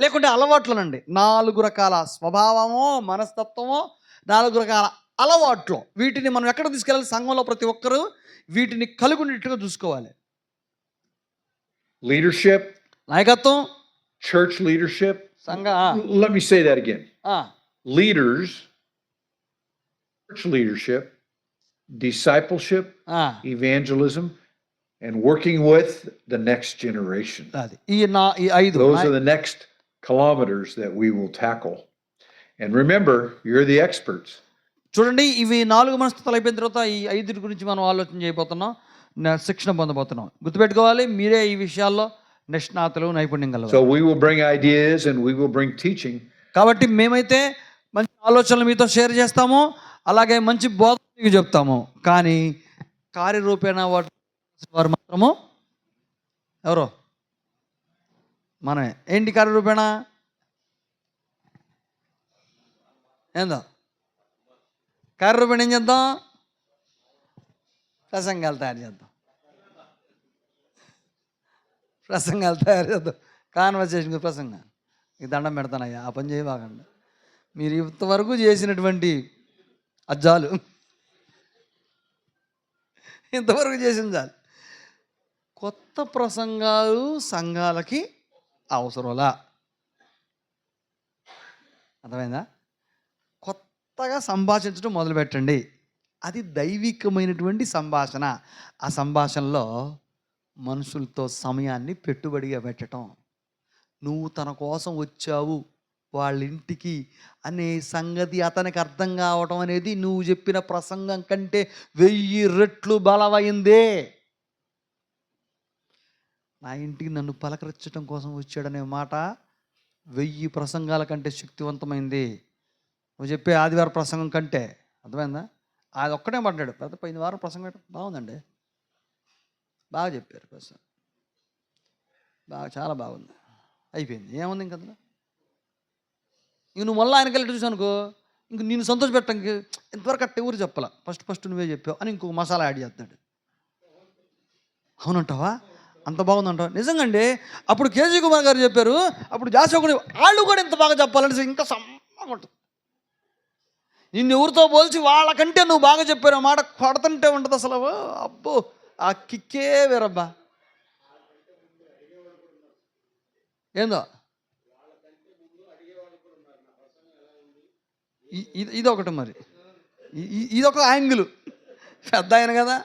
లేకుంటే అలవాట్లనండి. 4 రకాల స్వభావమో, మనస్తత్వమో, 4 రకాల అలవాట్లు. వీటిని మనం ఎక్కడికి తీసుకెళ్ళాలి? సంఘంలో ప్రతి ఒక్కరు వీటిని కలిగుండేట్టుగా చూసుకోవాలి. Leadership, నాయకత్వం, church leadership. సంఘ Let me say that again. ఆ, Leaders, church leadership, discipleship, ఆ, evangelism, and working with the next generation. అది ఈ 5 Those are the next kilometers that we will tackle. And remember, you're the experts. చూడండి, ఇవి 4 మనస్తత్వాలు అయిపోయిన తర్వాత ఈ 5 గురించి మనం ఆలోచన చేయబోతున్నాం, శిక్షణ పొందబోతున్నాం. గుర్తుపెట్టుకోవాలి, మీరే ఈ విషయాల్లో నిష్ణాతులు, నైపుణ్యం So గలవారు. we will bring ideas and we will bring teaching. కాబట్టి మేమైతే మంచి ఆలోచనలు మీతో షేర్ చేస్తాము, అలాగే మంచి బోధ మీకు చెప్తాము. కానీ కార్యరూపేణ వారు మాత్రము ఎవరో మనమే. ఏంటి కార్యరూపేణ? ఏందో కార్యరూపేణ ఏం చేద్దాం? ప్రసంగాలు తయారు చేద్దాం. కాన్వర్సేషన్ ప్రసంగం. ఈ దండం పెడతానయ్యా, ఆ పని చేయబాకండి. మీరు ఇంతవరకు చేసినటువంటి అజ్జాలు ఇంతవరకు చేసింది చాలు. కొత్త ప్రసంగాలు సంఘాలకి అవసరంలా? అర్థమైందా? కొత్తగా సంభాషించడం మొదలుపెట్టండి. అది దైవికమైనటువంటి సంభాషణ. ఆ సంభాషణలో మనుషులతో సమయాన్ని పెట్టుబడిగా పెట్టడం. నువ్వు తన కోసం వచ్చావు వాళ్ళ ఇంటికి అనే సంగతి అతనికి అర్థం కావటం అనేది నువ్వు చెప్పిన ప్రసంగం కంటే 1000 రెట్లు బలమైందే. నా ఇంటికి నన్ను పలకరించడం కోసం వచ్చాడనే మాట 1000 ప్రసంగాల కంటే శక్తివంతమైంది. నువ్వు చెప్పే ఆదివారం ప్రసంగం కంటే. అర్థమైందా? అది ఒక్కటే మాట్లాడు. పెద్ద పోయిన వారం ప్రసంగం బాగుందండి, బాగా చెప్పారు ప్రసంగం, బాగా చాలా బాగుంది, అయిపోయింది, ఏముంది ఇంక అందులో? ఇంక నువ్వు మళ్ళీ ఆయనకి వెళ్ళి చూసానుకో, ఇంక నేను సంతోష పెట్టడానికి ఇంతవరకు అట్ట ఎవరు చెప్పాల, ఫస్ట్ నువ్వే చెప్పావు అని ఇంకో మసాలా యాడ్ చేస్తాడు. అవునంటావా? అంత బాగుందంటావా? నిజంగా అండి. అప్పుడు కేజీ కుమార్ గారు చెప్పారు, అప్పుడు జాషువా వాళ్ళు కూడా ఇంత బాగా చెప్పాలంటే ఇంకా సమ్మగా ఉంటుంది. నిన్ను ఎవరితో పోల్చి వాళ్ళకంటే నువ్వు బాగా చెప్పారు ఆ మాట కొడుతుంటే ఉంటుంది అసలు. అబ్బో, ఆ కిక్కే వేరబ్బా. ఏందో ఇదొకటి, మరి ఇదొక యాంగిల్. పెద్ద ఆయన కదా,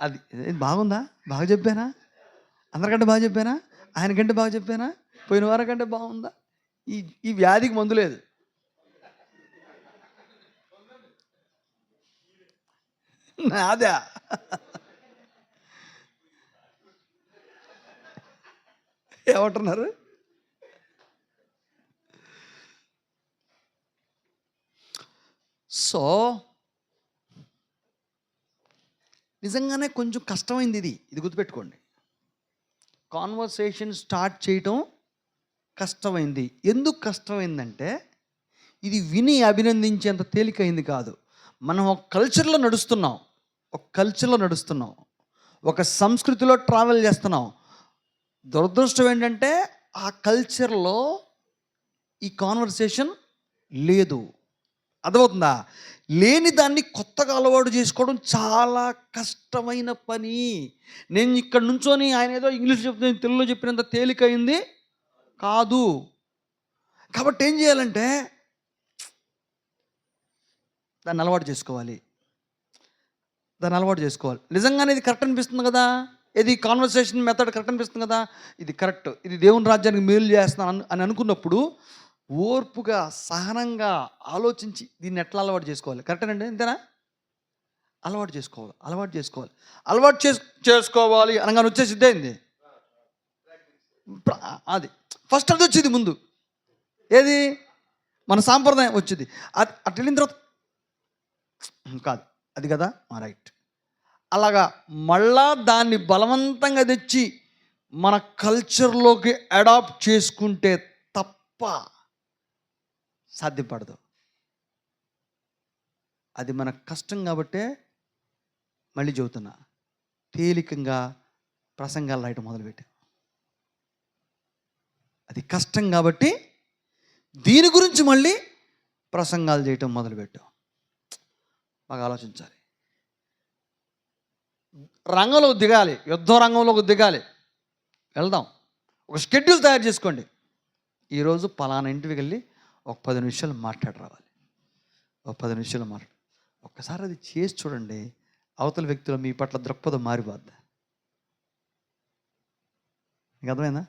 అది బాగుందా? బాగా చెప్పానా? అందరికంటే బాగా చెప్పానా? ఆయనకంటే బాగా చెప్పానా? పోయిన వారం కంటే బాగుందా? ఈ వ్యాధికి మందు లేదు. నాదా? ఏమంటున్నారు? సో నిజంగానే కొంచెం కష్టమైంది ఇది గుర్తుపెట్టుకోండి. కాన్వర్సేషన్ స్టార్ట్ చేయటం కష్టమైంది. ఎందుకు కష్టమైందంటే ఇది విని అభినందించేంత తేలికైంది కాదు. మనం ఒక కల్చర్లో నడుస్తున్నాం, ఒక సంస్కృతిలో ట్రావెల్ చేస్తున్నాం. దురదృష్టం ఏంటంటే ఆ కల్చర్లో ఈ కాన్వర్సేషన్ లేదు. అర్థమవుతుందా? లేని దాన్ని కొత్తగా అలవాటు చేసుకోవడం చాలా కష్టమైన పని. నేను ఇక్కడ నుంచొని ఆయన ఏదో ఇంగ్లీష్ చెప్తే తెలుగులో చెప్పినంత తేలికైంది కాదు. కాబట్టి ఏం చేయాలంటే దాన్ని అలవాటు చేసుకోవాలి. నిజంగానే ఇది కరెక్ట్ అనిపిస్తుంది కదా, ఇది కాన్వర్సేషన్ మెథడ్ కరెక్ట్ అనిపిస్తుంది కదా, ఇది కరెక్ట్, ఇది దేవుని రాజ్యానికి మేలు చేస్తున్నాను అని అనుకున్నప్పుడు ఓర్పుగా, సహనంగా ఆలోచించి దీన్ని ఎట్లా అలవాటు చేసుకోవాలి. కరెక్టేనండి, అంతేనా? అలవాటు చేసుకోవాలి అనగానే వచ్చేసి ఇద్దేంది అది ఫస్ట్ అది వచ్చింది ముందు. ఏది? మన సాంప్రదాయం వచ్చింది. అది అటు వెళ్ళిన తర్వాత కాదు అది కదా, రైట్. అలాగా మళ్ళా దాన్ని బలవంతంగా తెచ్చి మన కల్చర్లోకి అడాప్ట్ చేసుకుంటే తప్ప సాధ్యపడదు. అది మనకు కష్టం కాబట్టే మళ్ళీ చెబుతున్నా, తేలికంగా ప్రసంగాలు రాయటం మొదలుపెట్టాం. అది కష్టం కాబట్టి దీని గురించి మళ్ళీ ప్రసంగాలు చేయటం మొదలుపెట్టాం. బాగా ఆలోచించాలి. రంగంలోకి దిగాలి, యుద్ధ రంగంలోకి దిగాలి, వెళ్దాం. ఒక షెడ్యూల్ తయారు చేసుకోండి. ఈరోజు పలానా ఇంటికి వెళ్ళి ఒక 10 నిమిషాలు మాట్లాడి రావాలి. ఒక 10 నిమిషాలు మాట్లాడు. ఒక్కసారి అది చేసి చూడండి, అవతల వ్యక్తులు మీ పట్ల దృక్పథం మారిపోద్ది. మీకు అర్థమైందా?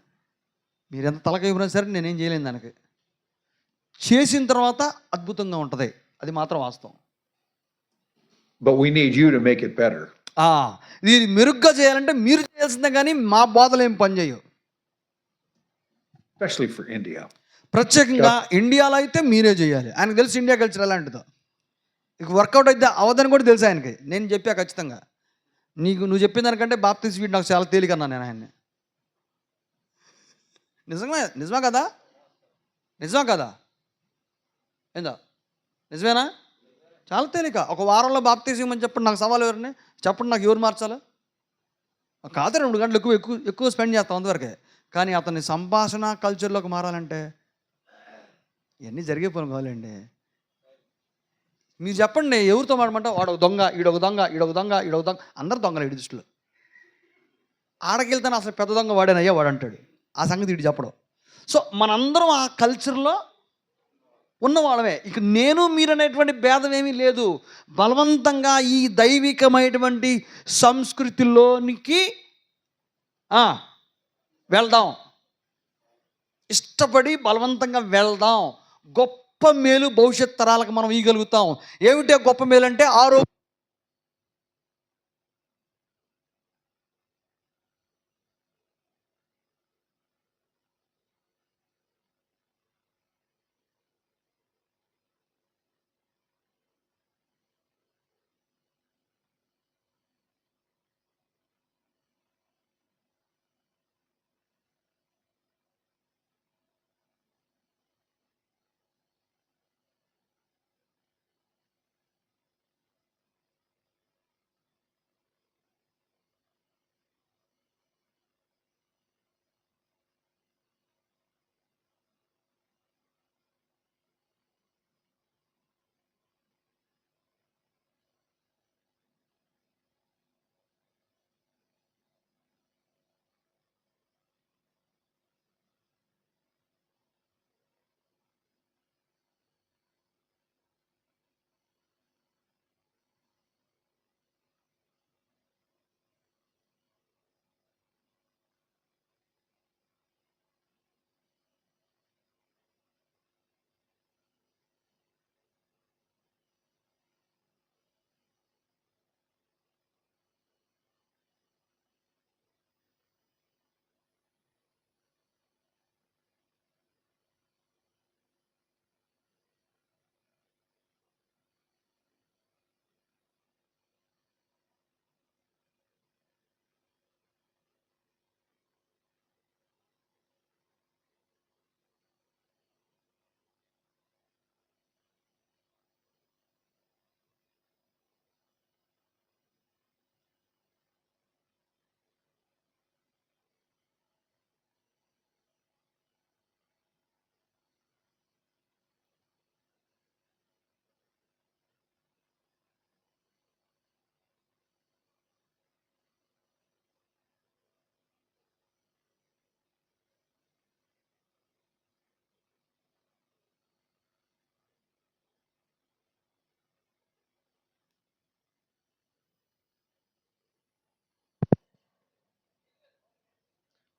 మీరు ఎంత తలకైపోయినా సరే నేనేం చేయలేను దానికి. చేసిన తర్వాత అద్భుతంగా ఉంటుంది, అది మాత్రం వాస్తవం. But we need you to make it better. ఇది మెరుగ్గా చేయాలంటే మీరు చేయాల్సిందే, కానీ మా బోధలు ఏం పనిచేయవు. Especially for India. ప్రత్యేకంగా ఇండియాలో అయితే మీరే చేయాలి. ఆయనకు తెలుసు ఇండియా కల్చర్ ఎలాంటిదో. ఇక వర్కౌట్ అయితే అవదని కూడా తెలుసు ఆయనకి. నేను చెప్పా ఖచ్చితంగా, నువ్వు చెప్పిన దానికంటే బాప్తిస్మం వీడు నాకు చాలా తేలికన్నా నేను ఆయన్ని. నిజమా కదా? నిజమా కదా? ఏందా నిజమేనా? చాలా తేలిక. ఒక వారంలో బాప్తిస్మం అని చెప్పండి, నాకు సవాల్ ఎవరిని చెప్పండి, నాకు ఎవరు మార్చాలి? కాదు 2 గంటలు ఎక్కువ స్పెండ్ చేస్తాం అంతవరకే. కానీ అతని సంభాషణ కల్చర్లోకి మారాలంటే ఇవన్నీ జరిగే పని కావాలండి. మీరు చెప్పండి, ఎవరితో మాడమంటే వాడు ఒక దొంగ, ఈడొక దొంగ, ఈడొక దొంగ, ఈడొక దొంగ, అందరు దొంగలు ఈడి దృష్టిలో. ఆడకెళ్తాను అసలు పెద్ద దొంగ వాడేనయ్యా వాడు అంటాడు. ఆ సంగతి ఈడు చెప్పడం. సో మనందరం ఆ కల్చర్లో ఉన్నవాళ్ళమే. ఇక నేను మీరు అనేటువంటి భేదం ఏమీ లేదు. బలవంతంగా ఈ దైవికమైనటువంటి సంస్కృతిలోనికి వెళ్దాం. ఇష్టపడి బలవంతంగా వెళ్దాం. గొప్ప మేలు భవిష్యత్ తరాలకు మనం ఇవ్వగలుగుతాం. ఏమిటే గొప్ప మేలు అంటే ఆరోగ్యం.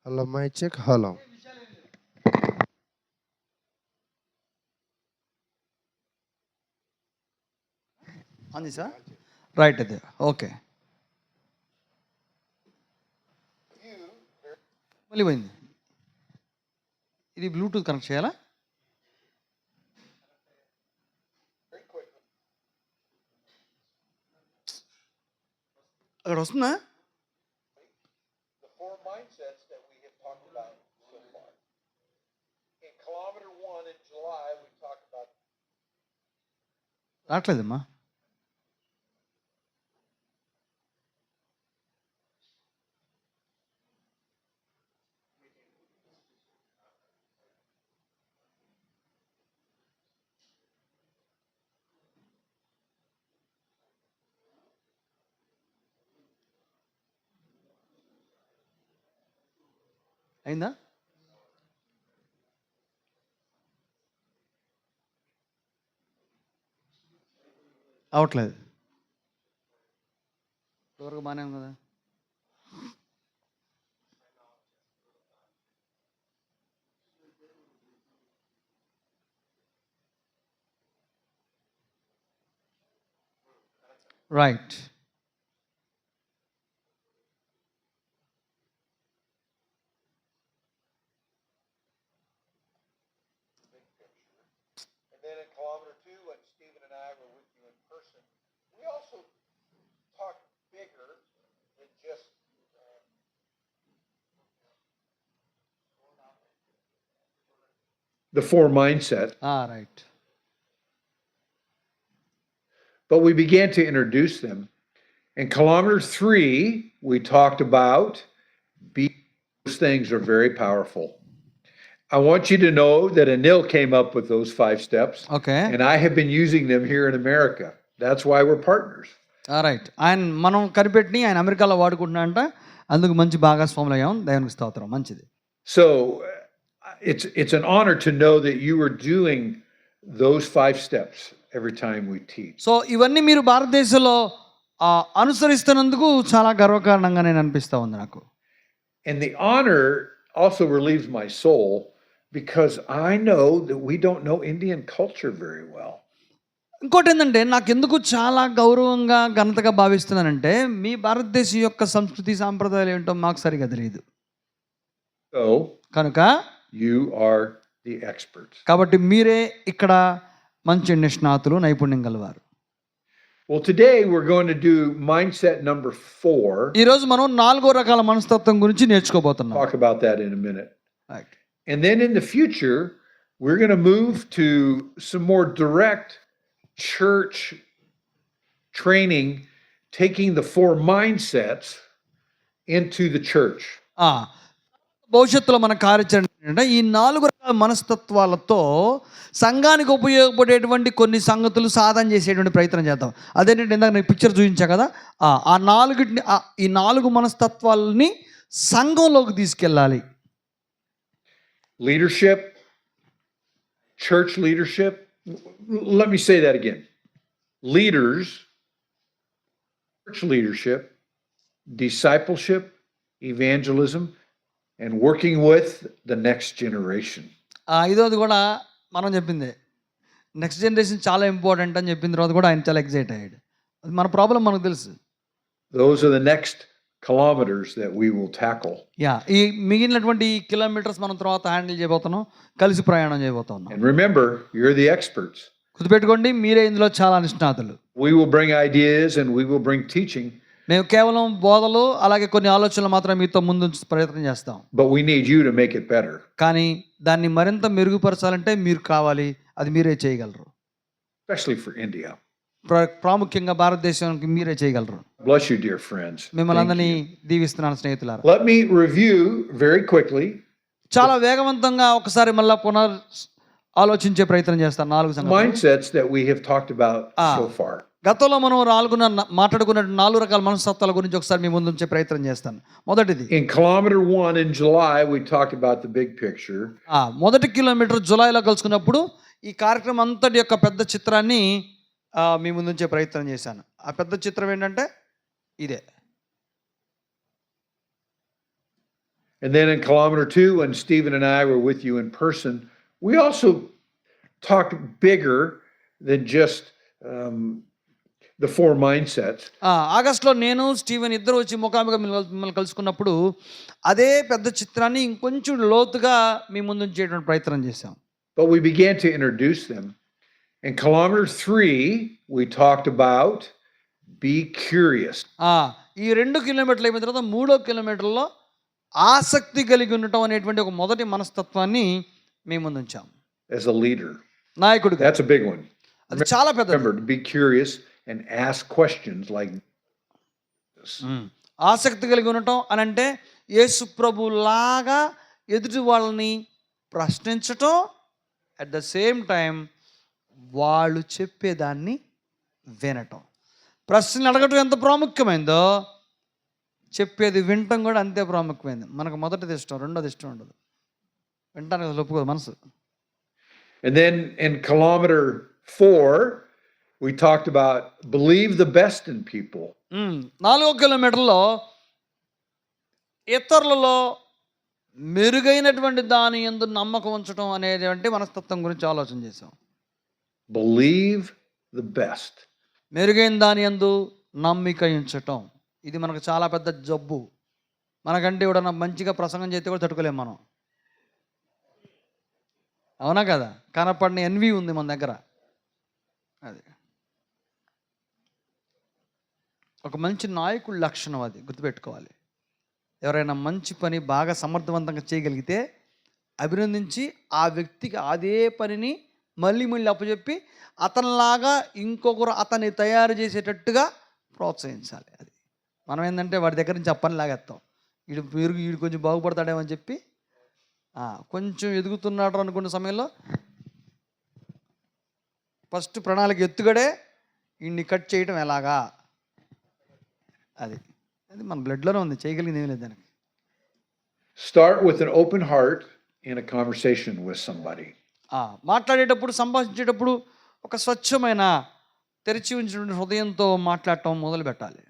Hello, mic check. Hello. అంది సార్, రైట్. అదే ఓకే. మళ్ళీ పోయింది. ఇది బ్లూటూత్ కనెక్ట్ చేయాలా? అక్కడ వస్తుందా? రావట్లేదమ్మా. అయిందా? అవట్లేదు. ఇప్పటివరకు బాగానే ఉంది కదా. Right. And then in kilometer 2, when Stephen and I were with you in person, we also talked bigger than just the four mindset, right. but we began to introduce them. In kilometer 3, we talked about those things are very powerful. I want you to know that Anil came up with those 5 steps, okay. and I have been using them here in America. That's why we're partners. Right. మనం కనిపెట్టి ఆయన అమెరికాలో వాడుకుంటున్నా అంట, అందుకు మంచి భాగస్వాములు అయ్యాం. దేవునికి స్తోత్రం. మంచిది. So it's an honor to know that you are doing those 5 steps every time we teach. So ఇవన్నీ మీరు భారతదేశంలో అనుసరిస్తున్నందుకు చాలా గర్వకారణంగా నేను అనిపిస్తూ ఉంది నాకు. And the honor also relieves my soul because I know that we don't know Indian culture very well. ఇంకోటి ఏంటంటే నాకు ఎందుకు చాలా గౌరవంగా ఘనతగా భావిస్తున్నానంటే మీ భారతదేశం యొక్క సంస్కృతి సాంప్రదాయాలు ఏంటో మాకు సరిగా తెలియదు. So కనుక you are the experts. కాబట్టి మీరే ఇక్కడ మంచి నిష్ణాతులు, నైపుణ్యం గలవారు. Well, today we're going to do mindset number 4. ఈరోజు మనం 4వ రకాల మనస్తత్వం గురించి నేర్చుకోబోతున్నాం. Talk about that in a minute. Right. And then in the future, we're going to move to some more direct church training, taking the 4 mindsets into the church. భవిష్యత్తులో మన కార్యాచరణ ఏంటంటే ఈ 4 రకాల మనస్తత్వాలతో సంఘానికి ఉపయోగపడేటువంటి కొన్ని సంగతులు సాధన చేసేటువంటి ప్రయత్నం చేద్దాం. అదేంటంటే ఇందాక నేను పిక్చర్ చూపించా కదా, ఈ 4 మనస్తత్వాలని సంఘంలోకి తీసుకెళ్ళాలి. Leadership, church leadership. Let me say that again. Leaders, church leadership, discipleship, evangelism, and working with the next generation. ఐదోది కూడా మనం చెప్పింది, నెక్స్ట్ జనరేషన్ చాలా ఇంపార్టెంట్ అని చెప్పిన తర్వాత కూడా ఆయన చాలా ఎక్సైట్ అయ్యాడు. అది మన ప్రాబ్లం మనకు తెలుసు. Those are the next kilometers that we will tackle. ఈ మిగిలినటువంటి కిలోమీటర్స్ మనం తర్వాత హ్యాండిల్ చేయబోతున్నాం, కలిసి ప్రయాణం చేయబోతున్నాం. And remember, you're the experts. గుర్తుపెట్టుకోండి, మీరే ఇందులో చాలా నిష్ణాతులు. We will bring ideas and we will bring teaching. మేము కేవలం బోధలు అలాగే కొన్ని ఆలోచనలు మాత్రం మీతో ముందు ప్రయత్నం చేస్తాం. But we need you to make it better. కానీ దాన్ని మరింత మెరుగుపరచాలంటే మీరు కావాలి, అది మీరే చేయగలరు. Especially for India. ప్రాముఖ్యంగా భారతదేశానికి మీరే చేయగలరు. Bless you, dear friends. మిమ్మల్ని అందరినీ దీవిస్తున్నాను స్నేహితులారా. Let me review very quickly. చాలా వేగవంతంగా ఒకసారి మళ్ళా ఆలోచించే ప్రయత్నం చేస్తాను. 4 సంగతులు, mindsets that we have talked about so far. గతంలో మనం మాట్లాడుకున్న 4 రకాల మనస్తత్వాల గురించి ఒకసారి మీ ముందు ఉంచే ప్రయత్నం చేస్తాను. మొదటిది, In kilometer 1 in July, we talked about the big picture. మొదటి కిలోమీటర్ జులైలో కలుసుకున్నప్పుడు ఈ కార్యక్రమం అంతటి యొక్క పెద్ద చిత్రాన్ని మీ ముందు ఉంచే ప్రయత్నం చేశాను. ఆ పెద్ద చిత్రం ఏంటంటే ఇదే. And then in kilometer 2, when Stephen and I were with you in person, we also talked bigger than just the 4 mindsets. ఆగస్టులో నేను స్టీవెన్ ఇద్దరు వచ్చి ముఖాముఖి మిమ్మల్ని కలుసుకున్నప్పుడు అదే పెద్ద చిత్రాన్ని ఇంకొంచెం లోతుగా మీ ముందు ఉంచేటువంటి ప్రయత్నం చేశాం. But we began to introduce them. In kilometer 3, we talked about be curious. ఈ 2 కిలోమీటర్లు అయిపోయిన తర్వాత 3వ కిలోమీటర్లో ఆసక్తి కలిగి ఉండటం అనేటువంటి ఒక మొదటి మనస్తత్వాన్ని మీ ముందు ఉంచాం. As a leader. నాయకుడిగా. That's a big one. అది చాలా పెద్దది. Remember to be curious and ask questions like this. ఆసక్తి కలిగి ఉండటం అని అంటే యేసు ప్రభులాగా ఎదుటి వాళ్ళని ప్రశ్నించటం, అట్ ద సేమ్ టైం వాళ్ళు చెప్పేదాన్ని వినటం. ప్రశ్నలు అడగటం ఎంత ప్రాముఖ్యమైందో చెప్పేది వినటం కూడా అంతే ప్రాముఖ్యమైంది. మనకు మొదటిది ఇష్టం, రెండోది ఇష్టం ఉండదు. వినటానికి అసలు ఒప్పుకోదు మనసు. And then in kilometer 4, we talked about believe the best in people. 4 కిలోమీటర్లో ఇతరులలో మెరుగైనటువంటి దాని యందు నమ్మకం ఉంచడం అనేటువంటి మనస్తత్వం గురించి ఆలోచన చేసాం. Believe the best. మెరుగైన దాని యందు నమ్మిక ఉంచటం, ఇది మనకు చాలా పెద్ద జబ్బు. మనకంటే ఎవడన్నా మంచిగా ప్రసంగం చేస్తే కూడా తట్టుకోలేం మనం. అవునా కదా? కనపడిన ఎన్వి ఉంది మన దగ్గర. అది ఒక మంచి నాయకుడి లక్షణం, అది గుర్తుపెట్టుకోవాలి. ఎవరైనా మంచి పని బాగా సమర్థవంతంగా చేయగలిగితే అభినందించి ఆ వ్యక్తికి అదే పనిని మళ్ళీ మళ్ళీ అప్పచెప్పి అతనిలాగా ఇంకొకరు అతన్ని తయారు చేసేటట్టుగా ప్రోత్సహించాలి. అది మనం ఏంటంటే వాడి దగ్గర నుంచి ఆ పని లాగేస్తాం. వీడు కొంచెం బాగుపడతాడేమో అని చెప్పి కొంచెం ఎదుగుతున్నాడు అనుకున్న సమయంలో ఫస్ట్ ప్రణాళిక ఎత్తుగడే వీడిని కట్ చేయడం ఎలాగా, అది మన బ్లడ్లోనే ఉంది, చేయగలిగింది ఏమీ లేదు దానికి. Start with an open heart in a conversation with somebody. మాట్లాడేటప్పుడు, సంభాషించేటప్పుడు ఒక స్వచ్ఛమైన తెరిచి ఉంచిన హృదయంతో మాట్లాడటం మొదలు పెట్టాలి.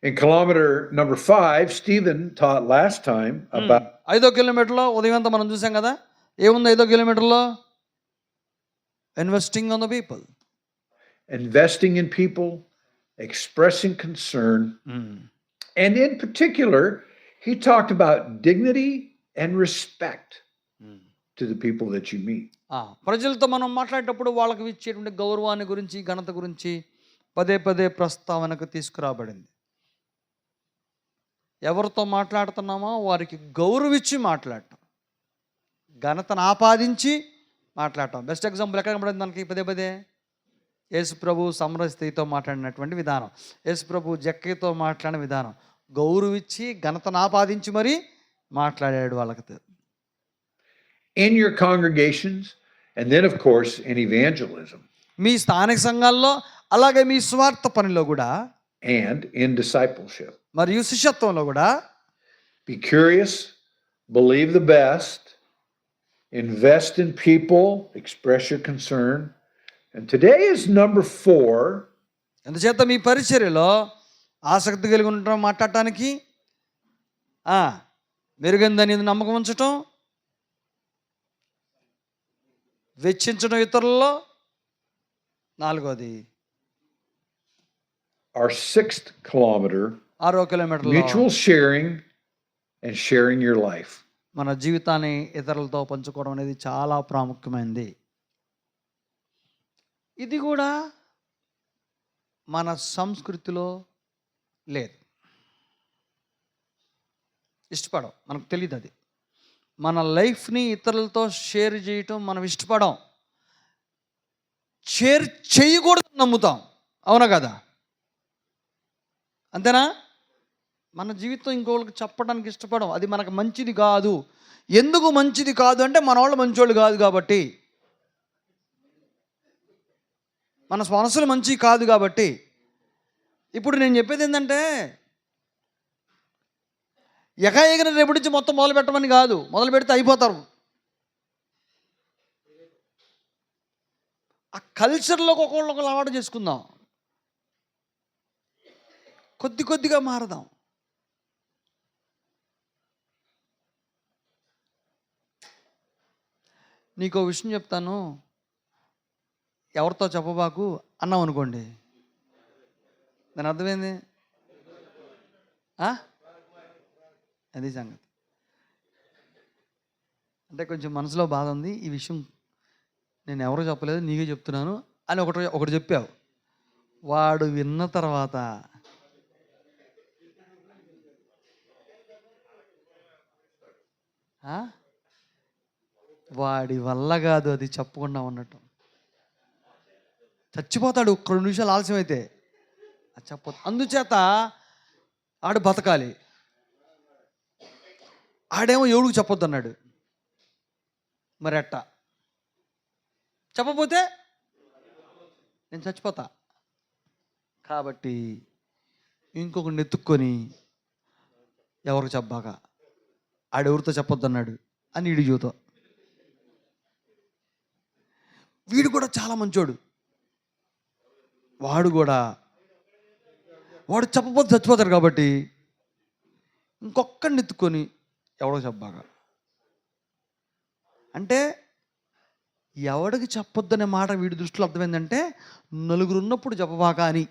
In kilometer number 5, Stephen taught last time about 5వ కిలోమీటర్లో ఉదయం అంతా మనం చూసాం కదా, ఏముంది 5వ కిలోమీటర్లో? Investing on the people. investing in people, expressing concern. And in particular, he talked about dignity and respect to the people that you meet. ప్రజలతో మనం మాట్లాడేటప్పుడు వాళ్ళకి ఇచ్చేటువంటి గౌరవాన్ని గురించి, ఘనత గురించి పదే పదే ప్రస్తావనకు తీసుకురాబడింది. ఎవరితో మాట్లాడుతున్నామో వారికి గౌరవించి మాట్లాడటం, ఘనతను ఆపాదించి మాట్లాడటం. బెస్ట్ ఎగ్జాంపుల్ ఎక్కడ కనబడింది మనకి పదే పదే? యేసు ప్రభు సమరస్త్రీతో మాట్లాడినటువంటి విధానం, యేసు ప్రభు జక్కయ్యతో మాట్లాడిన విధానం, గౌరవించి ఘనతను ఆపాదించి మరీ మాట్లాడాడు వాళ్ళకి. In your congregations, and then of course in evangelism. మీ స్థానిక సంఘాల్లో, అలాగే మీ స్వార్థ పనిలో కూడా, and in discipleship. మరియు శిష్యత్వంలో కూడా. Be curious, believe the best, invest in people, express your concern. And today is number 4. అందుచేత మీ పరిచర్యలో ఆసక్తి కలిగి ఉండటం, మాట్లాడటానికి, మెరుగైందని నమ్మకం ఉంచటం, వెచ్చించడం ఇతరులలో. 4వది our 6th kilometer, 6వ కిలోమీటర్లో mutual sharing and sharing your life. మన జీవితాన్ని ఇతరులతో పంచుకోవడం అనేది చాలా ప్రాముఖ్యమైనది. ఇది కూడా మన సంస్కృతిలో లేదు, ఇష్టపడం, మనకు తెలియదు. అది మన లైఫ్ని ఇతరులతో షేర్ చేయటం మనం ఇష్టపడం, షేర్ చేయకూడదని నమ్ముతాం. అవునా కదా? అంతేనా? మన జీవితం ఇంకోళ్ళకి చెప్పడానికి ఇష్టపడం, అది మనకు మంచిది కాదు. ఎందుకు మంచిది కాదు అంటే మన వాళ్ళు మంచోళ్ళు కాదు కాబట్టి, మన మనసులు మంచివి కాదు కాబట్టి. ఇప్పుడు నేను చెప్పేది ఏంటంటే, ఎగన రేపటి నుంచి మొత్తం మొదలు పెట్టమని కాదు, మొదలు పెడితే అయిపోతారు. ఆ కల్చర్లోకి ఒకళ్ళు అలవాటు చేసుకుందాం, కొద్ది కొద్దిగా మారదాం. నీకో విషయం చెప్తాను, ఎవరితో చెప్పబాకు అన్నాం అనుకోండి, దాని అర్థమైంది? అది సంగతి. అంటే కొంచెం మనసులో బాధ ఉంది, ఈ విషయం నేను ఎవరో చెప్పలేదు, నీకే చెప్తున్నాను అని ఒకటి చెప్పావు. వాడు విన్న తర్వాత వాడి వల్ల కాదు అది చెప్పకుండా ఉండటం, చచ్చిపోతాడు 2 నిమిషాలు ఆలస్యం అయితే. అది చెప్పదు. అందుచేత ఆడు బతకాలి, ఆడేమో ఎవడికి చెప్పొద్దు అన్నాడు. మరి అట్టా చెప్పపోతే నేను చచ్చిపోతా. కాబట్టి ఇంకొకరిని ఎత్తుక్కొని ఎవరికి చెప్పాక ఆడెవరితో చెప్పొద్దు అన్నాడు అని వీడి జీవితం. వీడు కూడా చాలా మంచోడు. వాడు చెప్పబోతే చచ్చిపోతాడు కాబట్టి ఇంకొక్కడిని ఎత్తుకొని ఎవడో చెప్పాక. అంటే ఎవడికి చెప్పొద్దనే మాట వీడి దృష్టిలో అర్థమైందంటే నలుగురు ఉన్నప్పుడు చెప్పబాక అని.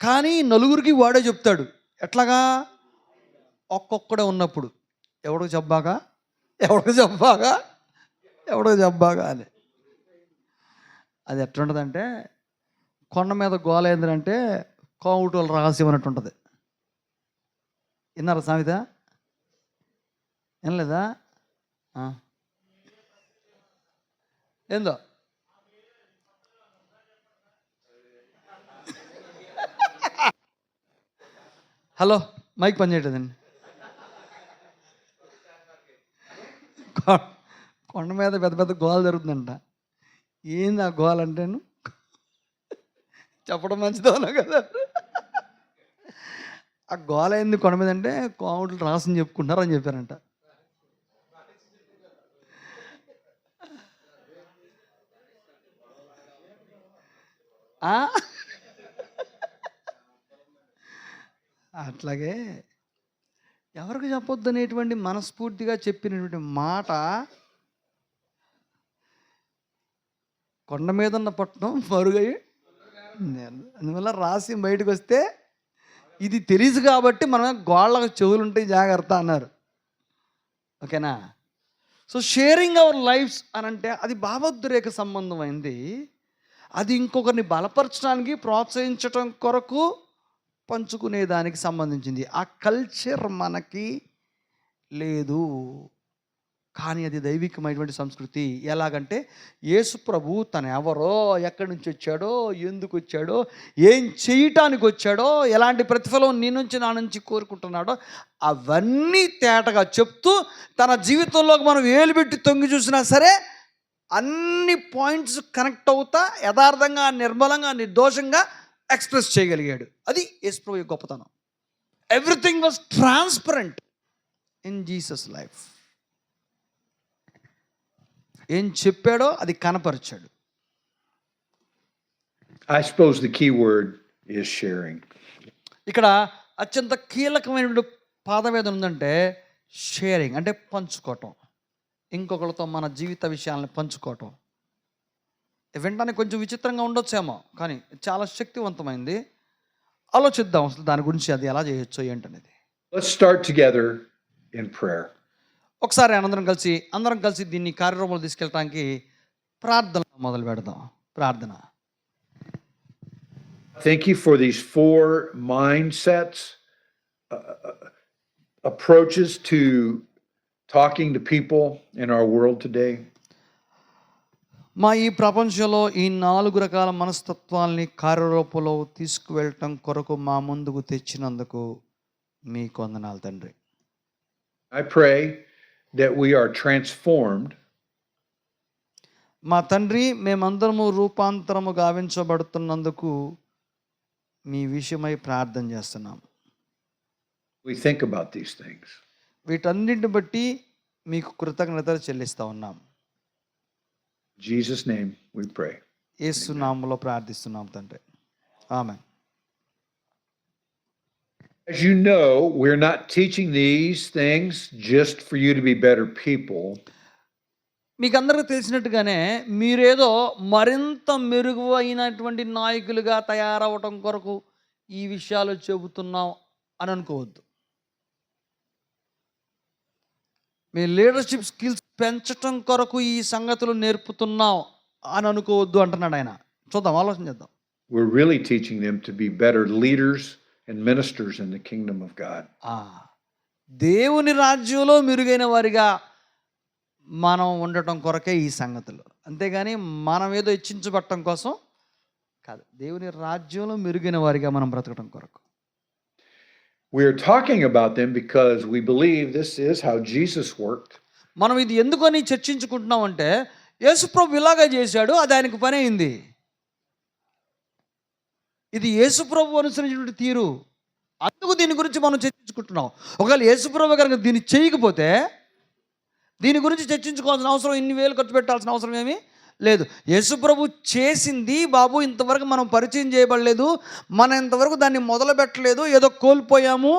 కానీ నలుగురికి వాడే చెప్తాడు. ఎట్లాగా? ఒక్కొక్కడే ఉన్నప్పుడు ఎవడో చెప్పాగా అని. అది ఎట్లుంటుందంటే కొండ మీద గోల ఏంటంటే కోవుటోళ్ళు రహస్యం అన్నట్టు ఉంటుంది. విన్నారా సామెత? ఏం లేదా? ఏందో హలో, మైక్ పని చేయట్లేదండి. కొండ మీద పెద్ద పెద్ద గోల జరుగుతుందంట. ఏంది ఆ గోల అంటేను చెప్పడం మంచిదవునా కదా. ఆ గోల ఏంది కొండ మీద అంటే కోమట్లు రాసని చెప్పుకుంటారు అని చెప్పారంట. అట్లాగే ఎవరికి చెప్పొద్దు అనేటువంటి మనస్ఫూర్తిగా చెప్పినటువంటి మాట కొండ మీద ఉన్న పట్టణం మరుగయ్యి. అందువల్ల రహస్యం బయటకు వస్తే ఇది తెలుసు కాబట్టి మనం గోళ్ళకు చెవులు ఉంటాయి జాగ్రత్త అన్నారు. ఓకేనా? సో షేరింగ్ అవర్ లైఫ్స్ అని అంటే అది భావోద్రేక సంబంధమైంది. అది ఇంకొకరిని బలపరచడానికి ప్రోత్సహించటం కొరకు పంచుకునే దానికి సంబంధించింది. ఆ కల్చర్ మనకి లేదు, కానీ అది దైవికమైనటువంటి సంస్కృతి. ఎలాగంటే యేసు ప్రభు తను ఎవరో, ఎక్కడి నుంచి వచ్చాడో, ఎందుకు వచ్చాడో, ఏం చేయటానికి వచ్చాడో, ఎలాంటి ప్రతిఫలం నీ నుంచి నా నుంచి కోరుకుంటున్నాడో అవన్నీ తేటగా చెప్తూ తన జీవితంలోకి మనం వేలు పెట్టి తొంగి చూసినా సరే అన్ని పాయింట్స్ కనెక్ట్ అవుతా యథార్థంగా, నిర్మలంగా, నిర్దోషంగా ఎక్స్ప్రెస్ చేయగలిగాడు. అది యేసు ప్రభు గొప్పతనం. Everything was transparent in Jesus life. ఏం చెప్పాడో అది కనపరిచాడు. I suppose the key word is sharing. ఇక్కడ అత్యంత కీలకమైనటువంటి పాదవేదన ఉందంటే షేరింగ్, అంటే పంచుకోవటం. ఇంకొకరితో మన జీవిత విషయాలను పంచుకోవటం. వినడానికి కొంచెం విచిత్రంగా ఉండొచ్చేమో, కానీ చాలా శక్తివంతమైంది. ఆలోచిద్దాం అసలు దాని గురించి, అది ఎలా చేయొచ్చో ఏంటనేది. Let's start together in prayer. ఒకసారి అందరం కలిసి దీన్ని కార్యక్రమంలో తీసుకెళ్ళడానికి ప్రార్థన మొదలు పెడదాం. ప్రార్థన. Thank you for these 4 mindsets, approaches to talking to people in our world today. మా ఈ ప్రపంచంలో ఈ 4 రకాల మనస్తత్వాల్ని కార్యరూపంలో తీసుకువెళ్ళటం కొరకు మా ముందుకు తెచ్చినందుకు మీకు వందనాలు తండ్రి. I pray that we are transformed మా తండ్రి, మేమందరము రూపాంతరము గావించబడుతున్నందుకు మీ విషయమై ప్రార్థన చేస్తున్నాం. we think about these things. వీటన్నిటిని బట్టి మీకు కృతజ్ఞతలు చెల్లిస్తా ఉన్నాం. In Jesus' name we pray. యేసు నామములో ప్రార్థిస్తున్నాం తండ్రి. ఆమేన్. As you know, we're not teaching these things just for you to be better people. మీకు అందరికీ తెలిసినట్టుగానే మీరేదో మరింత మెరుగైనటువంటి నాయకులుగా తయారవటం కొరకు ఈ విషయాలు చెబుతున్నాం అని అనుకోవద్దు. మీ లీడర్షిప్ స్కిల్స్ పెంచటం కొరకు ఈ సంగతులు నేర్పుతున్నాం అని అనుకోవద్దు అంటున్నాడు ఆయన. చూద్దాం, ఆలోచన చేద్దాం. We're really teaching them to be better leaders and ministers in the kingdom of God. దేవుని రాజ్యంలో మెరుగైన వారిగా మనం ఉండటం కొరకే ఈ సంగతులు. అంతేగాని మనం ఏదో ఇచ్చించబట్టడం కోసం కాదు. దేవుని రాజ్యంలో మెరుగైన వారిగా మనం బ్రతకడం కొరకు. We are talking about them because we believe this is how Jesus worked. మనం ఇది ఎందుకని చర్చించుకుంటున్నాం అంటే యేసు ప్రభు ఇలాగే చేశాడు, అది ఆయనకు పని అయింది. ఇది యేసుప్రభు అనుసరించినటువంటి తీరు. అందుకు దీని గురించి మనం చర్చించుకుంటున్నాం. ఒకవేళ యేసుప్రభు కనుక దీన్ని చేయకపోతే దీని గురించి చర్చించుకోవాల్సిన అవసరం, ఇన్ని వేలు ఖర్చు పెట్టాల్సిన అవసరం ఏమీ లేదు. యేసుప్రభు చేసింది బాబు ఇంతవరకు మనం పరిచయం చేయబడలేదు, మనం ఇంతవరకు దాన్ని మొదలు పెట్టలేదు, ఏదో కోల్పోయాము.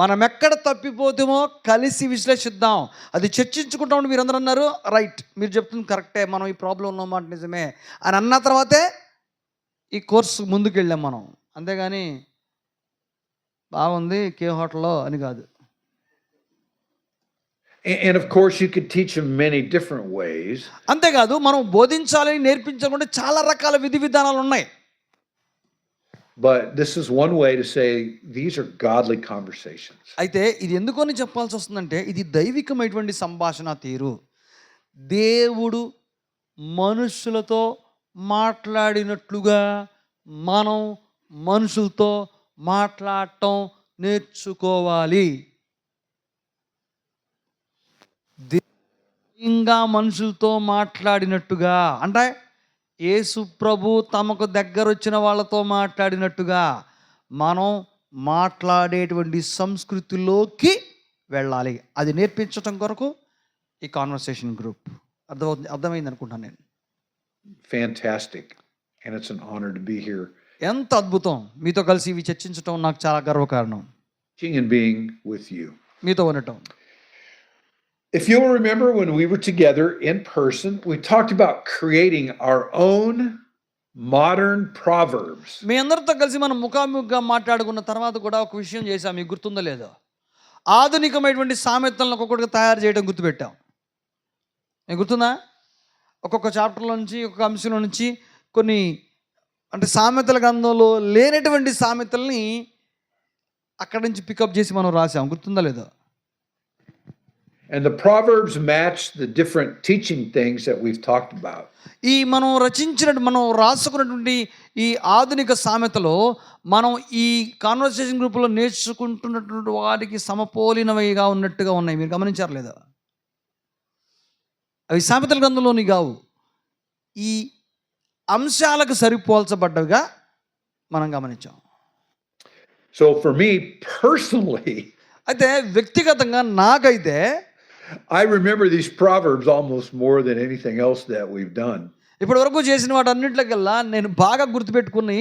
మనం ఎక్కడ తప్పిపోతామో కలిసి విశ్లేషిద్దాం, అది చర్చించుకుంటామని మీరు అందరూ అన్నారు. రైట్, మీరు చెప్తుంది కరెక్టే, మనం ఈ ప్రాబ్లం ఉన్నమాట నిజమే అని అన్న తర్వాతే ఈ కోర్సు ముందుకు వెళ్ళాం మనం. అంతేగాని బాగుంది కే హోటల్లో అని కాదు. And of course, you could teach them many different ways. అంతేకాదు మనం బోధించాలని నేర్పించాలంటే చాలా రకాల విధి విధానాలు ఉన్నాయి. But this is one way to say these are godly conversations. అయితే ఇది ఎందుకని చెప్పాల్సి వస్తుందంటే ఇది దైవికమైనటువంటి సంభాషణ తీరు. దేవుడు మనుషులతో మాట్లాడినట్లుగా మనం మనుషులతో మాట్లాడటం నేర్చుకోవాలి. ఇంకా మనుషులతో మాట్లాడినట్టుగా అంటే యేసు ప్రభు తమకు దగ్గర వచ్చిన వాళ్ళతో మాట్లాడినట్టుగా మనం మాట్లాడేటువంటి సంస్కృతిలోకి వెళ్ళాలి. అది నేర్పించటం కొరకు ఈ కాన్వర్సేషన్ గ్రూప్. అర్థమైంది అనుకుంటాను నేను. Fantastic. And it's an honor to be here. ఎంత అద్భుతం, మీతో కలిసి ఇవి చర్చించటం నాకు చాలా గర్వకారణం. Teaching and being with you. మీతో ఉండటం. If you'll remember when we were together in person, we talked about creating our own modern proverbs. మీ అందరితో కలిసి మనం ముఖాముఖిగా మాట్లాడుకున్న తర్వాత కూడా ఒక విషయం చేశాం, మీకు గుర్తుందో లేదో. ఆధునికమైనటువంటి సామెతలను ఒక్కొక్కటిగా తయారు చేయడం గుర్తుపెట్టాం. మీకు గుర్తుందా? ఒక్కొక్క చాప్టర్లో నుంచి ఒక్కొక్క అంశంలో నుంచి కొన్ని అంటే సామెతల గ్రంథంలో లేనటువంటి సామెతల్ని అక్కడి నుంచి పికప్ చేసి మనం రాసాం. గుర్తుందా లేదో? And the proverbs match the different teaching things that we've talked about. ఈ మనం రాసుకున్నటువంటి ఈ ఆధునిక సామెతలో మనం ఈ కాన్వర్సేషన్ గ్రూపులో నేర్చుకుంటున్నటువంటి వాటికి సమపోలినవిగా ఉన్నట్టుగా ఉన్నాయి. మీరు గమనించారు లేదా? అవి సామెతల గ్రంథంలోని కావు, ఈ అంశాలకు సరిపోల్చబడ్డవిగా మనం గమనించాం. So for me personally, అయితే వ్యక్తిగతంగా నాకైతే I remember these proverbs almost more than anything else that we've done. ఇప్పటి వరకు చేసిన వాటన్నింటికల్లా నేను బాగా గుర్తుపెట్టుకుని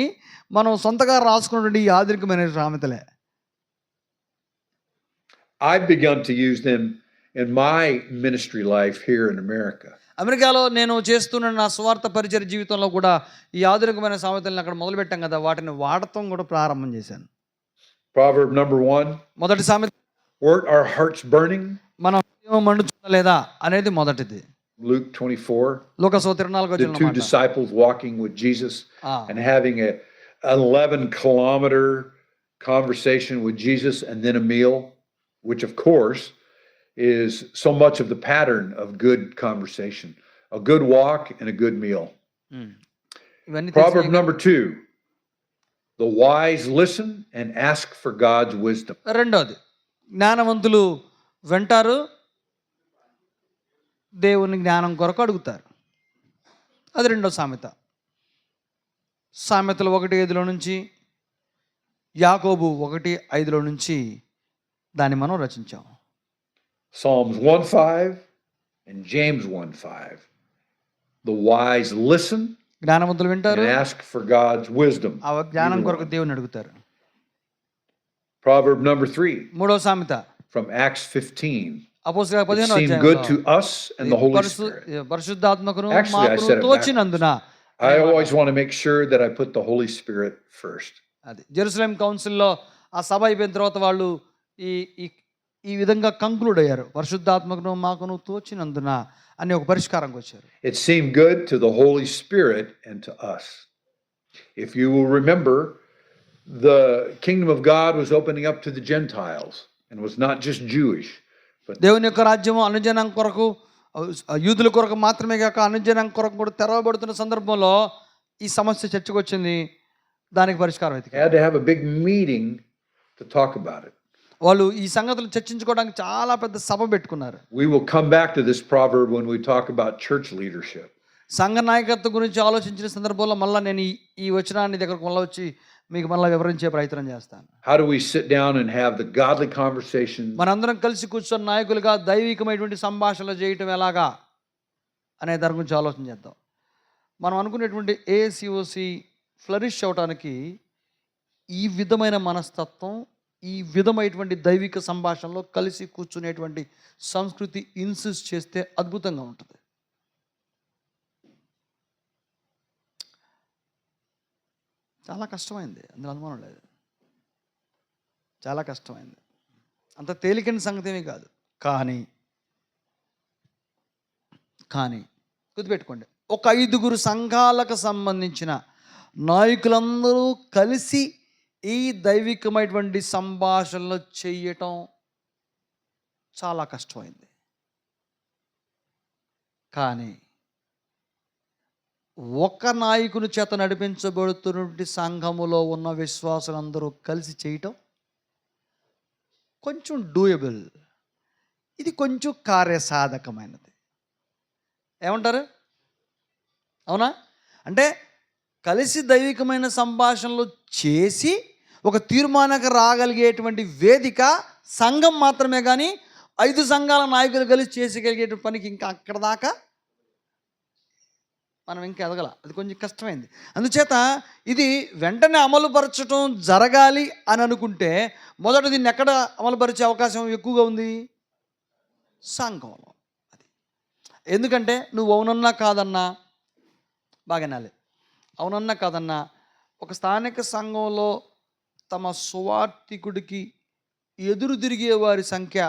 మనం సొంతగా రాసుకున్నటువంటి ఈ ఆధునికమైన సామెతలే. I've begun to use them in my ministry life here in America. అమెరికాలో నేను చేస్తున్న నా స్వార్థ పరిచయ జీవితంలో కూడా ఈ ఆధునికమైన సామెతలను అక్కడ మొదలుపెట్టాం కదా, వాటిని వాడటం కూడా ప్రారంభం చేశాను. Proverb number 1. మొదటి సామెత, Weren't our hearts burning? మనం మండుతుందా లేదా అనేది మొదటిది. Luke 24. లూకాసు 24వ The two disciples walking with Jesus and having a 11-kilometer conversation with Jesus and then a meal, which of course is so much of the pattern of good conversation. A good walk and a good meal. Proverb number 2. The wise listen and ask for God's wisdom. రెండోది, జ్ఞానవంతులు వింటారు, దేవుని జ్ఞానం కొరకు అడుగుతారు. అది రెండో సామెత. సామెతలు 1:5 నుంచి యాకోబు 1:5 నుంచి దాన్ని మనం రచించాం. Psalms 1:5 and James 1:5. The wise listen జ్ఞానవంతులు వింటారు, and ask for God's wisdom. ఆ జ్ఞానం కొరకు దేవుని అడుగుతారు. Proverb number 3. మూడో సామెత From Acts 15. అపోస్తలుల 15వ It seemed good to అధ్యాయంలో us and the Holy Spirit. పరిశుద్ధాత్మకును Actually, I మాకును said it తోచినందున. I always want to make sure that I put the Holy Spirit first. అది జెరూసలేం కౌన్సిల్లో ఆ సభ అయిపోయిన తర్వాత వాళ్ళు ఈ విధంగా కంక్లూడ్ అయ్యారు, పరిశుద్ధాత్మకును మాకును తోచినందున అని ఒక పరిష్కారంకి వచ్చారు. It seemed good to the Holy Spirit and to us. If you will remember, the kingdom of God was opening up to the Gentiles and was not just Jewish. దేవుని యొక్క రాజ్యము అనుజనం కొరకు, యూదుల కొరకు మాత్రమే కాక అనుజనం కొరకు కూడా తెరవబడుతున్న సందర్భంలో ఈ సమస్య చర్చకు వచ్చింది. దానికి పరిష్కారం అయితే Had to have a big meeting to talk about it. వాళ్ళు ఈ సంగతులు చర్చించుకోవడానికి చాలా పెద్ద సభ పెట్టుకున్నారు. We will come back to this proverb when we talk about church leadership. సంఘ నాయకత్వం గురించి ఆలోచించిన సందర్భంలో మళ్ళీ నేను ఈ వచనాన్ని దగ్గరకు మళ్ళీ వచ్చి మీకు మళ్ళీ వివరించే ప్రయత్నం చేస్తాను. How do we sit down and have the godly conversation? మనందరం కలిసి కూర్చొని నాయకులుగా దైవికమైనటువంటి సంభాషణలు చేయటం ఎలాగా అనే దాని గురించి ఆలోచన చేద్దాం. మనం అనుకునేటువంటి ఏసిఓసి ఫ్లరిష్ అవటానికి ఈ విధమైన మనస్తత్వం, ఈ విధమైనటువంటి దైవిక సంభాషణలో కలిసి కూర్చునేటువంటి సంస్కృతి ఇన్సిస్ట్ చేస్తే అద్భుతంగా ఉంటుంది. చాలా కష్టమైంది, అందులో అనుమానం లేదు. చాలా కష్టమైంది, అంత తేలికైన సంగతి ఏమీ కాదు. కానీ గుర్తుపెట్టుకోండి, ఒక 5 సంఘాలకు సంబంధించిన నాయకులందరూ కలిసి ఈ దైవికమైనటువంటి సంభాషణలు చేయటం చాలా కష్టమైంది. కానీ ఒక నాయకుని చేత నడిపించబడుతున్నటువంటి సంఘములో ఉన్న విశ్వాసులందరూ కలిసి చేయటం కొంచెం డూయబుల్. ఇది కొంచెం కార్యసాధకమైనది. ఏమంటారు? అవునా? అంటే కలిసి దైవికమైన సంభాషణలు చేసి ఒక తీర్మానానికి రాగలిగేటువంటి వేదిక సంఘం మాత్రమే. కానీ 5 సంఘాల నాయకులు కలిసి చేసేగలిగేటువంటి పనికి ఇంకా అక్కడ దాకా మనం ఇంకా ఎదగల. అది కొంచెం కష్టమైంది. అందుచేత ఇది వెంటనే అమలుపరచడం జరగాలి అని అనుకుంటే మొదట దీన్ని ఎక్కడ అమలుపరిచే అవకాశం ఎక్కువగా ఉంది? సంఘంలో. అది ఎందుకంటే నువ్వు అవునన్నా కాదన్నా బాగానాలి, అవునన్నా కాదన్నా ఒక స్థానిక సంఘంలో తమ సువార్థికుడికి ఎదురు తిరిగే వారి సంఖ్య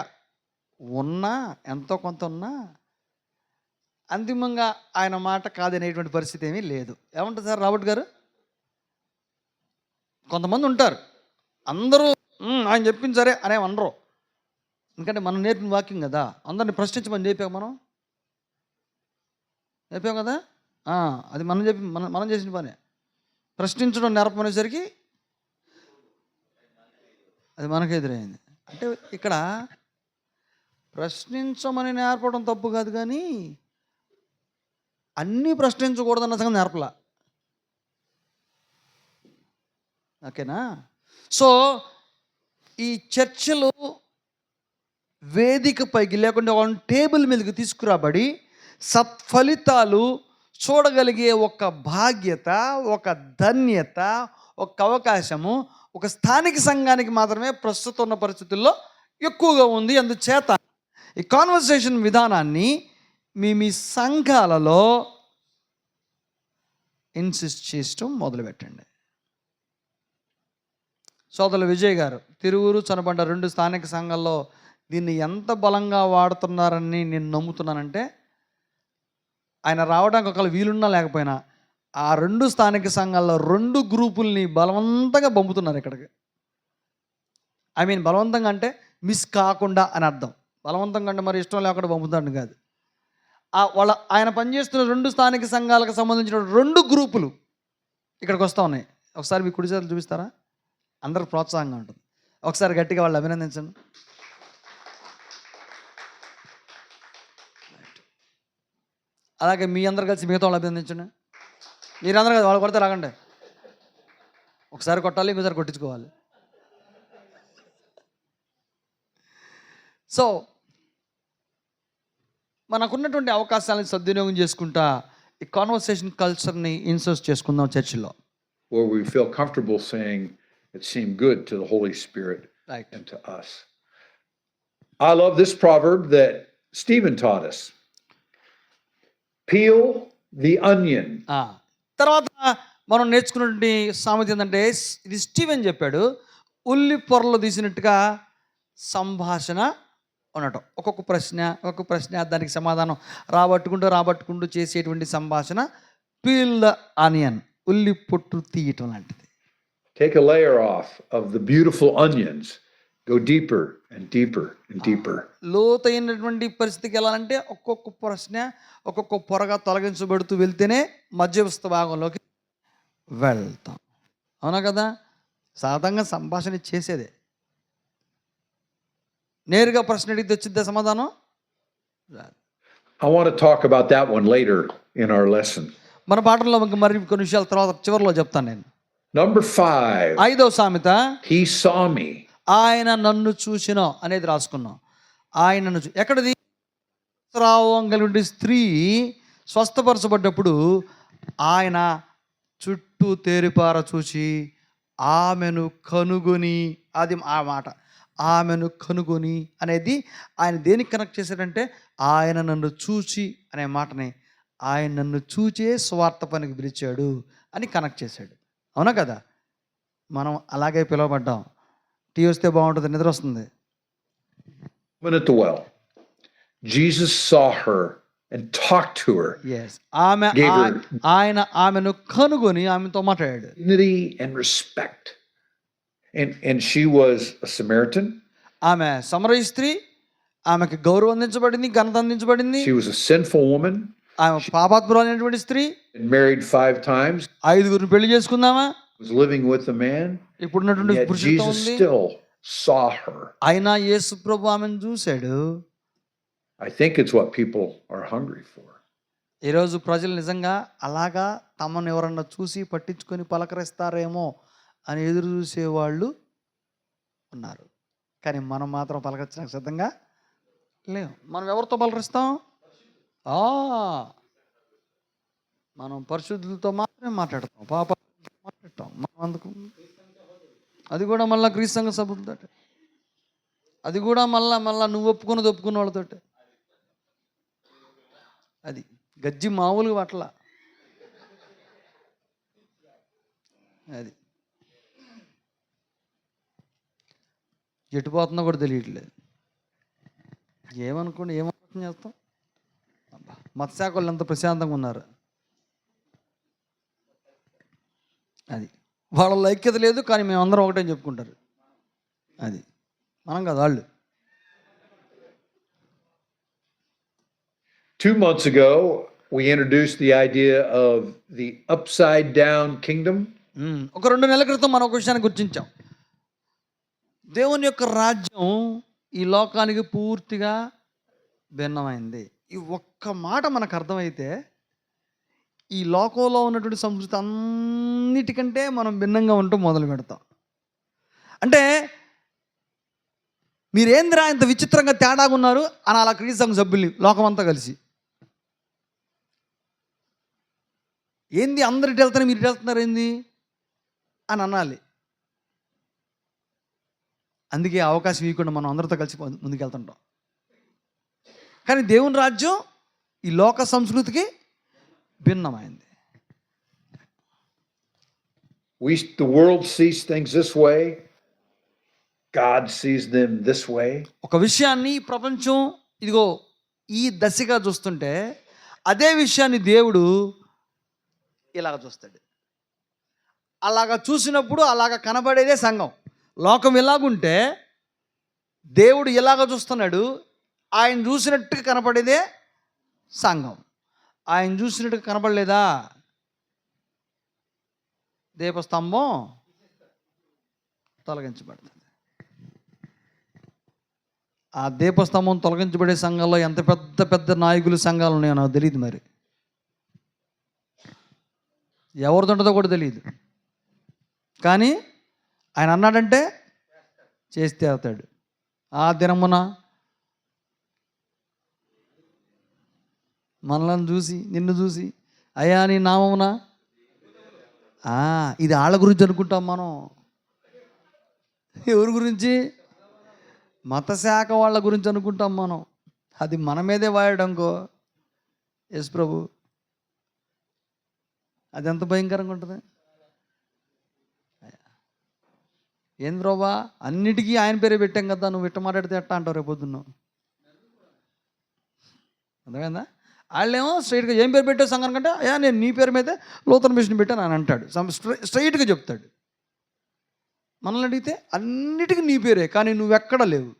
ఉన్నా, ఎంతో కొంత ఉన్నా, అంతిమంగా ఆయన మాట కాదనేటువంటి పరిస్థితి ఏమీ లేదు. ఏమంటారు సార్ రాబర్ట్ గారు? కొంతమంది ఉంటారు, అందరూ ఆయన చెప్పింది సరే అనే అనరు. ఎందుకంటే మనం నేర్పిన వాక్యం కదా, అందరిని ప్రశ్నించమని చెప్పాం కదా. అది మనం చేసిన పనే. ప్రశ్నించడం నేర్పమనేసరికి అది మనకు ఎదురైంది. అంటే ఇక్కడ ప్రశ్నించమని నేర్పడం తప్పు కాదు, కానీ అన్నీ ప్రశ్నించకూడదన్న సంగతి నేర్పలా. ఓకేనా? సో ఈ చర్చలు వేదిక పైకి లేకుండా టేబుల్ మీదకి తీసుకురాబడి సత్ఫలితాలు చూడగలిగే ఒక బాధ్యత, ఒక ధన్యత, ఒక అవకాశము ఒక స్థానిక సంఘానికి మాత్రమే ప్రస్తుతం ఉన్న పరిస్థితుల్లో ఎక్కువగా ఉంది. అందుచేత ఈ కాన్వర్సేషన్ విధానాన్ని మీ సంఘాలలో ఇన్సిస్ట్ చేయడం మొదలుపెట్టండి. సోదరులు విజయ్ గారు తిరువురు, చనబండ 2 స్థానిక సంఘాల్లో దీన్ని ఎంత బలంగా వాడుతున్నారని నేను నమ్ముతున్నానంటే, ఆయన రావడానికి ఒకవేళ వీలున్నా లేకపోయినా ఆ 2 స్థానిక సంఘాల్లో 2 గ్రూపుల్ని బలవంతంగా పంపుతున్నారు ఇక్కడికి. బలవంతంగా అంటే మిస్ కాకుండా అని అర్థం. బలవంతంగా అంటే మరి ఇష్టం లేకుండా పంపుతాడు కాదు. ఆయన పనిచేస్తున్న 2 స్థానిక సంఘాలకు సంబంధించిన 2 గ్రూపులు ఇక్కడికి వస్తూ ఉన్నాయి. ఒకసారి మీ కుడి చేతులు చూపిస్తారా? అందరికి ప్రోత్సాహంగా ఉంటుంది. ఒకసారి గట్టిగా వాళ్ళు అభినందించండి. అలాగే మీ అందరు కలిసి మిగతా వాళ్ళు అభినందించండి. మీరందరూ కదా, వాళ్ళు కొడితే రాకండి. ఒకసారి కొట్టాలి, ఇంకోసారి కొట్టించుకోవాలి. సో మనకున్నటువంటి అవకాశాలను సద్వినియోగం చేసుకుంటా ఈ కాన్వర్సేషన్ కల్చర్ని ఇన్సర్ట్ చేసుకుందాం చర్చిలో. Where we feel comfortable saying it seemed good to the Holy Spirit and to us. I love this proverb that Stephen taught us. Peel the onion. తర్వాత మనం నేర్చుకున్నటువంటి సామెత ఏంటంటే, ఇది స్టీవెన్ చెప్పాడు, ఉల్లి పొరలు తీసినట్టుగా సంభాషణ ఉండటం. ఒక్కొక్క ప్రశ్న దానికి సమాధానం రాబట్టుకుంటూ చేసేటువంటి సంభాషణ పీల్ ద ఆనియన్, ఉల్లి పొట్టు తీయటం లాంటిది. Take a layer off of the beautiful onions. Go deeper and deeper and deeper. లోతైనటువంటి పరిస్థితికి వెళ్ళాలంటే ఒక్కొక్క పొరగా తొలగించబడుతూ వెళ్తేనే మధ్యస్థ భాగంలోకి వెళ్తాం. అవునా కదా? సాధారణంగా సంభాషణ చేసేదే. నేరుగా ప్రశ్న అడిగితే వచ్చిద్దా సమాధానం? రాదు. I want to talk about that one later in our lesson. మన పాఠంలో ఇంకా మరి కొన్ని విషయాల తర్వాత చివరిలో చెప్తాను నేను. Number 5, 5వ సామెత, he saw me. ఆయన నన్ను చూసినో అనేది రాసుకున్నాం. ఆయన నన్ను ఎక్కడది? స్రావం కలిగిన స్త్రీ స్వస్థపరచబడ్డప్పుడు ఆయన చుట్టూ తేరిపార చూచి ఆమెను కనుగొని, అది ఆ మాట ఆమెను కనుగొని అనేది ఆయన దేనికి కనెక్ట్ చేశాడంటే ఆయన నన్ను చూచి అనే మాటని ఆయన నన్ను చూచే స్వార్థ పనికి పిలిచాడు అని కనెక్ట్ చేశాడు. అవునా కదా? మనం అలాగే పిలువబడ్డాం. టీ వస్తే బాగుంటుంది, నిద్ర వస్తుంది. Woman at the well. Jesus saw her and talked to her. Yes, ఆమె Gave her ఆయన ఆమెను కనుగొని ఆమెతో మాట్లాడాడు. dignity and respect. And she was a Samaritan. ఆమె సమరయ స్త్రీ, ఆమెకి గౌరవం అందించబడింది, ఘనత అందించబడింది. She was a sinful woman. ఆమె పాపాత్మురాలైనటువంటి స్త్రీ. And married 5 times. 5గురిని పెళ్లి చేసుకుందామా? Was living with a man. ఇప్పుడున్నటువంటి Yet పురుషుడితో Jesus ఉంది. still saw her. అయినా యేసు ప్రభు ఆమెను చూశాడు. I think it's what people are hungry for. ఈరోజు ప్రజలు నిజంగా అలాగా తమను ఎవరన్నా చూసి పట్టించుకొని పలకరిస్తారేమో అని ఎదురు చూసేవాళ్ళు ఉన్నారు. కానీ మనం మాత్రం పలకరించడానికి సిద్ధంగా లేవు. మనం ఎవరితో పలకరిస్తాం? మనం పరిశుద్ధులతో మాత్రమే మాట్లాడతాం, పాప మాట్లాడతాం. మనం అందుకు అది కూడా మళ్ళీ క్రీస్తు సంఘ సభ్యులతో, అది కూడా మళ్ళా నువ్వు ఒప్పుకున్నది ఒప్పుకున్న వాళ్ళతో. అది గజ్జి మామూలుగా పట్ల అది ఎటుపోతుందో కూడా తెలియట్లేదు. ఏమనుకోండి, ఏమనుకుని చేస్తాం. మత్స్యాక వాళ్ళు ఎంత ప్రశాంతంగా ఉన్నారు. అది వాళ్ళ ఐక్యత లేదు, కానీ మేమందరం ఒకటే చెప్పుకుంటారు. అది మనం కదా వాళ్ళు. 2 months ago, we introduced the idea of the upside down kingdom. ఒక 2 నెలల క్రితం మనం ఒక విషయాన్ని గుర్తించాం. దేవుని యొక్క రాజ్యం ఈ లోకానికి పూర్తిగా భిన్నమైంది. ఈ ఒక్క మాట మనకు అర్థమైతే ఈ లోకంలో ఉన్నటువంటి సంస్కృతి అన్నిటికంటే మనం భిన్నంగా ఉంటూ మొదలు పెడతాం. అంటే మీరేంద్రా ఇంత విచిత్రంగా తేడాగా ఉన్నారు అని అలా క్రీస్తు సంఘ సభ్యుల్ని లోకమంతా కలిసి, ఏంది అందరు ఇటు వెళ్తారు మీరు ఇటు వెళ్తున్నారు ఏంది అని అనాలి. అందుకే అవకాశం ఇవ్వకుండా మనం అందరితో కలిసి ముందుకెళ్తుంటాం. కానీ దేవుని రాజ్యం ఈ లోక సంస్కృతికి భిన్నమైంది. The world sees things this way. God sees them this way. ఒక విషయాన్ని ప్రపంచం ఇదిగో ఈ దశగా చూస్తుంటే అదే విషయాన్ని దేవుడు ఇలాగ చూస్తాడు. అలాగా చూసినప్పుడు అలాగ కనబడేదే సంఘం. లోకం ఎలాగుంటే దేవుడు ఎలాగ చూస్తున్నాడు, ఆయన చూసినట్టుగా కనపడేదే సంఘం. ఆయన చూసినట్టుగా కనపడలేదా, దీపస్తంభం తొలగించబడుతుంది. ఆ దీపస్తంభం తొలగించబడే సంఘంలో ఎంత పెద్ద పెద్ద నాయకులు సంఘాలు ఉన్నాయో నాకు తెలియదు. మరి ఎవరిది ఉంటుందో కూడా తెలియదు. కానీ ఆయన అన్నాడంటే చేస్తే అవుతాడు. ఆ దినమున మనలను చూసి నిన్ను చూసి అయ్యా నీ నామమున, ఇది వాళ్ళ గురించి అనుకుంటాం మనం. ఎవరి గురించి? మత శాఖ వాళ్ళ గురించి అనుకుంటాం మనం. అది మన మీదే వాయడంకో యేసు ప్రభు, అది ఎంత భయంకరంగా ఉంటుంది. ఏంది ప్రభా, అన్నిటికీ ఆయన పేరే పెట్టాం కదా, నువ్వు ఇట్ట మాట్లాడితే ఎట్టా అంటావు రేపు పొద్దున్న. అర్థమైందా? వాళ్ళేమో స్ట్రైట్గా ఏం పేరు పెట్టావు సంఘం కంటే, అయ్యా నేను నీ పేరు మీదే నూతన మిషన్ పెట్టాను అని అంటాడు. స్ట్రైట్గా చెప్తాడు. మనల్ని అడిగితే అన్నిటికీ నీ పేరే, కానీ నువ్వెక్కడ లేవు.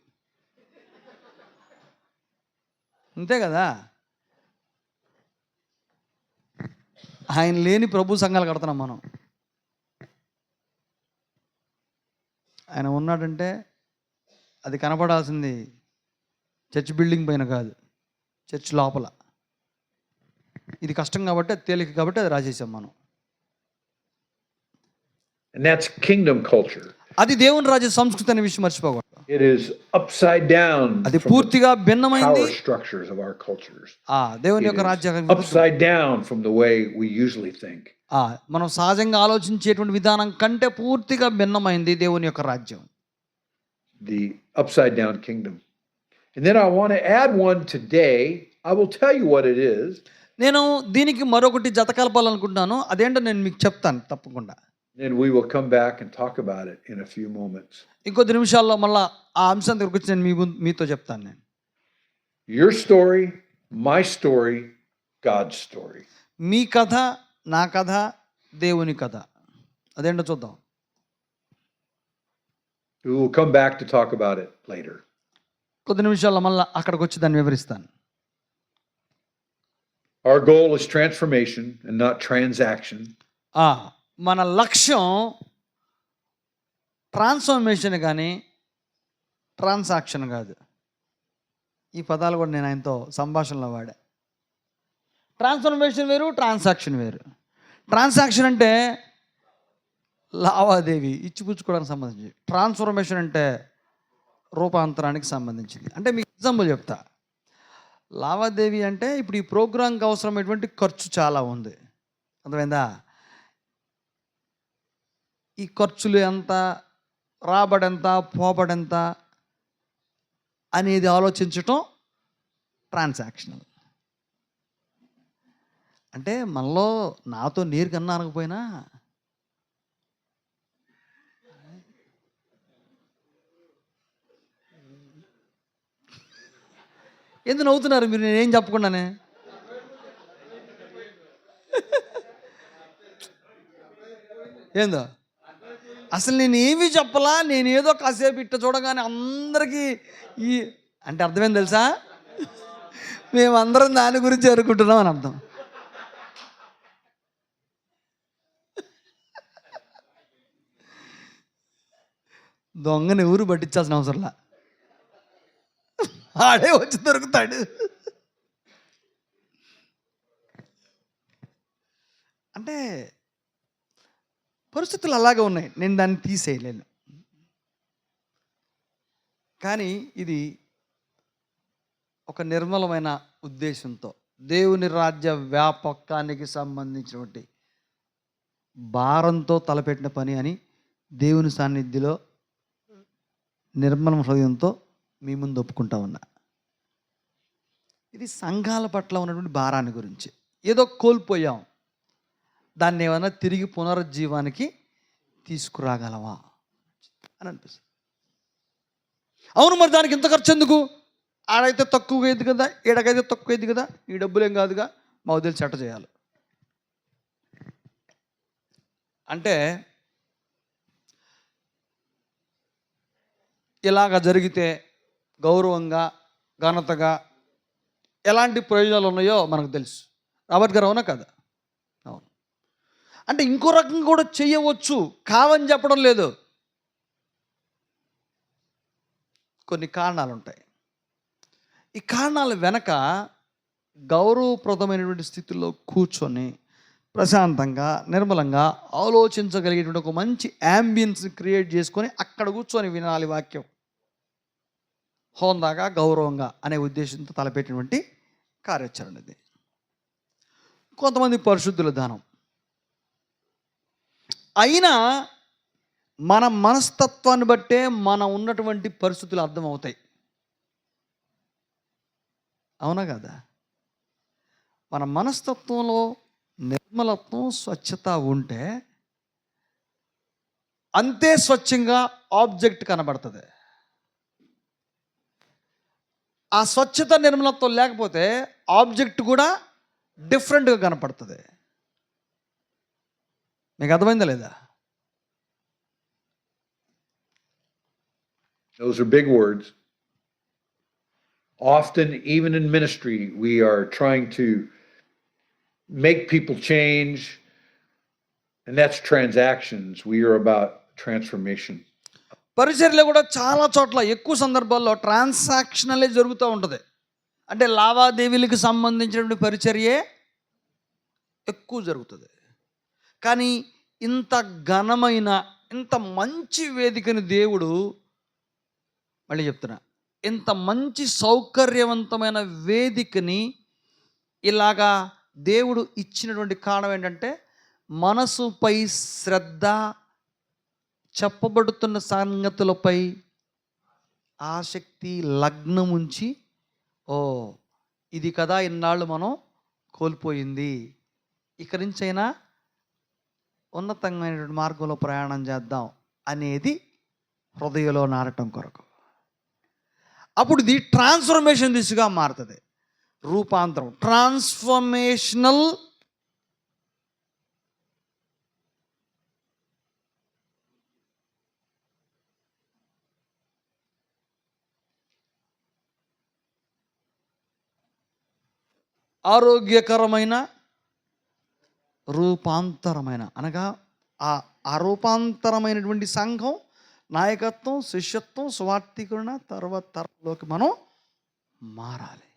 అంతే కదా? ఆయన లేని ప్రభు సంఘాలు కడుతున్నాం మనం. ఆయన ఉన్నాడంటే అది కనపడాల్సింది చర్చ్ బిల్డింగ్ పైన కాదు, చర్చ్ లోపల. ఇది కష్టం కాబట్టి, అది తేలిక కాబట్టి అది రాసేసాం మనం. And that's kingdom culture. అది దేవుని రాజ్య సంస్కృతి అనే విషయం మర్చిపోకూడదు. It is upside down అది from the పూర్తిగా భిన్నమైంది. power structures of our cultures. దేవుని It యొక్క is రాజ్యం upside down from the way we usually think. మనం సహజంగా ఆలోచించేటువంటి విధానం కంటే పూర్తిగా భిన్నమైంది దేవుని యొక్క రాజ్యం. The upside down kingdom. And then I want to add one today. I will tell you what it is. నేను దీనికి మరొకటి జత కలపాలనుకుంటున్నాను. అదేంటో నేను మీకు చెప్తాను తప్పకుండా. Then we will come back and talk about it in a few moments. ఇంకొద్ది నిమిషాల్లో మళ్ళా ఆ అంశం దగ్గరికి వచ్చి నేను మీతో చెప్తాను. నేను Your story, my story, God's story. మీ కథ, నా కథ, దేవుని కథ. అదేంటో చూద్దాం. We will come back to talk about it later. కొద్ది నిమిషాల్లో మళ్ళీ అక్కడికి వచ్చి దాన్ని వివరిస్తాను. Our goal is transformation and not transaction. మన లక్ష్యం ట్రాన్స్ఫర్మేషన్ కానీ ట్రాన్సాక్షన్ కాదు. ఈ పదాలు కూడా నేను ఆయనతో సంభాషణలో వాడా. ట్రాన్స్ఫర్మేషన్ వేరు, ట్రాన్సాక్షన్ వేరు. ట్రాన్సాక్షన్ అంటే లావాదేవీ ఇచ్చిపుచ్చుకోవడానికి సంబంధించి. ట్రాన్స్ఫర్మేషన్ అంటే రూపాంతరానికి సంబంధించింది. అంటే మీకు ఎగ్జాంపుల్ చెప్తా. లావాదేవీ అంటే ఇప్పుడు ఈ ప్రోగ్రాంకి అవసరమైనటువంటి ఖర్చు చాలా ఉంది, అర్థమైందా? ఈ ఖర్చులు ఎంత, రాబడి ఎంత, పోబడి ఎంత అనేది ఆలోచించటం ట్రాన్సాక్షనల్. అంటే మనలో నాతో నీరు కన్నా అనకపోయినా ఎందుకు నవ్వుతున్నారు మీరు? నేనేం చెప్పకుండానే ఏందో అసలు నేను ఏమీ చెప్పలా. నేను ఏదో కాసేపు ఇట్ట చూడగానే అందరికీ ఈ అంటే అర్థమైంది తెలుసా? మేమందరం దాని గురించి అనుకుంటున్నాం అని అర్థం. దొంగని ఎవరు పట్టించాల్సిన అవసరంలా, ఆడే వచ్చి దొరుకుతాడు. అంటే పరిస్థితులు అలాగే ఉన్నాయి, నేను దాన్ని తీసేయలేను. కానీ ఇది ఒక నిర్మలమైన ఉద్దేశంతో దేవుని రాజ్య వ్యాపకానికి సంబంధించినటువంటి భారంతో తలపెట్టిన పని అని దేవుని సాన్నిధ్యంలో నిర్మల హృదయంతో మీ ముందు ఒప్పుకుంటా ఉన్నా. ఇది సంఘాల పట్ల ఉన్నటువంటి భారాన్ని గురించి. ఏదో కోల్పోయాం, దాన్ని ఏమైనా తిరిగి పునరుజ్జీవానికి తీసుకురాగలవా అని అనిపిస్తుంది. అవును, మరి దానికి ఇంత ఖర్చు ఎందుకు? ఆడైతే తక్కువ అయింది కదా, ఈడకైతే తక్కువ అయింది కదా, ఈ డబ్బులేం కాదుగా, మా వదిలి చెట్ట చేయాలి అంటే ఇలాగ జరిగితే గౌరవంగా, ఘనతగా ఎలాంటి ప్రయోజనాలు ఉన్నాయో మనకు తెలుసు. రాబర్ట్ గారు అవునా కదా? అవును. అంటే ఇంకో రకంగా కూడా చేయవచ్చు, కావని చెప్పడం లేదు. కొన్ని కారణాలు ఉంటాయి. ఈ కారణాల వెనక గౌరవప్రదమైనటువంటి స్థితిలో కూర్చొని ప్రశాంతంగా, నిర్మలంగా ఆలోచించగలిగేటువంటి ఒక మంచి యాంబియన్స్ క్రియేట్ చేసుకొని అక్కడ కూర్చొని వినాలి వాక్యం. హోందాగా, గౌరవంగా అనే ఉద్దేశంతో తలపెట్టినటువంటి కార్యాచరణ ఇది. కొంతమంది పరిశుద్ధుల దానం అయినా మన మనస్తత్వాన్ని బట్టే మనం ఉన్నటువంటి పరిస్థితులు అర్థమవుతాయి. అవునా కదా? మన మనస్తత్వంలో నిర్మలత్వం, స్వచ్ఛత ఉంటే అంతే స్వచ్ఛంగా ఆబ్జెక్ట్ కనబడుతుంది. ఆ స్వచ్ఛత, నిర్మలత్వం లేకపోతే ఆబ్జెక్ట్ కూడా డిఫరెంట్గా కనపడుతుంది. మీకు అర్థమైందా లేదా? Those are big words. Often, even in ministry, we are trying to make people change, and that's transactions. We are about transformation. పరిచర్యలో కూడా చాలా చోట్ల ఎక్కువ సందర్భాల్లో ట్రాన్సాక్షనలే జరుగుతూ ఉంటుంది. అంటే లావాదేవీలకు సంబంధించినటువంటి పరిచర్యే ఎక్కువ జరుగుతుంది. కానీ ఇంత ఘనమైన ఇంత మంచి వేదికని దేవుడు, మళ్ళీ చెప్తున్నా, ఇంత మంచి సౌకర్యవంతమైన వేదికని ఇలాగా దేవుడు ఇచ్చినటువంటి కారణం ఏంటంటే మనసుపై శ్రద్ధ, చెప్పబడుతున్న సంగతులపై ఆసక్తి, లగ్నం ఉంచి, ఓ ఇది కదా ఇన్నాళ్ళు మనం కోల్పోయింది, ఇక్కడి నుంచైనా ఉన్నతమైనటువంటి మార్గంలో ప్రయాణం చేద్దాం అనేది హృదయంలో నాటడం కొరకు. అప్పుడు ఇది ట్రాన్స్ఫర్మేషన్ దిశగా మారుతుంది. రూపాంతరం, ట్రాన్స్ఫర్మేషనల్ ఆరోగ్యకరమైన రూపాంతరమైన, అనగా ఆ రూపాంతరమైనటువంటి సంఘం, నాయకత్వం, శిష్యత్వం, స్వార్థీకరణ తర్వాత తరంలోకి మనం మారాలి.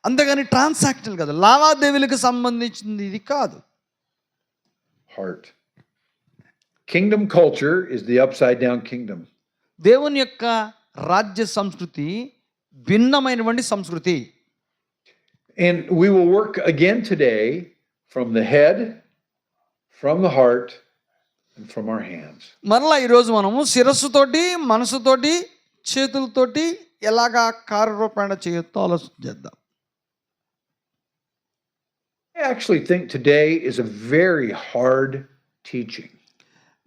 అంతేగాని ట్రాన్సాక్షనల్ కాదు, లావాదేవీలకు సంబంధించింది ఇది కాదు. Heart. Kingdom culture is the upside down kingdom. దేవుని యొక్క రాజ్య సంస్కృతి భిన్నమైనటువంటి సంస్కృతి. And we will work again today from the head, from the heart, and from our hands. మరలా ఈరోజు మనము శిరస్సుతోటి, మనసుతోటి, చేతులతోటి ఎలాగా కార్యరూపణ చేయొచ్చో ఆలోచన చేద్దాం. I actually think today is a very hard teaching.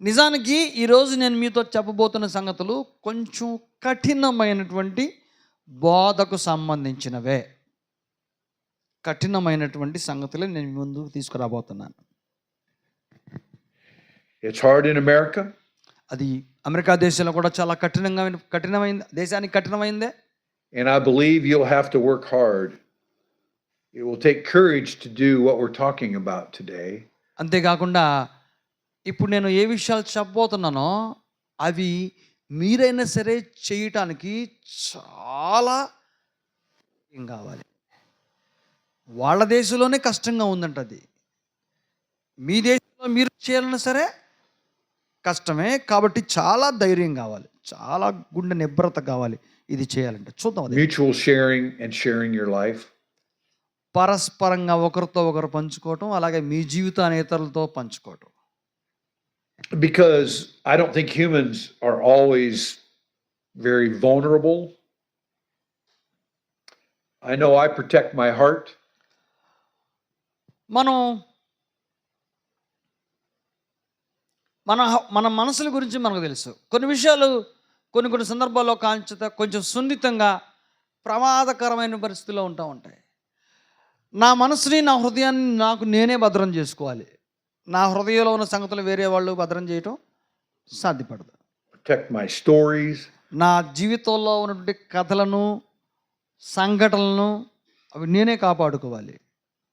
నిజానికి ఈరోజు నేను మీతో చెప్పబోతున్న సంగతులు కొంచెం కఠినమైనటువంటి బోధకు సంబంధించినవే. కఠినమైనటువంటి సంగతులే నేను ముందుకు తీసుకురాబోతున్నాను. It's hard in America. అది అమెరికా దేశంలో కూడా చాలా కఠినమైంది, దేశానికి కఠినమైందే. And I believe you'll have to work hard. It will take courage to do what we're talking about today. అంతేకాకుండా ఇప్పుడు నేను ఏ విషయాలు చెప్పబోతున్నానో అవి మీరైనా సరే చేయటానికి చాలా ఏం కావాలి. వాళ్ళ దేశంలోనే కష్టంగా ఉందంట అది, మీ దేశంలో మీరు చేయాలన్నా సరే కష్టమే. కాబట్టి చాలా ధైర్యం కావాలి, చాలా గుండె నిబ్రత కావాలి ఇది చేయాలంటే. చూద్దాం. Mutual sharing and sharing your life. పరస్పరంగా ఒకరితో ఒకరు పంచుకోవటం, అలాగే మీ జీవితాన్ని ఇతరులతో పంచుకోవటం. Because I don't think humans are always very vulnerable. I know I protect my heart. మనం మన మనసుల గురించి మనకు తెలుసు. కొన్ని విషయాలు కొన్ని సందర్భాల్లో కొంచెం సున్నితంగా ప్రమాదకరమైన పరిస్థితుల్లో ఉంటాయి. నా మనసుని, నా హృదయాన్ని నాకు నేనే భద్రం చేసుకోవాలి. నా హృదయంలో ఉన్న సంగతులు వేరే వాళ్ళు భద్రం చేయటం సాధ్యపడదు. Protect my stories. నా జీవితంలో ఉన్నటువంటి కథలను, సంఘటనలను అవి నేనే కాపాడుకోవాలి.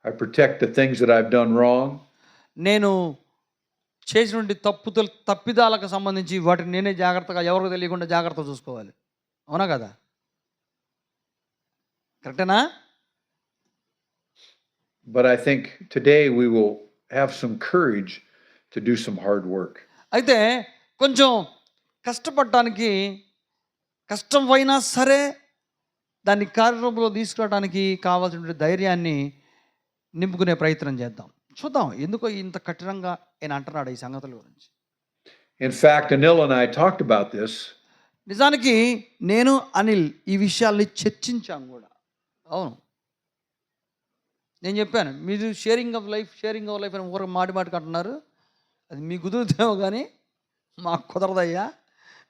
I protect the things that I've done wrong. నేను చేసినటువంటి తప్పిదాలకు సంబంధించి వాటిని నేనే జాగ్రత్తగా, ఎవరికి తెలియకుండా జాగ్రత్త చూసుకోవాలి. అవునా కదా? కరెక్టేనా? But I think today we will have some courage to do some hard work. అయితే కొంచెం కష్టపడటానికి, కష్టమైనా సరే దాన్ని కార్యరూపంలో తీసుకురావడానికి కావాల్సిన ధైర్యాన్ని నింపుకునే ప్రయత్నం చేద్దాం. చూద్దాం ఎందుకో ఇంత కఠినంగా ఆయన అంటున్నాడు ఈ సంగతుల గురించి. In fact, Anil and I talked about this. నిజానికి నేను అనిల్ ఈ విషయాల్ని చర్చించాం కూడా. అవును, నేను చెప్పాను మీరు షేరింగ్ ఆఫ్ లైఫ్ అని ఊరికి మాటికి అంటున్నారు. అది మీ కుదురుతేమో కానీ మాకు కుదరదయ్యా.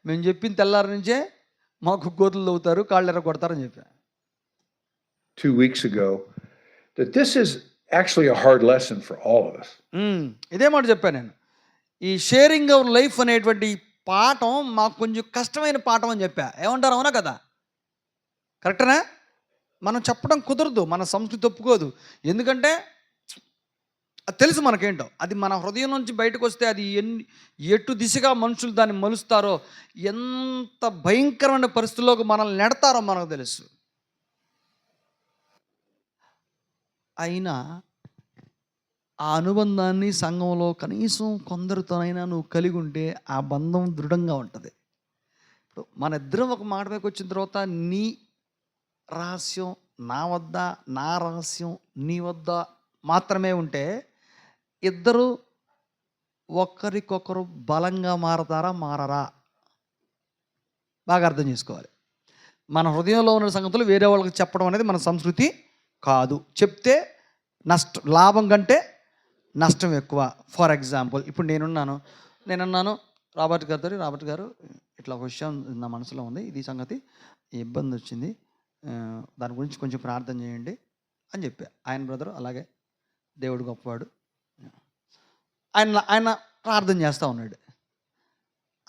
మేము చెప్పిన తెల్లారి నుంచే మాకు గోతులు తవ్వుతారు, కాళ్ళు ఎర్ర కొడతారని చెప్పాను 2 weeks ago, that this is actually a hard lesson for all of us. ఇదే మాట చెప్పాను నేను. ఈ షేరింగ్ ఆఫ్ లైఫ్ అనేటువంటి పాఠం మాకు కొంచెం కష్టమైన పాఠం అని చెప్పా. ఏమంటారు? అవునా కదా? కరెక్టేనా? మనం చెప్పడం కుదరదు, మన సంస్కృతి ఒప్పుకోదు. ఎందుకంటే అది తెలుసు మనకేంటో. అది మన హృదయం నుంచి బయటకు వస్తే అది ఎటు దిశగా మనుషులు దాన్ని మలుస్తారో, ఎంత భయంకరమైన పరిస్థితుల్లోకి మనల్ని నెడతారో మనకు తెలుసు. అయినా ఆ అనుబంధాన్ని సంఘంలో కనీసం కొందరితోనైనా నువ్వు కలిగి ఉంటే ఆ బంధం దృఢంగా ఉంటుంది. ఇప్పుడు మన ఇద్దరం ఒక మాట పైకి వచ్చిన తర్వాత నీ రహస్యం నా వద్ద, నా రహస్యం నీ వద్ద మాత్రమే ఉంటే ఇద్దరు ఒకరికొకరు బలంగా మారతారా, మారరా? బాగా అర్థం చేసుకోవాలి. మన హృదయంలో ఉన్న సంగతులు వేరే వాళ్ళకి చెప్పడం అనేది మన సంస్కృతి కాదు. చెప్తే లాభం కంటే నష్టం ఎక్కువ. ఫర్ ఎగ్జాంపుల్, ఇప్పుడు నేనన్నాను రాబర్ట్ గారు ఇట్లా ఒక విషయం నా మనసులో ఉంది, ఇది సంగతి, ఇబ్బంది వచ్చింది, దాని గురించి కొంచెం ప్రార్థన చేయండి అని చెప్పా. ఆయన బ్రదరు అలాగే, దేవుడు గొప్పవాడు, ఆయన ప్రార్థన చేస్తూ ఉన్నాడు.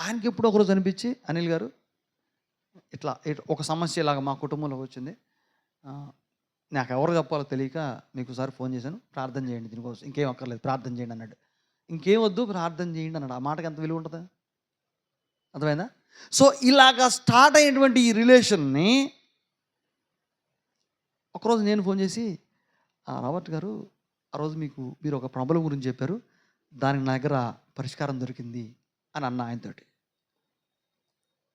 ఆయనకి ఎప్పుడు ఒకరోజు అనిపించి, అనిల్ గారు ఇట్లా ఒక సమస్య ఇలాగ మా కుటుంబంలో వచ్చింది, నాకు ఎవరు చెప్పాలో తెలియక మీకు ఒకసారి ఫోన్ చేశాను, ప్రార్థన చేయండి దీనికోసం, ఇంకేం అక్కర్లేదు ప్రార్థన చేయండి అన్నాడు. ఇంకేం వద్దు ప్రార్థన చేయండి అన్నాడు. ఆ మాటకి ఎంత విలువ ఉంటుంది, అర్థమైందా? సో ఇలాగా స్టార్ట్ అయినటువంటి ఈ రిలేషన్ని ఒకరోజు నేను ఫోన్ చేసి, రాబర్ట్ గారు ఆ రోజు మీరు ఒక ప్రాబ్లం గురించి చెప్పారు, దానికి నా దగ్గర పరిష్కారం దొరికింది అని అన్న ఆయనతోటి.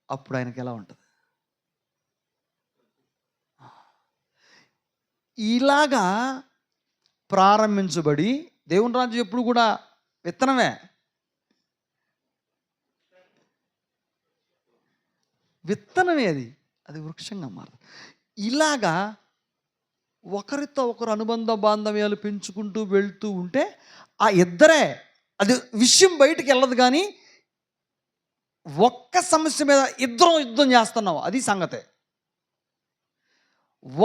అప్పుడు ఆయనకి ఎలా ఉంటుంది? ఇలాగా ప్రారంభించబడి, దేవుని రాజ్యం ఎప్పుడు కూడా విత్తనమే, అది వృక్షంగా మారదు. ఇలాగా ఒకరితో ఒకరు అనుబంధ బాంధవ్యాలు పెంచుకుంటూ వెళ్తూ ఉంటే ఆ ఇద్దరే, అది విషయం బయటికి వెళ్ళదు, కానీ ఒక్క సమస్య మీద ఇద్దరం యుద్ధం చేస్తున్నాం, అది సంగతే.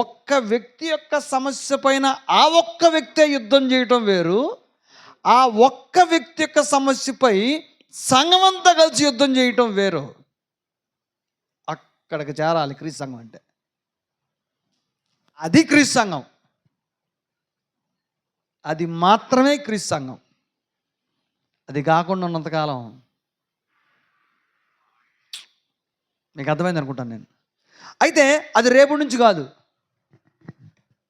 ఒక్క వ్యక్తి యొక్క సమస్య పైన ఆ ఒక్క వ్యక్తే యుద్ధం చేయటం వేరు, ఆ ఒక్క వ్యక్తి యొక్క సమస్యపై సంఘమంతా కలిసి యుద్ధం చేయటం వేరు. అక్కడికి చేరాలి క్రీస్తు సంఘం అంటే. అది క్రీస్తు సంఘం, అది మాత్రమే క్రీస్తు సంఘం. అది కాకుండా ఉన్నంతకాలం మీకు అర్థమైంది అనుకుంటాను నేను. అయితే అది రేపటి నుంచి కాదు,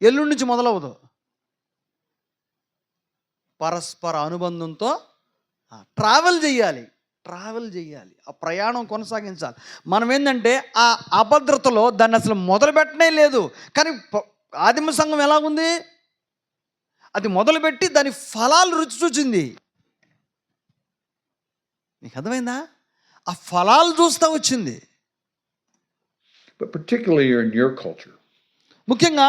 ఎల్లుండి నుంచి మొదలవదు. పరస్పర అనుబంధంతో ట్రావెల్ చేయాలి, ఆ ప్రయాణం కొనసాగించాలి. మనం ఏంటంటే ఆ అభద్రతలో దాన్ని అసలు మొదలు పెట్టనే లేదు. కానీ ఆదిమ సంఘం ఎలా ఉంది, అది మొదలుపెట్టి దాని ఫలాలు రుచి చూచింది. మీకు అర్థమైందా? ఆ ఫలాలు చూస్తూ వచ్చింది. But particularly in your culture, ముఖ్యంగా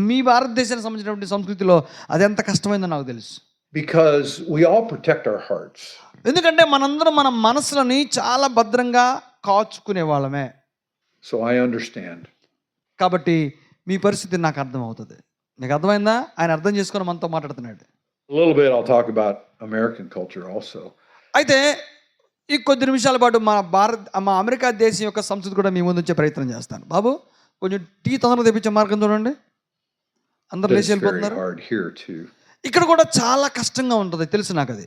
మీ భారతదేశానికి సంబంధించినటువంటి సంస్కృతిలో అది ఎంత కష్టమైందో నాకు తెలుసు. because we all protect our hearts. ఎందుకంటే మనందరం మన మనసులని చాలా భద్రంగా కాచుకునే వాళ్ళమే. So I understand. కాబట్టి మీ పరిస్థితి నాకు అర్థం అవుతుంది. మీకు అర్థమైందా? ఆయన అర్థం చేసుకొని మనతో మాట్లాడుతున్నాడు. A little bit I'll talk about American culture also. అయితే ఈ కొద్ది నిమిషాల పాటు మా అమెరికా దేశం యొక్క సంస్కృతి కూడా మీ ముందు ఉంచే ప్రయత్నం చేస్తాను. బాబు కొంచెం టీ తొందరగా తెప్పించే మార్గం చూడండి, అందరు లేచి వెళ్ళిపోతున్నారు. ఇక్కడ కూడా చాలా కష్టంగా ఉంటుంది, తెలుసు నాకు అది.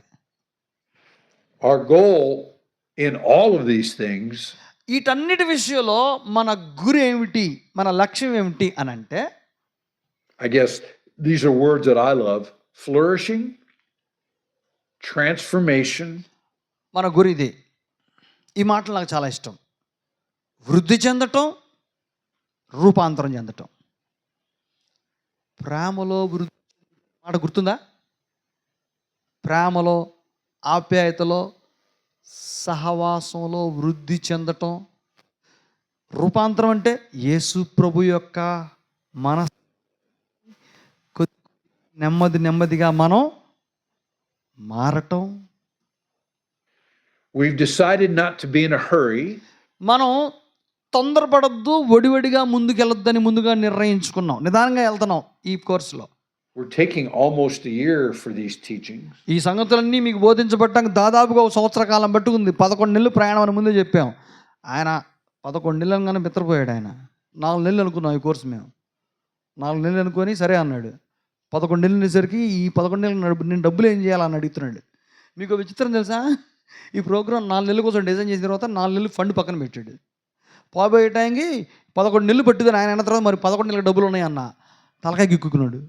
Our goal in all of these things, వీటన్నిటి విషయంలో మన గురి ఏమిటి, మన లక్ష్యం ఏమిటి అని అంటే, I guess these are words that I love: flourishing, transformation. మన గురి ఇది. ఈ మాటలు నాకు చాలా ఇష్టం. వృద్ధి చెందటం, రూపాంతరం చెందటం. ప్రేమలో వృద్ధి మాట గుర్తుందా? ప్రేమలో, ఆప్యాయతలో, సహవాసంలో వృద్ధి చెందటం. రూపాంతరం అంటే యేసు ప్రభు యొక్క నెమ్మదిగా మనం మారటం. We've decided not to be in a hurry. మనం తొందరపడద్దు, ఒడివడిగా ముందుకెళ్ళొద్దని ముందుగా నిర్ణయించుకున్నాం. నిదానంగా వెళ్తున్నాం ఈ కోర్సులో. We're taking almost a year for these teachings. ఈ సంగతులన్నీ మీకు బోధించబడటానికి దాదాపుగా ఒక సంవత్సర కాలం పట్టుకుంది. 11 నెలలు ప్రయాణం అని ముందే చెప్పాం. ఆయన 11 నెలలు అనగానే మిత్రపోయాడు. ఆయన 4 నెలలు అనుకున్నాం ఈ కోర్సు మేము. 4 నెలలు అనుకొని సరే అన్నాడు. 11 నెలలు ఉండేసరికి ఈ 11 నెలలు నేను డబ్బులు ఏం చేయాలని అడుగుతున్నాడు. మీకు విచిత్రం తెలుసా? ఈ ప్రోగ్రామ్ 4 నెలల కోసం డిజైన్ చేసిన తర్వాత 4 నెలలు ఫండ్ పక్కన పెట్టాడు. పోబోయే టైంకి 11 నెలలు పట్టిందని ఆయన అన్న తర్వాత మరి 11 నెలల డబ్బులు ఉన్నాయన్న తలకాయ గిక్కుకున్నాడు.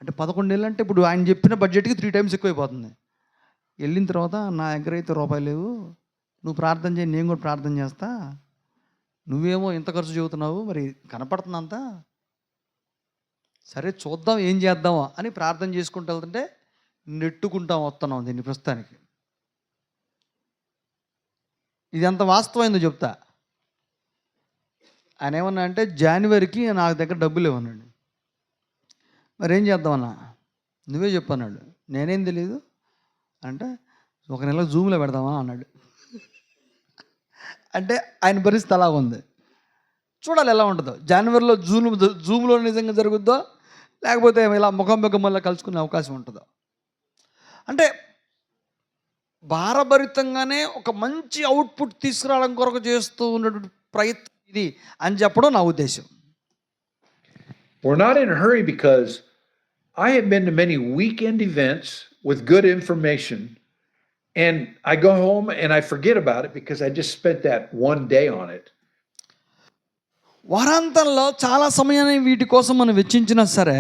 అంటే 11 నెలలు అంటే ఇప్పుడు ఆయన చెప్పిన బడ్జెట్కి 3 టైమ్స్ ఎక్కువైపోతుంది. వెళ్ళిన తర్వాత నా దగ్గర అయితే రూపాయలు లేవు, నువ్వు ప్రార్థన చేయి, నేను కూడా ప్రార్థన చేస్తా, నువ్వేమో ఇంత ఖర్చు చెబుతున్నావు, మరి కనపడుతుందంతా, సరే చూద్దాం ఏం చేద్దామా అని ప్రార్థన చేసుకుంటూ వెళ్తుంటే నెట్టుకుంటాం వస్తున్నాం దీన్ని ప్రస్తుతానికి. ఇది ఎంత వాస్తవమైందో చెప్తా. ఆయన ఏమన్నా అంటే జనవరికి నాకు దగ్గర డబ్బులు ఇవ్వన్నాడు. మరి ఏం చేద్దామన్నా, నువ్వే చెప్పన్నాడు. నేనేం తెలియదు అంటే 1 నెల జూమ్లో పెడదామా అన్నాడు. అంటే ఆయన పరిస్థితి అలా ఉంది. చూడాలి ఎలా ఉంటుందో. జనవరిలో జూమ్లో నిజంగా జరుగుద్దో లేకపోతే ఇలా ముఖం మళ్ళీ కలుసుకునే అవకాశం ఉంటుందో. అంటే భారభరితంగానే ఒక మంచి అవుట్పుట్ తీసుకురావడం కొరకు చేస్తూ ఉన్నటువంటి ప్రయత్నం ఇది అని చెప్పడం నా ఉద్దేశం. We're not in a hurry because I have been to many weekend events with good information, and I go home and I forget about it because I just spent that one day on it. వారాంతంలో చాలా సమయాన్ని వీటి కోసం మనం వెచ్చించినా సరే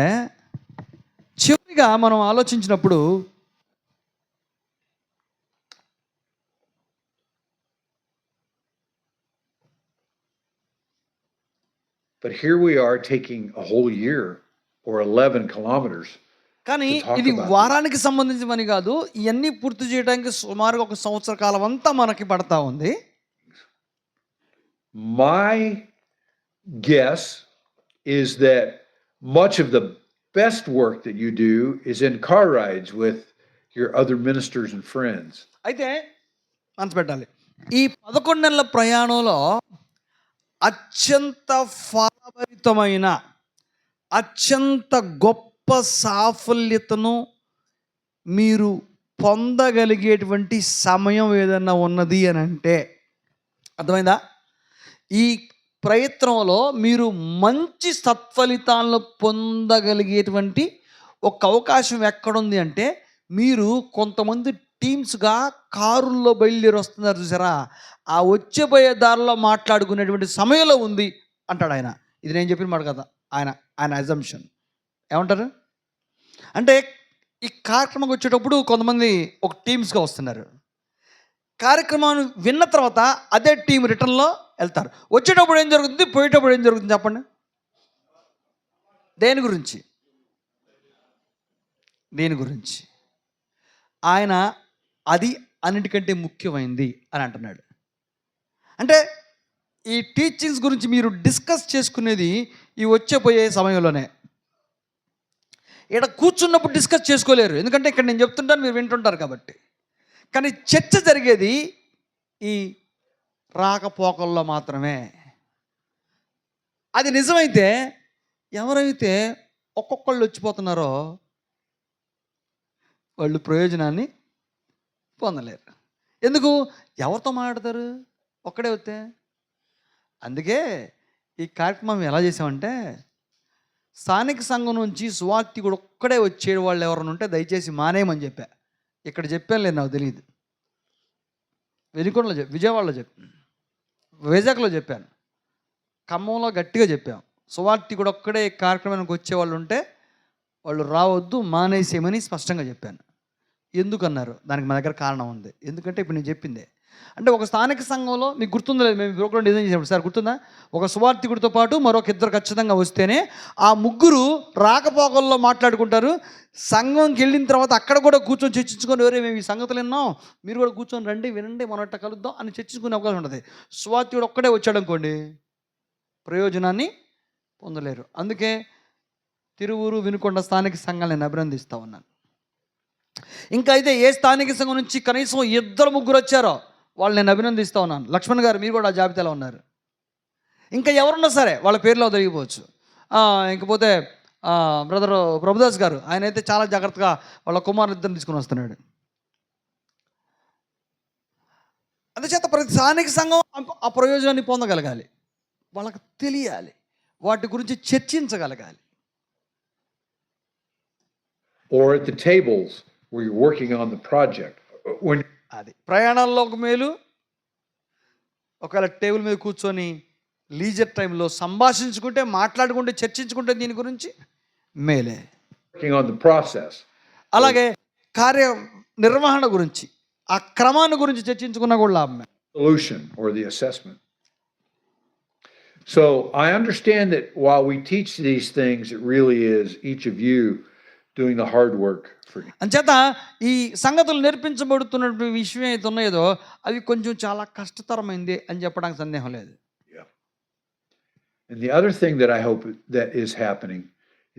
చివరిగా మనం ఆలోచించినప్పుడు But here we are taking a whole year or 11 kilometers. కానీ to talk ఇది about వారానికి సంబంధించిన పని కాదు. ఇవన్నీ పూర్తి చేయడానికి సుమారుగా 1 సంవత్సర కాలం అంతా మనకి పడతా ఉంది. My guess is that much of the best work that you do is in car rides with your other ministers and friends. అయితే మనసు పెట్టాలి, ఈ 11 నెలల ప్రయాణంలో అత్యంత ఫలభరితమైన అత్యంత గొప్ప సాఫల్యతను మీరు పొందగలిగేటువంటి సమయం ఏదన్నా ఉన్నది అని అంటే అర్థమైందా? ఈ ప్రయత్నంలో మీరు మంచి సత్ఫలితాలను పొందగలిగేటువంటి ఒక అవకాశం ఎక్కడుంది అంటే, మీరు కొంతమంది టీమ్స్గా కారుల్లో బయలుదేరి వస్తున్నారు చూసారా, ఆ వచ్చేపోయే దారిలో మాట్లాడుకునేటువంటి సమయంలో ఉంది అంటాడు ఆయన. ఇది నేను చెప్పిన మాట కదా, ఆయన అజంప్షన్. ఏమంటారు అంటే ఈ కార్యక్రమంకి వచ్చేటప్పుడు కొంతమంది ఒక టీమ్స్గా వస్తున్నారు. కార్యక్రమాన్ని విన్న తర్వాత అదే టీం రిటర్న్లో వెళ్తారు. వచ్చేటప్పుడు ఏం జరుగుతుంది, పోయేటప్పుడు ఏం జరుగుతుంది చెప్పండి? దేని గురించి ఆయన అది అన్నిటికంటే ముఖ్యమైంది అని అంటున్నాడు. అంటే ఈ టీచింగ్స్ గురించి మీరు డిస్కస్ చేసుకునేది ఈ వచ్చేపోయే సమయంలోనే. ఇక్కడ కూర్చున్నప్పుడు డిస్కస్ చేసుకోలేరు, ఎందుకంటే ఇక్కడ నేను చెప్తుంటాను, మీరు వింటుంటారు కాబట్టి. కానీ చర్చ జరిగేది ఈ రాకపోకల్లో మాత్రమే. అది నిజమైతే ఎవరైతే ఒక్కొక్కళ్ళు వచ్చిపోతున్నారో వాళ్ళు ప్రయోజనాన్ని పొందలేరు. ఎందుకు? ఎవరితో మాట్లాడతారు? ఒక్కడే వస్తే. అందుకే ఈ కార్యక్రమం ఎలా చేసామంటే, స్థానిక సంఘం నుంచి సువార్తికుడు ఒక్కడే వచ్చే వాళ్ళు ఎవరైనా ఉంటే దయచేసి మానేయమని చెప్పా. ఇక్కడ చెప్పాను లేదు, నాకు తెలియదు. వెనుకొండలో విజయవాడలో చెప్పాను, వైజాగ్లో చెప్పాను, ఖమ్మంలో గట్టిగా చెప్పాం. సువార్తికుడు ఒక్కడే కార్యక్రమానికి వచ్చేవాళ్ళు ఉంటే వాళ్ళు రావద్దు, మానేసేయమని స్పష్టంగా చెప్పాను. ఎందుకన్నారు? దానికి మా దగ్గర కారణం ఉంది. ఎందుకంటే ఇప్పుడు నేను చెప్పిందే. అంటే ఒక స్థానిక సంఘంలో మీకు గుర్తుందో లేదు, మేము ప్రోగ్రామ్ డిజైన్ చేసినప్పుడు సార్ గుర్తుందా, ఒక సువార్తికుడితో పాటు మరొక 2 ఖచ్చితంగా వస్తేనే ఆ ముగ్గురు రాకపోకల్లో మాట్లాడుకుంటారు. సంఘంకి వెళ్ళిన తర్వాత అక్కడ కూడా కూర్చొని చర్చించుకొని, ఎవరే మేము ఈ సంగతులు విన్నాం, మీరు కూడా కూర్చొని రండి, వినండి, మనం ఇట్లా కలుద్దాం అని చర్చించుకునే అవకాశం ఉంటుంది. సువార్తికుడు ఒక్కడే వచ్చాడు అనుకోండి, ప్రయోజనాన్ని పొందలేరు. అందుకే తిరువూరు, వినుకొండ స్థానిక సంఘాలను నేను అభినందిస్తూ ఉన్నాను. ఇంకా అయితే ఏ స్థానిక సంఘం నుంచి కనీసం 2-3 వచ్చారో వాళ్ళు నేను అభినందిస్తూ ఉన్నాను. లక్ష్మణ్ గారు, మీరు కూడా ఆ జాబితాలో ఉన్నారు. ఇంకా ఎవరున్నా సరే వాళ్ళ పేర్లో జరిగిపోవచ్చు. ఇంకపోతే బ్రదర్ ప్రభుదాస్ గారు, ఆయన అయితే చాలా జాగ్రత్తగా వాళ్ళ కుమారులు 2 తీసుకుని వస్తున్నాడు. అందుచేత ప్రతి స్థానిక సంఘం ఆ ప్రయోజనాన్ని పొందగలగాలి, వాళ్ళకి తెలియాలి, వాటి గురించి చర్చించగలగాలి. or at the tables where you're working on the project. When అది ప్రయాణాల్లో ఒక మేలు, ఒకవేళ టేబుల్ మీద కూర్చొని లీజర్ టైంలో సంభాషించుకుంటే, మాట్లాడుకుంటే, చర్చించుకుంటే దీని గురించి మేలే. working on the process, అలాగే కార్య నిర్వహణ గురించి, ఆ క్రమాన్ని గురించి చర్చించుకున్నా కూడా లాభమే. solution or the assessment. So I understand that while we teach these things, it really is each of you doing the hard work for you. అంచేత ఈ సంగతులు నేర్పించబడుతున్న విషయం అయితే ఉన్నాయో అవి కొంచెం చాలా కష్టతరమైంది అని చెప్పడానికి సందేహం లేదు. Yeah. And the other thing that I hope that is happening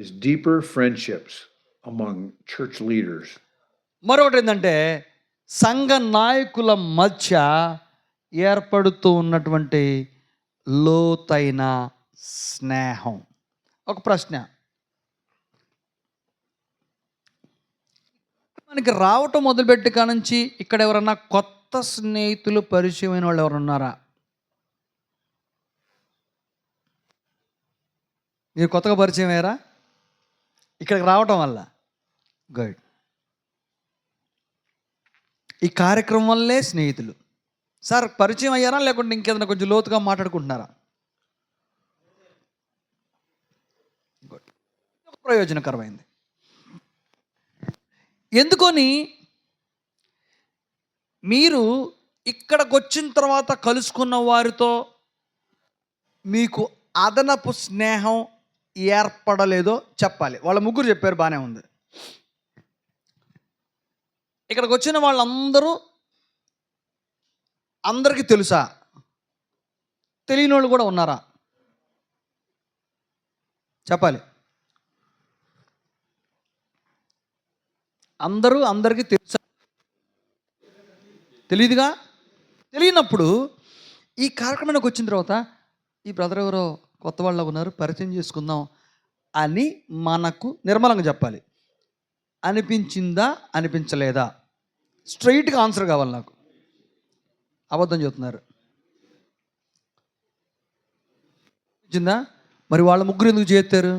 is deeper friendships among church leaders. మరొకటి ఏంటంటే సంఘ నాయకుల మధ్య ఏర్పడుతూ ఉన్నటువంటి లోతైన స్నేహం. ఒక ప్రశ్న, మనకి రావటం మొదలుపెట్టి కానుంచి ఇక్కడ ఎవరన్నా కొత్త స్నేహితులు పరిచయమైన వాళ్ళు ఎవరు ఉన్నారా? మీరు కొత్తగా పరిచయం అయ్యారా ఇక్కడికి రావటం వల్ల? గుడ్. ఈ కార్యక్రమం వల్లే స్నేహితులు. సార్ పరిచయం అయ్యారా లేకుంటే ఇంకేదైనా కొంచెం లోతుగా మాట్లాడుకుంటున్నారా? గుడ్. ప్రయోజనకరమైంది. ఎందుకని మీరు ఇక్కడికి వచ్చిన తర్వాత కలుసుకున్న వారితో మీకు అదనపు స్నేహం ఏర్పడలేదో చెప్పాలి. వాళ్ళ ముగ్గురు చెప్పారు, బాగానే ఉంది. ఇక్కడికి వచ్చిన వాళ్ళందరూ అందరికీ తెలుసా? తెలియని వాళ్ళు కూడా ఉన్నారా? చెప్పాలి. అందరూ అందరికీ తెలుసా? తెలియదుగా. తెలియనప్పుడు ఈ కార్యక్రమానికి వచ్చిన తర్వాత ఈ బ్రదర్ ఎవరో కొత్త వాళ్ళు ఉన్నారు, పరిచయం చేసుకుందాం అని మనకు నిర్మలంగా చెప్పాలి. అనిపించిందా అనిపించలేదా? స్ట్రైట్గా ఆన్సర్ కావాలి నాకు. అబద్ధం చెప్తున్నారు. అనిపించిందా? మరి వాళ్ళ ముగ్గురు ఎందుకు చేస్తారు?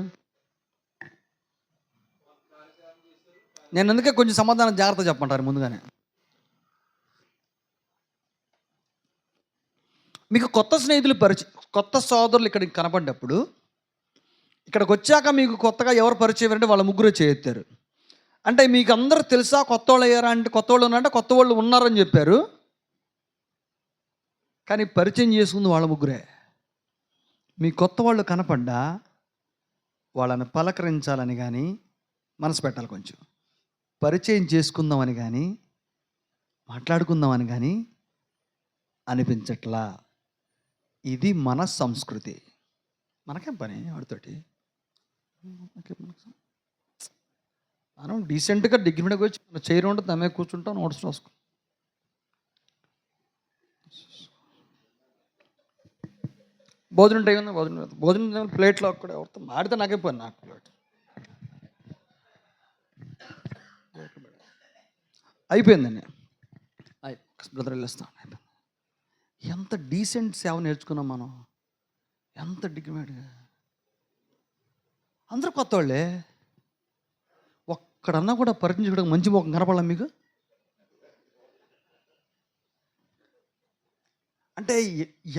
నేను అందుకే కొంచెం సమాధానం జాగ్రత్త చెప్పమంటారు ముందుగానే. మీకు కొత్త స్నేహితులు కొత్త సోదరులు ఇక్కడికి కనపడినప్పుడు, ఇక్కడికి వచ్చాక మీకు కొత్తగా ఎవరు పరిచయం అంటే వాళ్ళ ముగ్గురే చేయెత్తారు. అంటే మీకు అందరూ తెలుసా కొత్త వాళ్ళు అయ్యారా అంటే కొత్త వాళ్ళు ఉన్నారంటే కొత్త వాళ్ళు ఉన్నారని చెప్పారు. కానీ పరిచయం చేసుకుంది వాళ్ళ ముగ్గురే. మీ కొత్త వాళ్ళు కనపడ్డా వాళ్ళని పలకరించాలని కానీ మనసు పెట్టాలి. కొంచెం పరిచయం చేసుకుందామని కానీ మాట్లాడుకుందామని కానీ అనిపించట్లా. ఇది మన సంస్కృతి. మనకేం పని వాడితోటి? మనం డీసెంట్గా డిగ్నిటీగా వచ్చి మన చైర్ ఉంటుంది, తమే కూర్చుంటాం, నోట్స్ రాసుకో. భోజనం టైం ఉంది, భోజనం ప్లేట్లో అక్కడ ఎవరితో మాడితే నాకే పని. నాకు ప్లేట్ అయిపోయిందండి. బ్రదర్ వెళ్ళేస్తాను. అయిపోయింది. ఎంత డీసెంట్ సేవ నేర్చుకున్నాం మనం, ఎంత డిగ్నిటీగా. అందరూ కొత్త వాళ్ళే. ఒక్కడన్నా కూడా పరిచయించుకోవడానికి మంచి ముఖం కనపడాల మీకు? అంటే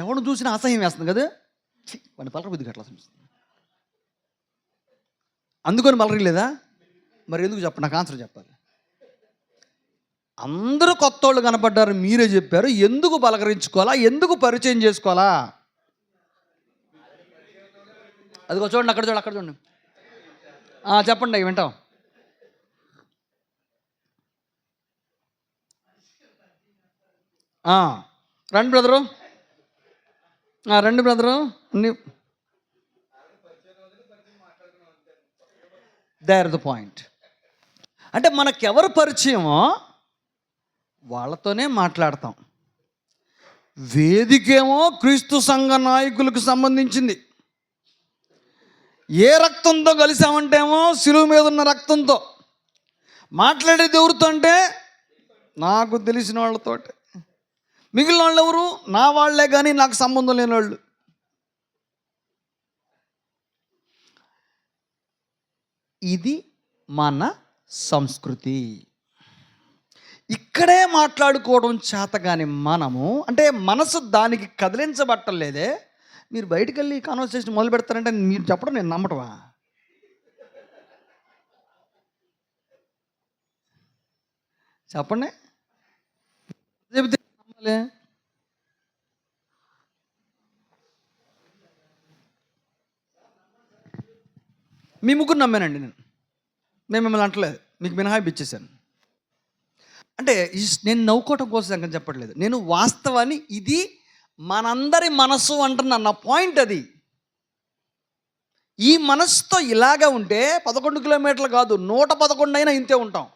ఎవరు చూసినా అసహ్యం వేస్తుంది కదా, వాడిని పలక బుద్ధి అట్లా అనిపిస్తుంది. అందుకని పలకలేదా? మరి ఎందుకు చెప్పండి, నాకు ఆన్సర్ చెప్పాలి. అందరూ కొత్త వాళ్ళు కనపడ్డారు, మీరే చెప్పారు. ఎందుకు పలకరించుకోవాలా? ఎందుకు పరిచయం చేసుకోవాలా? అదిగో చూడండి, అక్కడ చూడండి, అక్కడ చూడండి. చెప్పండి, వింటాం. రండి బ్రదరు, రండి బ్రదరు. There the point. అంటే మనకెవరు పరిచయమో వాళ్ళతోనే మాట్లాడతాం. వేదికేమో క్రీస్తు సంఘ నాయకులకు సంబంధించింది. ఏ రక్తంతో కలిసామంటేమో శిలువ మీద ఉన్న రక్తంతో. మాట్లాడేది ఎవరితో అంటే నాకు తెలిసిన వాళ్ళతోటి. మిగిలిన వాళ్ళు ఎవరు? నా వాళ్లే, కానీ నాకు సంబంధం లేని వాళ్ళు. ఇది మన సంస్కృతి. ఇక్కడే మాట్లాడుకోవడం చేతగాని మనము, అంటే మనసు దానికి కదిలించబట్టలేదే. మీరు బయటికెళ్ళి కాన్వర్సేషన్ మొదలు పెడతారంటే మీరు చెప్పడం నేను నమ్మటమా? చెప్పండి. చెబితే నమ్మాలి. మీ ముగ్గురు నమ్మానండి నేను. నేను మిమ్మల్ని అంటలేదు, మీకు మినహాయింపు ఇచ్చేసాను. అంటే నేను నవ్వుకోవటం కోసం సంగతి చెప్పట్లేదు. నేను వాస్తవాన్ని, ఇది మనందరి మనసు అంటున్నా. నా పాయింట్ అది. ఈ మనసుతో ఇలాగా ఉంటే 11 కిలోమీటర్లు కాదు, 111 అయినా ఇంతే ఉంటాం.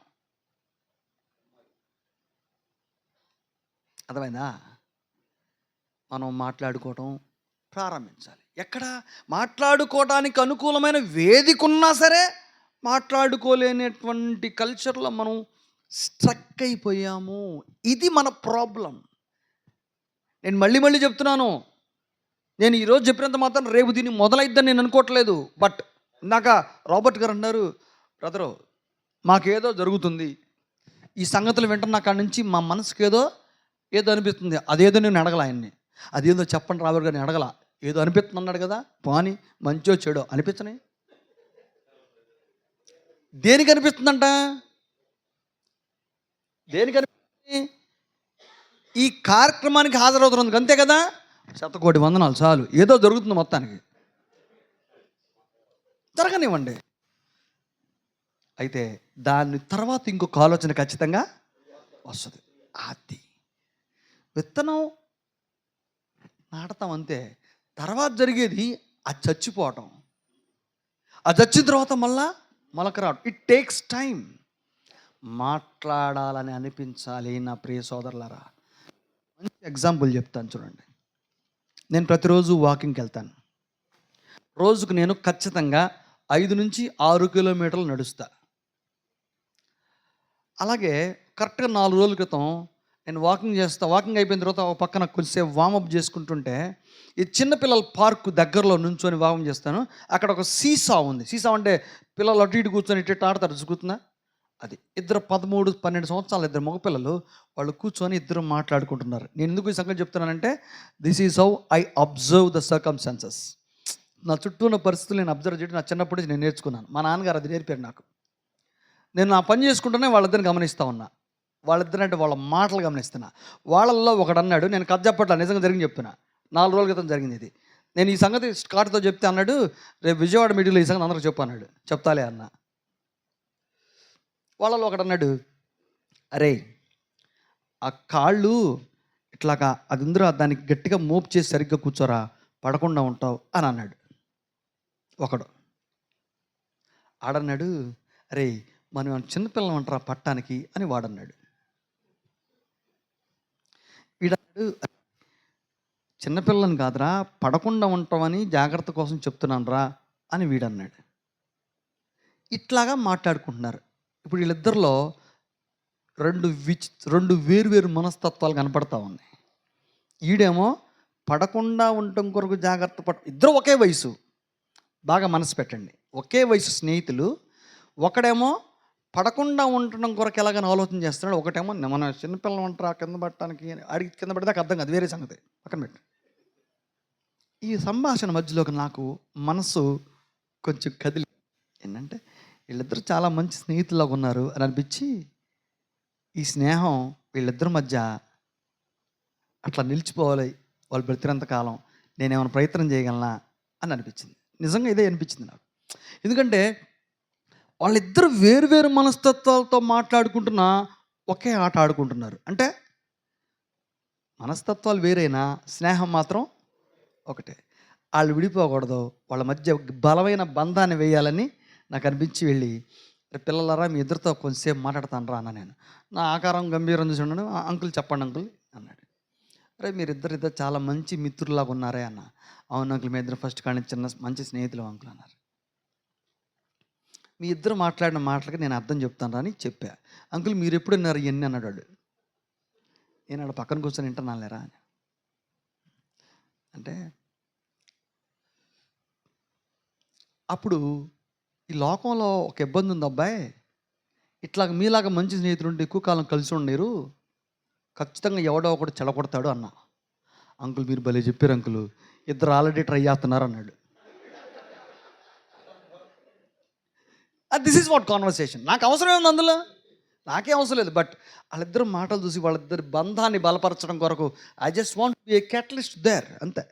అర్థమైందా? మనం మాట్లాడుకోవటం ప్రారంభించాలి. ఎక్కడ మాట్లాడుకోవడానికి అనుకూలమైన వేదిక ఉన్నా సరే మాట్లాడుకోలేనటువంటి కల్చర్లో మనం స్ట్రక్ అయిపోయాము. ఇది మన ప్రాబ్లం. నేను మళ్ళీ చెప్తున్నాను. నేను ఈరోజు చెప్పినంత మాత్రం రేపు దీన్ని మొదలైద్దని నేను అనుకోవట్లేదు. బట్ ఇందాక రాబర్ట్ గారు అన్నారు, బ్రదరు మాకేదో జరుగుతుంది, ఈ సంగతులు వింటున్న కాడి నుంచి మా మనసుకి ఏదో అనిపిస్తుంది. అదేదో నేను అడగల ఆయన్ని, అదేదో చెప్పండి రాబర్ట్ గారిని అడగల, ఏదో అనిపిస్తుంది అన్నాడు కదా, పోనీ మంచో చెడో అనిపించని. దేనికి అనిపిస్తుందంట? దేనికి అనిపిస్తుంది? ఈ కార్యక్రమానికి హాజరవుతున్నందుకు, అంతే కదా. 100,000,000 వందనాలు చాలు. ఏదో జరుగుతుంది మొత్తానికి, జరగనివ్వండి. అయితే దాని తర్వాత ఇంకొక ఆలోచన ఖచ్చితంగా వస్తుంది. అది విత్తనం నాటతాం అంతే. తర్వాత జరిగేది అది చచ్చిపోవటం. అది చచ్చిన తర్వాత మళ్ళా మొలక రావడం. It takes time. మాట్లాడాలని అనిపించాలి. నా ప్రియ సోదరులారా, మంచి ఎగ్జాంపుల్ చెప్తాను చూడండి. నేను ప్రతిరోజు వాకింగ్కి వెళ్తాను. రోజుకు నేను ఖచ్చితంగా 5 నుంచి 6 కిలోమీటర్లు నడుస్తా. అలాగే కరెక్ట్గా 4 రోజుల క్రితం నేను వాకింగ్ అయిపోయిన తర్వాత ఒక పక్కన కొంచెంసేపు వామప్ చేసుకుంటుంటే, ఈ చిన్నపిల్లల పార్క్ దగ్గరలో నుంచొని వామప్ చేస్తాను. అక్కడ ఒక సీసా ఉంది. సీసా అంటే పిల్లలు అటు ఇటు కూర్చొని ఇటు ఆడతారు, చూస్తున్నా. అది ఇద్దరు 13, 12 సంవత్సరాలు, ఇద్దరు మగపిల్లలు, వాళ్ళు కూర్చొని ఇద్దరు మాట్లాడుకుంటున్నారు. నేను ఎందుకు ఈ సంగతి చెప్తున్నానంటే, this is how I observe the circumstances. నా చుట్టూ ఉన్న పరిస్థితులు నేను అబ్జర్వ్ చేయడం నా చిన్నప్పటి నుంచి నేను నేర్చుకున్నాను. మా నాన్నగారు అది నేర్పారు నాకు. నేను నా పని చేసుకుంటూనే వాళ్ళిద్దరిని గమనిస్తూ ఉన్నా. వాళ్ళిద్దరంటే వాళ్ళ మాటలు గమనిస్తున్నా. వాళ్ళల్లో ఒకడు అన్నాడు, నేను కథ చెప్పట్లా, నిజంగా జరిగింది చెప్తున్నా. 4 రోజుల క్రితం జరిగింది ఇది. నేను ఈ సంగతి స్కాట్తో చెప్తే అన్నాడు, రేపు విజయవాడ మీటింగ్లో ఈ సంగతి అందరికి చెప్పు అన్నాడు. చెప్తాలే అన్న. వాళ్ళలో ఒకడు అన్నాడు, అరే ఆ కాళ్ళు ఇట్లాగా అది ఉందిరా, దానికి గట్టిగా మోపు చేసి సరిగ్గా కూర్చోరా, పడకుండా ఉంటావు అని అన్నాడు ఒకడు. ఆడన్నాడు, అరే మనం చిన్నపిల్లలు అంటారా పట్టానికి అని వాడన్నాడు. వీడన్నాడు, చిన్నపిల్లని కాదురా, పడకుండా ఉంటామని జాగ్రత్త కోసం చెప్తున్నాను రా అని వీడన్నాడు. ఇట్లాగా మాట్లాడుకుంటున్నారు. ఇప్పుడు వీళ్ళిద్దరిలో రెండు వేరు మనస్తత్వాలు కనపడతా ఉన్నాయి. ఈడేమో పడకుండా ఉండటం కొరకు జాగ్రత్త ఇద్దరు ఒకే వయసు, బాగా మనసు పెట్టండి, ఒకే వయసు స్నేహితులు. ఒకడేమో పడకుండా ఉండటం కొరకు ఎలాగని ఆలోచన చేస్తున్నాడు. ఒకటేమో మన చిన్నపిల్లలు ఉంటారా కింద పడటానికి, అడిగి కింద పడితే అర్థం కాదు, వేరే సంగతి, పక్కన పెట్టు. ఈ సంభాషణ మధ్యలోకి నాకు మనసు కొంచెం కదిలి, ఏంటంటే వీళ్ళిద్దరూ చాలా మంచి స్నేహితులాగా ఉన్నారు అని అనిపించి, ఈ స్నేహం వీళ్ళిద్దరి మధ్య అట్లా నిలిచిపోవాలి, వాళ్ళు బ్రతికినంత కాలం నేనేమైనా ప్రయత్నం చేయగలనా అని అనిపించింది. నిజంగా ఇదే అనిపించింది నాకు. ఎందుకంటే వాళ్ళిద్దరు వేరు మనస్తత్వాలతో మాట్లాడుకుంటున్నా ఒకే ఆట ఆడుకుంటున్నారు. అంటే మనస్తత్వాలు వేరైనా స్నేహం మాత్రం ఒకటే. వాళ్ళు విడిపోకూడదు, వాళ్ళ మధ్య బలమైన బంధాన్ని వేయాలని నాకు అనిపించి వెళ్ళి, పిల్లలారా మీ ఇద్దరితో కొంచెంసేపు మాట్లాడతాను రా అన్న. నేను నా ఆకారం గంభీరం చూసి ఉన్నాను. అంకుల్ చెప్పండి అంకుల్ అన్నాడు. అరే మీరిద్దరు చాలా మంచి మిత్రులాగా ఉన్నారే అన్న. అవును అంకుల్, మీ ఇద్దరు ఫస్ట్ కానీ చిన్న మంచి స్నేహితులు అంకుల్ అన్నారు. మీ ఇద్దరు మాట్లాడిన మాటలకి నేను అర్థం చెప్తాను రా అని చెప్పా. అంకుల్ మీరు ఎప్పుడు విన్నారు ఇవన్నీ అన్నాడు వాడు. నేను ఆడ పక్కన కూర్చొని వింటున్నాను లేరా అని. అంటే అప్పుడు ఈ లోకంలో ఒక ఇబ్బంది ఉంది అబ్బాయి, ఇట్లాగ మీలాగా మంచి స్నేహితులు ఉంటే ఎక్కువ కాలం కలిసి ఉండలేరు, ఖచ్చితంగా ఎవడో ఒకడు చెడగొడతాడు అన్న. అంకుల్ మీరు భలే చెప్పారు అంకుల్, ఇద్దరు ఆల్రెడీ ట్రై చేస్తున్నారు అన్నాడు. This is what conversation. నాకు అవసరం ఉంది అందులో, నాకే అవసరం లేదు. బట్ వాళ్ళిద్దరు మాటలు చూసి వాళ్ళిద్దరి బంధాన్ని బలపరచడం కొరకు I just want be a catalyst there, అంతే.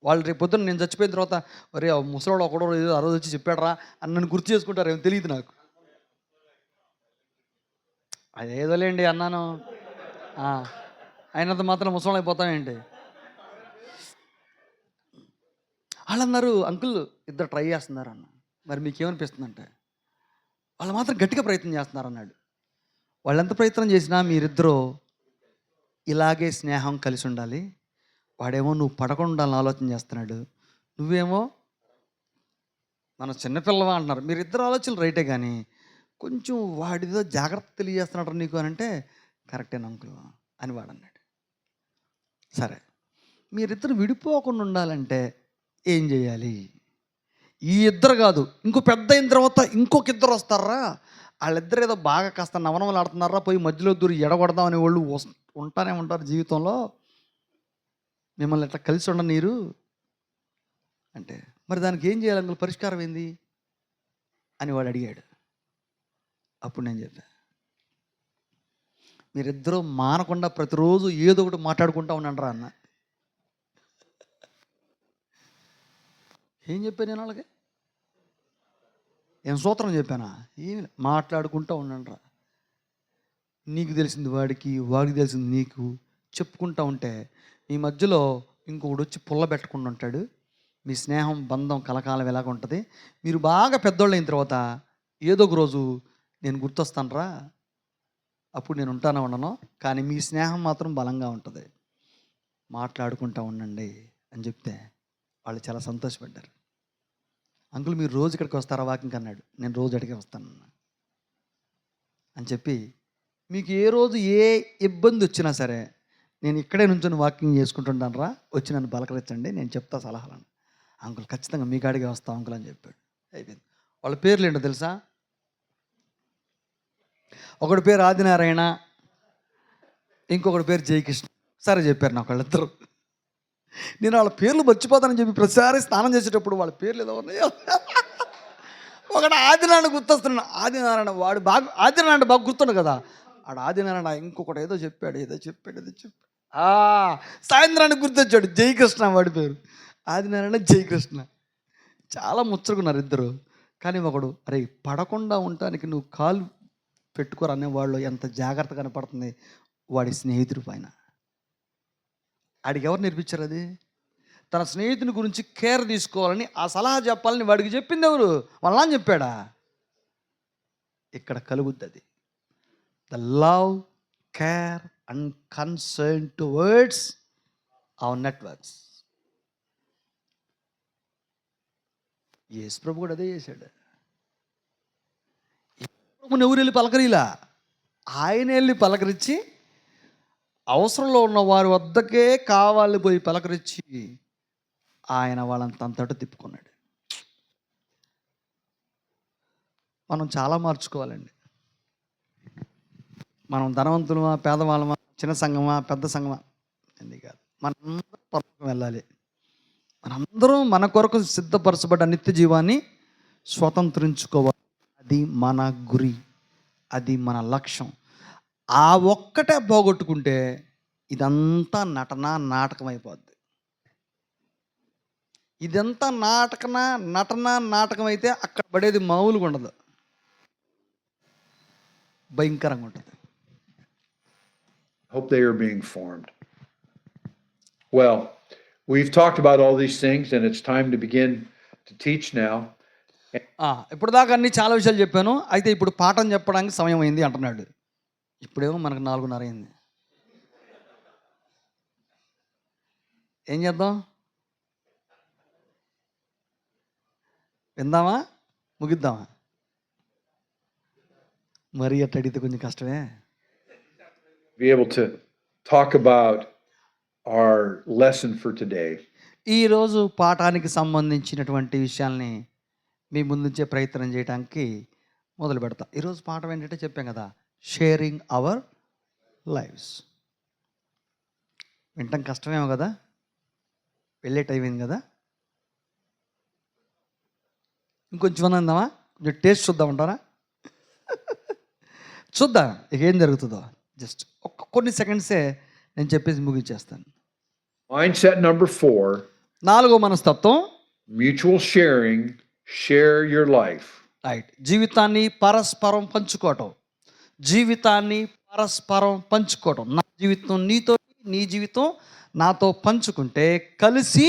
వాళ్ళు రేపు పొద్దున్న నేను చచ్చిపోయిన తర్వాత ఒరే ఆ ముసలోడు ఒకడో ఏదో ఆ రోజు వచ్చి చెప్పాడరా అని నన్ను గుర్తు చేసుకుంటారు, ఏమో తెలియదు నాకు. అదేదోలేండి అన్నాను, అయినంత మాత్రం ముసలం అయిపోతామేంటి. వాళ్ళు అన్నారు అంకుల్ ఇద్దరు ట్రై చేస్తున్నారు అన్న. మరి మీకేమనిపిస్తుందంటే వాళ్ళు మాత్రం గట్టిగా ప్రయత్నం చేస్తున్నారు అన్నాడు. వాళ్ళు ఎంత ప్రయత్నం చేసినా మీరిద్దరూ ఇలాగే స్నేహం కలిసి ఉండాలి. వాడేమో నువ్వు పడకుండా ఉండాలని ఆలోచన చేస్తున్నాడు, నువ్వేమో మన చిన్నపిల్లవా అంటున్నారు. మీరిద్దరు ఆలోచనలు రైటే, కానీ కొంచెం వాడిదో జాగ్రత్త తెలియజేస్తున్నాడు నీకు అని అంటే కరెక్టేనా అంకుల్ అని వాడు అన్నాడు. సరే మీరిద్దరు విడిపోకుండా ఉండాలంటే ఏం చేయాలి? ఈ ఇద్దరు కాదు, ఇంకో పెద్ద అయిన తర్వాత ఇంకొక ఇద్దరు వస్తారా, వాళ్ళిద్దరు ఏదో బాగా కాస్త నవనవలు ఆడుతున్నారా, పోయి మధ్యలో దూరి ఎడగొడదాం అనే వాళ్ళు ఉంటానే ఉంటారు జీవితంలో, మిమ్మల్ని ఇట్లా కలిసి ఉండనీరు అంటే మరి దానికి ఏం చేయాలి అంకుల్, పరిష్కారం ఏంది అని వాడు అడిగాడు. అప్పుడు నేను చెప్పా, మీరిద్దరూ మానకుండా ప్రతిరోజు ఏదో ఒకటి మాట్లాడుకుంటా ఉండండిరా అన్న. ఏం చెప్పాను నేను వాళ్ళకి, ఏం సూత్రం చెప్పానా? ఏమి మాట్లాడుకుంటూ ఉండండిరా. నీకు తెలిసింది వాడికి, వాడికి తెలిసింది నీకు చెప్పుకుంటూ ఉంటే మీ మధ్యలో ఇంకొకడు వచ్చి పుల్ల పెట్టకుండా ఉంటాడు. మీ స్నేహం బంధం కలకాలం ఎలాగ ఉంటుంది. మీరు బాగా పెద్దోళ్ళు అయిన తర్వాత ఏదో ఒక రోజు నేను గుర్తొస్తానురా, అప్పుడు నేను ఉంటానో ఉండను, కానీ మీ స్నేహం మాత్రం బలంగా ఉంటుంది, మాట్లాడుకుంటూ ఉండండి అని చెప్తే వాళ్ళు చాలా సంతోషపడ్డారు. అంకుల్ మీరు రోజు ఇక్కడికి వస్తారా వాకింగ్ అన్నాడు. నేను రోజు అడిగే వస్తాను అని చెప్పి, మీకు ఏ రోజు ఏ ఇబ్బంది వచ్చినా సరే నేను ఇక్కడే నుంచొని వాకింగ్ చేసుకుంటుంటాను రా, వచ్చి నన్ను బలకరించండి, నేను చెప్తా సలహాలను. అంకుల్ ఖచ్చితంగా మీ కాడిగే వస్తాం అంకుల్ అని చెప్పాడు. అయిపోయింది. వాళ్ళ పేర్లు ఏంటో తెలుసా? ఒకడి పేరు ఆదినారాయణ, ఇంకొకటి పేరు జయకృష్ణ. సరే చెప్పారు నాకు వాళ్ళిద్దరు. నేను వాళ్ళ పేర్లు మర్చిపోతానని చెప్పి ప్రతిసారి స్నానం చేసేటప్పుడు వాళ్ళ పేర్లు ఏదో ఉన్నాయో. ఒకడు ఆదినారాయణ గుర్తొస్తున్నాడు, ఆదినారాయణ వాడు బాగా, ఆదినారాయణ బాగా గుర్తుండు కదా, ఆడు ఆదినారాయణ ఇంకొకటి ఏదో చెప్పాడు. సాయంత్రానికి గుర్తొచ్చాడు, జయకృష్ణ వాడి పేరు, ఆదినారాయణ జయకృష్ణ. చాలా ముచ్చరుకున్నారు ఇద్దరు. కానీ ఒకడు అరే పడకుండా ఉండటానికి నువ్వు కాలు పెట్టుకోరు అనేవాళ్ళు ఎంత జాగ్రత్త కనపడుతుంది వాడి స్నేహితుడి పైన. ఆడికి ఎవరు నేర్పించారు అది? తన స్నేహితుని గురించి కేర్ తీసుకోవాలని, ఆ సలహా చెప్పాలని వాడికి చెప్పింది ఎవరు? వాళ్ళ అని చెప్పాడా? ఇక్కడ కలుగుద్ది అది, the love, care and concern towards our networks. Yesu ప్రభు కూడా అదే చేశాడు. ఎవరు వెళ్ళి పలకరిలా, ఆయన వెళ్ళి పలకరించి అవసరంలో ఉన్న వారి వద్దకే కావాలి పోయి పలకరించి ఆయన వాళ్ళని తనతోటి తిప్పుకున్నాడు. మనం చాలా మార్చుకోవాలండి. మనం ధనవంతులమా, పేదవాళ్ళమా, చిన్న సంఘమా, పెద్ద సంఘమా అని కాదు, మనందరం పరలోకం వెళ్ళాలి. మనందరం మన కొరకు సిద్ధపరచబడ్డ నిత్య జీవాన్ని స్వతంత్రించుకోవాలి. అది మన గురి, అది మన లక్ష్యం. ఆ ఒక్కటే పోగొట్టుకుంటే ఇదంతా నాటకం అయిపోద్ది. ఇదంతా నాటకం అయితే అక్కడ పడేది మామూలుగా ఉండదు, భయంకరంగా ఉంటుంది. Hope they are being formed. Well, we've talked about all these things and it's time to begin to teach now. ఇప్పుడు దాకా అన్ని చాలా విషయాలు చెప్పాను, అయితే ఇప్పుడు పాఠం చెప్పడానికి సమయం అయింది అంటున్నాడు. ఇప్పుడేమో మనకు 4:30 అయింది. ఏం చేద్దాం? విందామా, ముగిద్దామా? మరీ అట్లా అడిగితే కొంచెం కష్టమే. Be able to talk about our lesson for today. ఈరోజు పాఠానికి సంబంధించినటువంటి విషయాల్ని మీ ముందుంచే ప్రయత్నం చేయడానికి మొదలు పెడతా. ఈరోజు పాఠం ఏంటంటే చెప్పాం కదా, షేరింగ్ అవర్ లైవ్స్. వింటాం కష్టమేమో కదా, వెళ్ళే టైం అయింది కదా. ఇంకొంచెం అందామా, కొంచెం టేస్ట్ చూద్దామంటారా? చూద్దాం ఇక ఏం జరుగుతుందో. జస్ట్ కొన్ని సెకండ్సే నేను చెప్పేసి ముగించేస్తాను. Mindset number 4, 4వ మనస్తత్వం, mutual sharing. Share your life. Right, జీవితాన్ని పరస్పరం పంచుకోవటం. జీవితాన్ని పరస్పరం పంచుకోవటం. నా జీవితం నీతో, నీ జీవితం నాతో పంచుకుంటే కలిసి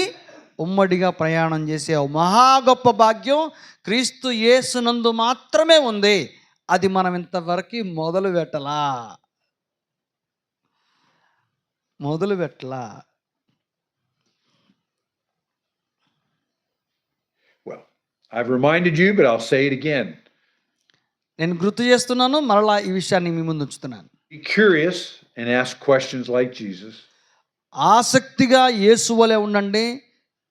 ఉమ్మడిగా ప్రయాణం చేసే మహా గొప్ప భాగ్యం క్రీస్తు యేసునందు మాత్రమే ఉంది. అది మనం ఇంతవరకు మొదలు పెట్టలా. Well, I've reminded you, but I'll say it again. నేను గుర్తు చేస్తున్నాను, మరలా ఈ విషయాన్ని మీ ముందు ఉంచుతున్నాను. Be curious and ask questions like Jesus. ఆసక్తిగా యేసు వలె ఉండండి,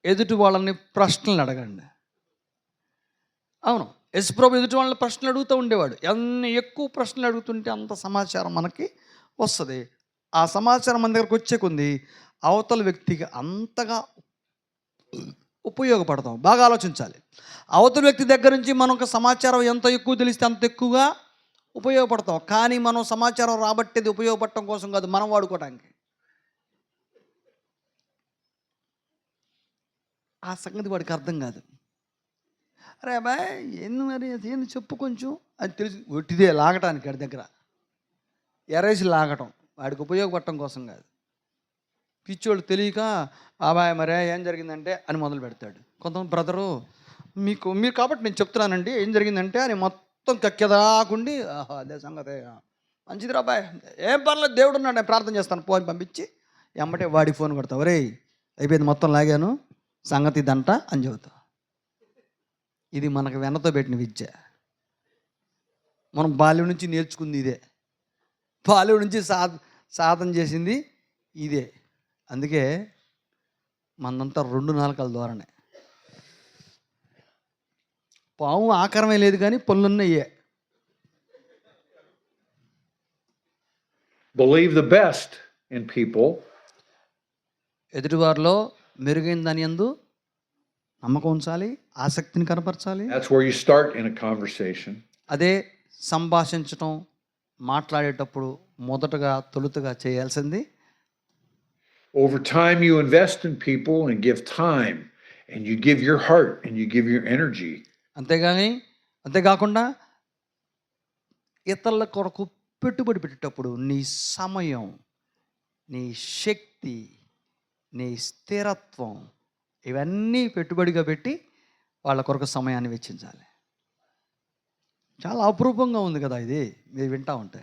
ఎదుటి వాళ్ళని ప్రశ్నలు అడగండి. అవును, యేసుప్రభు ఎదుటి వాళ్ళని ప్రశ్నలు అడుగుతూ ఉండేవాడు. ఎన్ని ఎక్కువ ప్రశ్నలు అడుగుతుంటే అంత సమాచారం మనకి వస్తుంది. ఆ సమాచారం మన దగ్గరకు వచ్చే కొంది అవతల వ్యక్తికి అంతగా ఉపయోగపడతాం. బాగా ఆలోచించాలి. అవతల వ్యక్తి దగ్గర నుంచి మనకు సమాచారం ఎంత ఎక్కువ తెలిస్తే అంత ఎక్కువగా ఉపయోగపడతాం. కానీ మనం సమాచారం రాబట్టేది ఉపయోగపడటం కోసం కాదు, మనం వాడుకోవడానికి. ఆ సంగతి వాడికి అర్థం కాదు. అరే అబ్బాయి ఏంది మరి, ఏంది చెప్పు కొంచెం అది తెలిసి ఒట్టిదే లాగటానికి వాడి దగ్గర ఎరేసి లాగటం, వాడికి ఉపయోగపడటం కోసం కాదు. పిచ్చోళ్ళు తెలియక అబ్బాయి మరే ఏం జరిగిందంటే అని మొదలు పెడతాడు. కొంతమంది బ్రదరు మీరు కాబట్టి నేను చెప్తున్నానండి ఏం జరిగిందంటే అని మొత్తం కక్కెదాకుండి, అదే సంగతి మంచిది రా అబ్బాయి, ఏం పర్లేదు దేవుడు ఉన్నాడు, నేను ప్రార్థన చేస్తాను ఫోన్ పంపించి ఎమ్మటే వాడికి ఫోన్ కొడతావు, ఒరే అయిపోయింది మొత్తం లాగాను సంగతి ఇదంట అని చెబుతావు. ఇది మనకు వెన్నతో పెట్టిన విద్య. మనం బాల్యం నుంచి నేర్చుకుంది ఇదే, బాల్యం నుంచి సాధన చేసింది ఇదే. అందుకే మనంతా 2 నాలుకల ద్వారానే. పాము ఆకారమే లేదు కానీ పనులున్నాయే. Believe the best in people. ఎదుటివారిలో మెరుగైన దాని యందు నమ్మకం ఉంచాలి, ఆసక్తిని కనపరచాలి. That's where you start in a conversation. అదే సంభాషించటం, మాట్లాడేటప్పుడు తొలుతగా చేయాల్సింది. Over time, you invest in people and give time, and you give your heart and you give your energy. అంతేకాకుండా ఇతరుల కొరకు పెట్టుబడి పెట్టేటప్పుడు నీ సమయం, నీ శక్తి, నీ స్థిరత్వం ఇవన్నీ పెట్టుబడిగా పెట్టి వాళ్ళ కొరకు సమయాన్ని వెచ్చించాలి. చాలా అపురూపంగా ఉంది కదా ఇది, మీరు వింటా ఉంటే.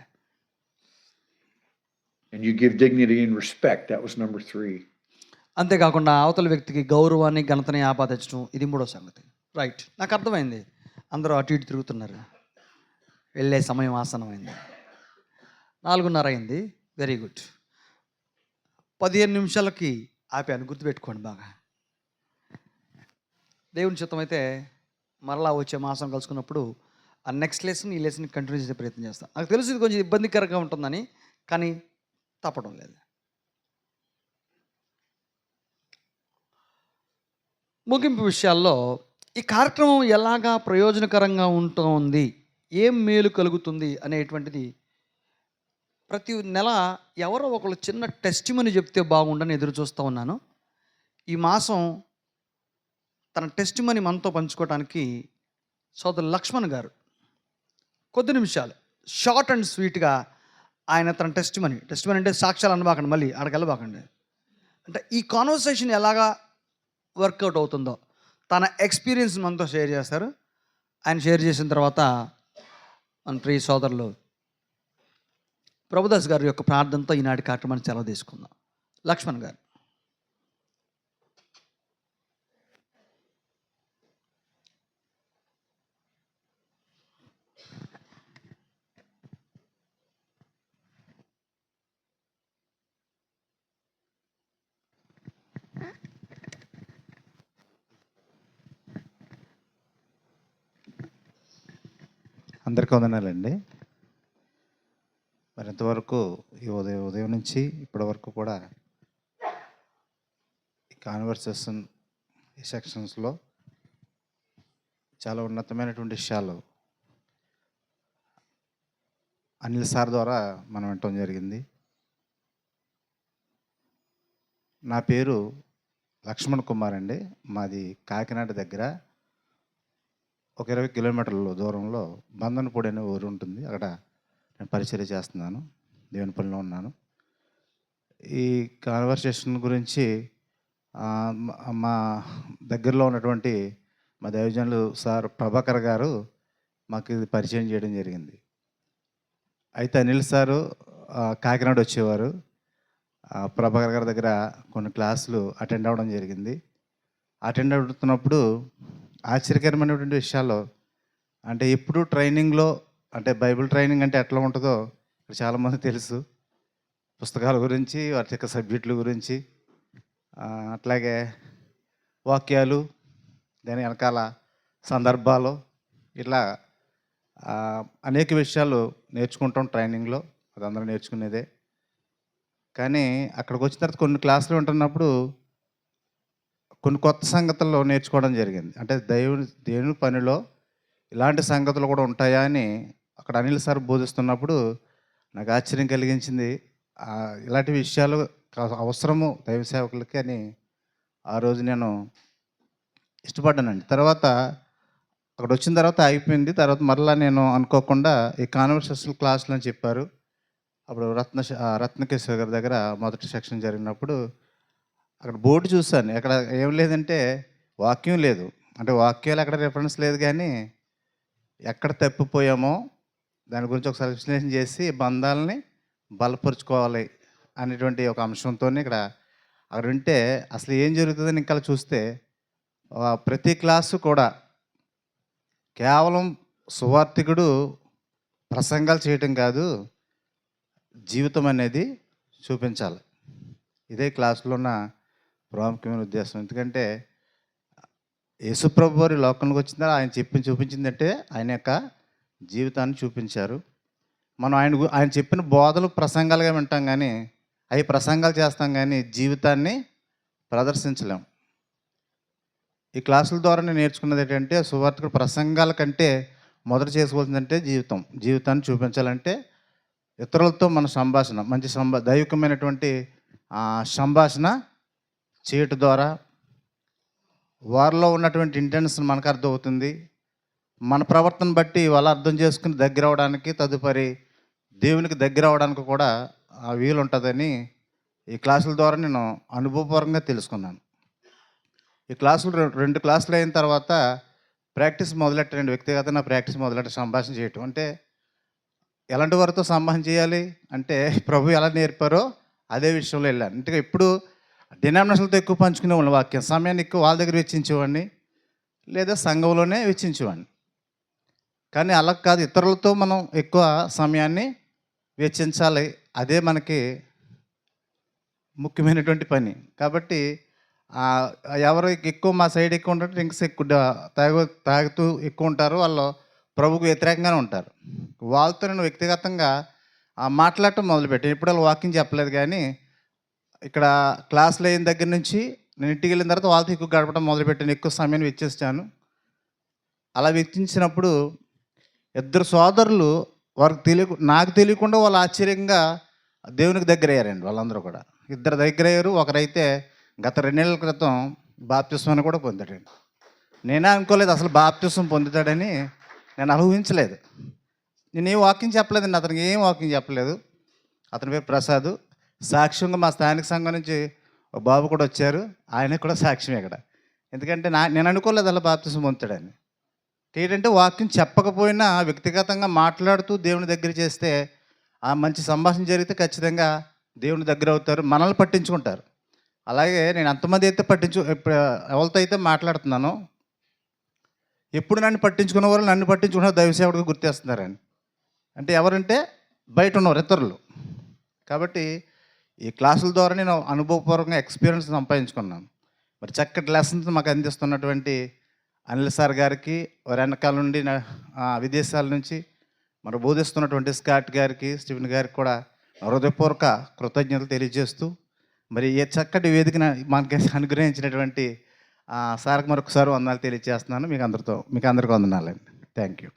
And you give dignity and respect. That was number 3. అంతేకాకుండా అవతల వ్యక్తికి గౌరవాన్ని, ఘనతని ఆపాదించడం, ఇది 3వ సంగతి. రైట్, నాకు అర్థమైంది. అందరూ అటు ఇటు తిరుగుతున్నారు, వెళ్ళే సమయం ఆసనమైంది. 4:30 అయింది. Very good. 15 నిమిషాలకి ఆపాను, గుర్తుపెట్టుకోండి బాగా. దేవుని చిత్తం అయితే మరలా వచ్చే మాసం కలుసుకున్నప్పుడు ఆ నెక్స్ట్ లెసన్ ఈ లెసన్ కంటిన్యూ చేసే ప్రయత్నం చేస్తాను. నాకు తెలుసు ఇది కొంచెం ఇబ్బందికరంగా ఉంటుందని, కానీ తప్పడం లేదు. ముగింపు విషయాల్లో ఈ కార్యక్రమం ఎలాగా ప్రయోజనకరంగా ఉంటుంది, ఏం మేలు కలుగుతుంది అనేటువంటిది ప్రతి నెల ఎవరో ఒకళ్ళు చిన్న టెస్టిమనీ చెప్తే బాగుండని ఎదురు చూస్తూ ఉన్నాను. ఈ మాసం తన టెస్టిమనీ మనతో పంచుకోవడానికి సోదరు లక్ష్మణ్ గారు కొద్ది నిమిషాలు షార్ట్ అండ్ స్వీట్గా ఆయన తన టెస్టిమనీ అంటే సాక్ష్యాలు అనబాకండి, మళ్ళీ ఆడికి వెళ్ళబాకండి. అంటే ఈ కాన్వర్సేషన్ ఎలాగా వర్కౌట్ అవుతుందో తన ఎక్స్పీరియన్స్ మనతో షేర్ చేస్తారు. ఆయన షేర్ చేసిన తర్వాత మన ప్రియ సోదరులు ప్రభుదాస్ గారి యొక్క ప్రార్థనతో ఈనాటి కార్యక్రమాన్ని సెలవు తీసుకుందాం. లక్ష్మణ్ గారు. అందరికీ వందనాలండి. మరి ఇంతవరకు ఈ ఉదయం నుంచి ఇప్పటి వరకు కూడా ఈ కాన్వర్సేషన్ ఈ సెక్షన్స్లో చాలా ఉన్నతమైనటువంటి విషయాలు అనిల్ సార్ ద్వారా మనం వినటం జరిగింది. నా పేరు లక్ష్మణ్ కుమార్ అండి. మాది కాకినాడ దగ్గర ఒక 20 కిలోమీటర్ల దూరంలో బంధనపూడి అనే ఊరు ఉంటుంది. అక్కడ నేను పరిచర్య చేస్తున్నాను, దేవుని పనిలో ఉన్నాను. ఈ కాన్వర్సేషన్ గురించి మా దగ్గరలో ఉన్నటువంటి మా దైవజనులు సార్ ప్రభాకర్ గారు మాకు ఇది పరిచయం చేయడం జరిగింది. అయితే అనిల్ సారు కాకినాడ వచ్చేవారు. ప్రభాకర్ గారి దగ్గర కొన్ని క్లాసులు అటెండ్ అవ్వడం జరిగింది. అటెండ్ అవుతున్నప్పుడు ఆశ్చర్యకరమైనటువంటి విషయాలు అంటే ఎప్పుడు ట్రైనింగ్లో అంటే బైబిల్ ట్రైనింగ్ అంటే ఎట్లా ఉంటుందో ఇక్కడ చాలామంది తెలుసు. పుస్తకాల గురించి, వాటి యొక్క సబ్జెక్టుల గురించి, అట్లాగే వాక్యాలు, దాని వెనకాల సందర్భాలు, ఇట్లా అనేక విషయాలు నేర్చుకుంటాం ట్రైనింగ్లో. అది అందరూ నేర్చుకునేదే. కానీ అక్కడికి వచ్చిన తర్వాత కొన్ని క్లాసులు ఉంటున్నప్పుడు కొన్ని కొత్త సంగతుల్లో నేర్చుకోవడం జరిగింది. అంటే దేవుని పనిలో ఇలాంటి సంగతులు కూడా ఉంటాయా అని అక్కడ అనిల్ సార్ బోధిస్తున్నప్పుడు నాకు ఆశ్చర్యం కలిగించింది. ఇలాంటి విషయాలు అవసరము దైవ సేవకులకి అని ఆ రోజు నేను ఇష్టపడ్డానండి. తర్వాత అక్కడ వచ్చిన తర్వాత అయిపోయింది. తర్వాత మరలా నేను అనుకోకుండా ఈ కాన్వర్సేషన్ క్లాసులు అని చెప్పారు. అప్పుడు రత్నకేశ్వర గారి దగ్గర మొదటి సెక్షన్ జరిగినప్పుడు అక్కడ బోర్డు చూశాను. అక్కడ ఏం లేదంటే వాక్యం లేదు, అంటే వాక్యాలు అక్కడ రిఫరెన్స్ లేదు, కానీ ఎక్కడ తప్పిపోయామో దాని గురించి ఒకసారి విశ్లేషణ చేసి బంధాలని బలపరుచుకోవాలి అనేటువంటి ఒక అంశంతో ఇక్కడ అక్కడ ఉంటే అసలు ఏం జరుగుతుందని ఇంకా చూస్తే ప్రతి క్లాసు కూడా కేవలం సువార్థికుడు ప్రసంగాలు చేయటం కాదు, జీవితం అనేది చూపించాలి. ఇదే క్లాసులో ఉన్న ప్రాముఖ్యమైన ఉద్దేశం. ఎందుకంటే యేసుప్రభు వారి లోకంలోకి వచ్చిందా ఆయన చూపించిందంటే ఆయన యొక్క జీవితాన్ని చూపించారు. మనం ఆయన చెప్పిన బోధలు ప్రసంగాలుగా వింటాం, కానీ అవి ప్రసంగాలు చేస్తాం, కానీ జీవితాన్ని ప్రదర్శించలేం. ఈ క్లాసుల ద్వారా నేను నేర్చుకున్నది ఏంటంటే సువార్తికుడు ప్రసంగాల కంటే మొదట చేసుకోవాల్సిందంటే జీవితాన్ని చూపించాలంటే ఇతరులతో మన సంభాషణ, మంచి దైవికమైనటువంటి సంభాషణ చేయటం ద్వారా వారిలో ఉన్నటువంటి ఇంటెన్షన్ మనకు అర్థమవుతుంది. మన ప్రవర్తన బట్టి వాళ్ళు అర్థం చేసుకుని దగ్గర అవడానికి, తదుపరి దేవునికి దగ్గర అవడానికి కూడా వీలు ఉంటుందని ఈ క్లాసుల ద్వారా నేను అనుభవపూర్వకంగా తెలుసుకున్నాను. ఈ క్లాసులు 2 క్లాసులు అయిన తర్వాత ప్రాక్టీస్ మొదలెట్టారండి. వ్యక్తిగతంగా ప్రాక్టీస్ మొదలెట్ట సంభాషణ చేయటం అంటే ఎలాంటి వారితో సంభాషణ చేయాలి అంటే ప్రభు ఎలా నేర్పారో అదే విషయంలో వెళ్ళాను. అంటే ఇప్పుడు డినామినేషన్లతో ఎక్కువ పంచుకునేవాళ్ళం, వాక్యం సమయాన్ని ఎక్కువ వాళ్ళ దగ్గర వెచ్చించేవాడిని, లేదా సంఘంలోనే వెచ్చించేవాడిని. కానీ అలా కాదు, ఇతరులతో మనం ఎక్కువ సమయాన్ని వెచ్చించాలి. అదే మనకి ముఖ్యమైనటువంటి పని. కాబట్టి ఎవరు ఎక్కువ మా సైడ్ ఎక్కువ ఉంటారు, డ్రింక్స్ ఎక్కువ తాగుతూ ఎక్కువ ఉంటారు, వాళ్ళు ప్రభుకు వ్యతిరేకంగానే ఉంటారు. వాళ్ళతో నేను వ్యక్తిగతంగా మాట్లాడటం మొదలుపెట్టాను. ఇప్పుడు వాళ్ళు వాకింగ్ చెప్పలేదు, కానీ ఇక్కడ క్లాసులు అయిన దగ్గర నుంచి నేను ఇంటికి వెళ్ళిన తర్వాత వాళ్ళతో ఎక్కువ గడపడం మొదలుపెట్టాను. ఎక్కువ సమయాన్ని వెచ్చిస్తాను. అలా వెచ్చించినప్పుడు 2 సోదరులు నాకు తెలియకుండా వాళ్ళు ఆశ్చర్యంగా దేవునికి దగ్గర అయ్యారండి. వాళ్ళందరూ కూడా 2 దగ్గర అయ్యారు. ఒకరైతే గత 2 నెలల క్రితం బాప్తిస్మాన్ని కూడా పొందాడండి. నేనే అనుకోలేదు అసలు బాప్తిస్మం పొందుతాడని. నేను ఊహించలేదు. నేనేం వాకింగ్ చెప్పలేదండి, అతనికి ఏం వాకింగ్ చెప్పలేదు. అతని పేరు ప్రసాద్. సాక్ష్యంగా మా స్థానిక సంఘం నుంచి ఒక బాబు కూడా వచ్చారు, ఆయనకు కూడా సాక్ష్యం ఇక్కడ. ఎందుకంటే నేను అనుకోలేదు అలా బాప్తిస్మం పొందుతాడని. ఏంటంటే వాక్యం చెప్పకపోయినా వ్యక్తిగతంగా మాట్లాడుతూ దేవుని దగ్గర చేస్తే ఆ మంచి సంభాషణ జరిగితే ఖచ్చితంగా దేవుని దగ్గర అవుతారు, మనల్ని పట్టించుకుంటారు. అలాగే నేను అంతమంది అయితే ఎవరితో అయితే మాట్లాడుతున్నానో ఎప్పుడు నన్ను పట్టించుకున్న వాళ్ళు నన్ను పట్టించుకున్న దైవసేవకుడిగా గుర్తిస్తున్నారండి. అంటే ఎవరంటే బయట ఉన్నవారు, ఇతరులు. కాబట్టి ఈ క్లాసుల ద్వారా నేను అనుభవపూర్వకంగా ఎక్స్పీరియన్స్ సంపాదించుకున్నాను. మరి చక్కటి లెసన్స్ మాకు అందిస్తున్నటువంటి అనిల్ సార్ గారికి, వారి వెనకాల నుండి విదేశాల నుంచి మన బోధిస్తున్నటువంటి స్కాట్ గారికి, స్టీవెన్ గారికి కూడా హృదయపూర్వక కృతజ్ఞతలు తెలియజేస్తూ, మరి ఏ చక్కటి వేదికను మనకి అనుగ్రహించినటువంటి సార్కి మరొకసారి వందనాలు తెలియజేస్తున్నాను. మీకు అందరికీ వందనాలండి. Thank you.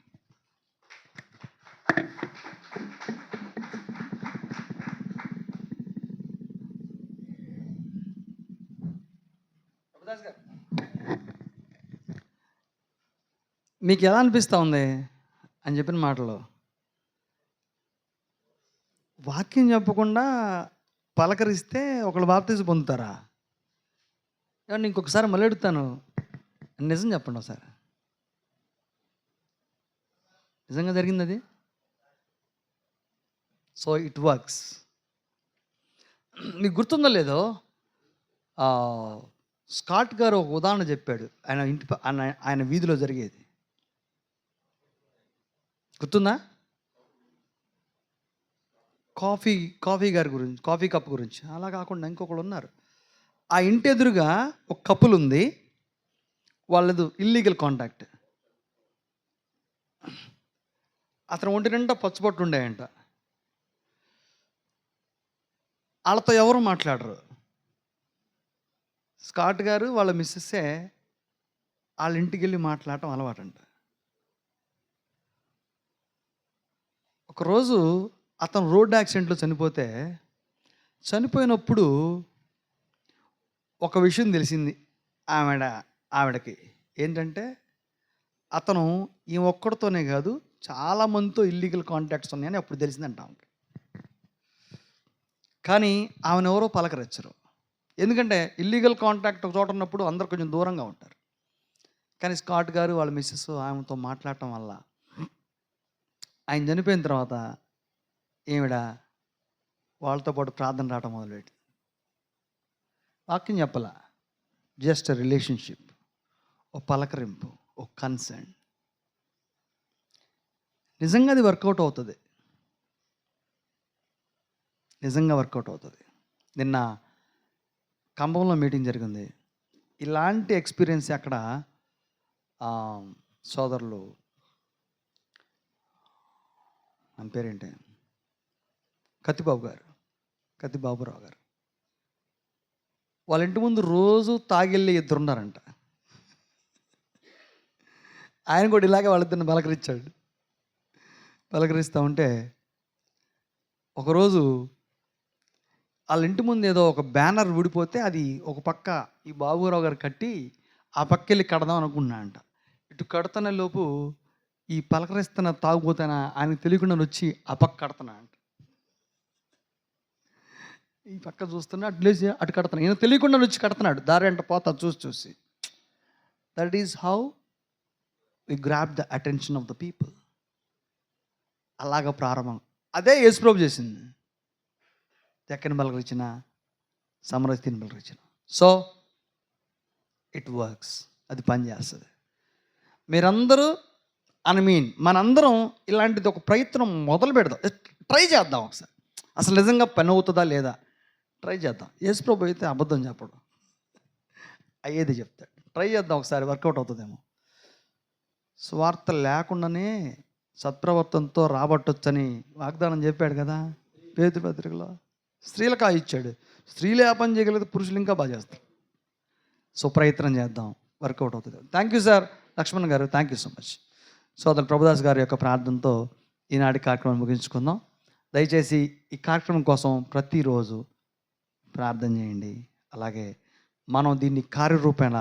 మీకు ఎలా అనిపిస్తూ ఉంది అని చెప్పిన మాటలు? వాక్యం చెప్పకుండా పలకరిస్తే ఒకళ్ళు బాప్తిజం పొందుతారా? ఏమన్నా ఇంకొకసారి మళ్ళీ అడుగుతాను, నిజం చెప్పండి ఒకసారి. నిజంగా జరిగింది అది? So it works. మీకు గుర్తుందో లేదో, స్కాట్ గారు ఒక ఉదాహరణ చెప్పాడు. ఆయన వీధిలో జరిగేది గుర్తుందా? కాఫీ గారి గురించి, కాఫీ కప్ గురించి. అలా కాకుండా ఇంకొకళ్ళు ఉన్నారు. ఆ ఇంటి ఎదురుగా ఒక కప్పులు ఉంది, వాళ్ళది ఇల్లీగల్ కాంటాక్ట్. అతను ఒంటి నిండా పచ్చబొట్టు ఉండేయంట. వాళ్ళతో ఎవరు మాట్లాడరు. స్కాట్ గారు వాళ్ళ మిస్సెస్సే వాళ్ళ ఇంటికి వెళ్ళి మాట్లాడటం అలవాటంట. ఒకరోజు అతను రోడ్ యాక్సిడెంట్లో చనిపోయినప్పుడు ఒక విషయం తెలిసింది ఆవిడకి. ఏంటంటే అతను ఈ ఒక్కడితోనే కాదు, చాలామందితో ఇల్లీగల్ కాంటాక్ట్స్ ఉన్నాయని అప్పుడు తెలిసిందంట ఆమెకి. కానీ ఆమెను ఎవరో పలకరించరు. ఎందుకంటే ఇల్లీగల్ కాంటాక్ట్ ఒక చోట ఉన్నప్పుడు అందరు కొంచెం దూరంగా ఉంటారు. కానీ స్కాట్ గారు వాళ్ళ మిస్సెస్ ఆమెతో మాట్లాడటం వల్ల ఆయన చనిపోయిన తర్వాత ఈవిడ వాళ్ళతో పాటు ప్రార్థన రావటం మొదలుపెట్టి. వాక్యం చెప్పాల, జస్ట్ రిలేషన్షిప్, ఓ పలకరింపు, ఓ కన్సర్న్. నిజంగా అది వర్కౌట్ అవుతుంది. నిజంగా వర్కౌట్ అవుతుంది. నిన్న ఖమ్మంలో మీటింగ్ జరిగింది. ఇలాంటి ఎక్స్పీరియన్స్ అక్కడ సోదరులు, ఆయన పేరేంటి, కత్తిబాబురావు గారు, వాళ్ళ ఇంటి ముందు రోజు తాగిళ్ళి ఇద్దరు ఉన్నారంట. ఆయన కూడా ఇలాగే వాళ్ళిద్దరిని పలకరిస్తూ ఉంటే ఒకరోజు వాళ్ళ ఇంటి ముందు ఏదో ఒక బ్యానర్ ఊడిపోతే అది ఒక పక్క ఈ బాబురావు గారు కట్టి ఆ పక్క వెళ్ళి కడదాం అనుకున్నా అంట. ఇటు కడుతున్న లోపు ఈ పలకరిస్తున్న తాగుపోతాన ఆయనకు తెలియకుండా వచ్చి ఆ పక్క కడుతున్నా అంట. ఈ పక్క చూస్తున్నా, అటు లేచి అటు కడుతున్నా, ఈయన తెలియకుండా వచ్చి కడుతున్నాడు. దారి అంట పోతా చూసి. That is how we grab the attention of the people. అలాగ ప్రారంభం. అదే యేసుప్రభు చేసింది. ఎక్కని పలకరించిన, సమరస్థిని పలకరించిన. So it works. అది పనిచేస్తుంది. మీరందరూ మనందరం ఇలాంటిది ఒక ప్రయత్నం మొదలు పెడదాం. ట్రై చేద్దాం ఒకసారి. అసలు నిజంగా పని అవుతుందా లేదా ట్రై చేద్దాం. యేసుప్రభు అయితే అబద్ధం చెప్పడు, అయ్యేది చెప్తాడు. ట్రై చేద్దాం ఒకసారి, వర్కౌట్ అవుతుందేమో. స్వార్థ లేకుండానే సత్ప్రవర్తనతో రాబట్టొచ్చని వాగ్దానం చెప్పాడు కదా పేతురు పత్రికలో. స్త్రీలకు ఇచ్చాడు. స్త్రీలు ఏ పని చేయగలిగితే పురుషులు ఇంకా బాగా చేస్తారు. సో ప్రయత్నం చేద్దాం, వర్కౌట్ అవుతుంది. థ్యాంక్ యూ సార్ లక్ష్మణ్ గారు, థ్యాంక్ యూ సో మచ్. సోదరు ప్రభుదాస్ గారి యొక్క ప్రార్థనతో ఈనాటి కార్యక్రమం ముగించుకుందాం. దయచేసి ఈ కార్యక్రమం కోసం ప్రతిరోజు ప్రార్థన చేయండి. అలాగే మనం దీన్ని కార్యరూపేణ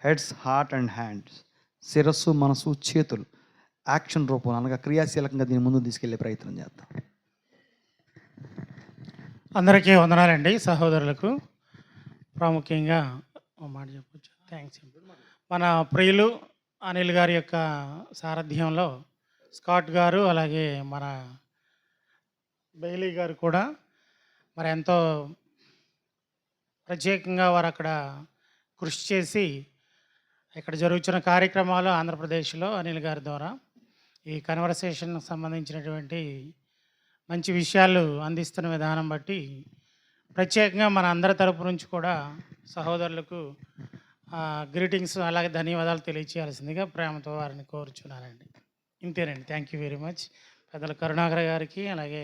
హెడ్స్, హార్ట్ అండ్ హ్యాండ్స్, శిరస్సు, మనసు, చేతులు యాక్షన్ రూపంలో అనగా క్రియాశీలకంగా దీన్ని ముందు తీసుకెళ్లే ప్రయత్నం చేద్దాం. అందరికీ వందనాలండి. సహోదరులకు ప్రాముఖ్యంగా ఒక మాట చెప్పచ్చు. థ్యాంక్స్. మన ప్రియులు అనిల్ గారి యొక్క సారథ్యంలో స్కాట్ గారు, అలాగే మన బెయిలీ గారు కూడా మరి ఎంతో ప్రత్యేకంగా వారు అక్కడ కృషి చేసి ఇక్కడ జరుగుతున్న కార్యక్రమాలు ఆంధ్రప్రదేశ్లో అనిల్ గారి ద్వారా ఈ కన్వర్సేషన్కి సంబంధించినటువంటి మంచి విషయాలు అందిస్తున్న విధానం బట్టి ప్రత్యేకంగా మన అందరి తరపు నుంచి కూడా సహోదరులకు గ్రీటింగ్స్ అలాగే ధన్యవాదాలు తెలియచేయాల్సిందిగా ప్రేమతో వారిని కోరుచున్నానండి. ఇంతేనండి. Thank you very much. పెద్దల కరుణాకర్ గారికి, అలాగే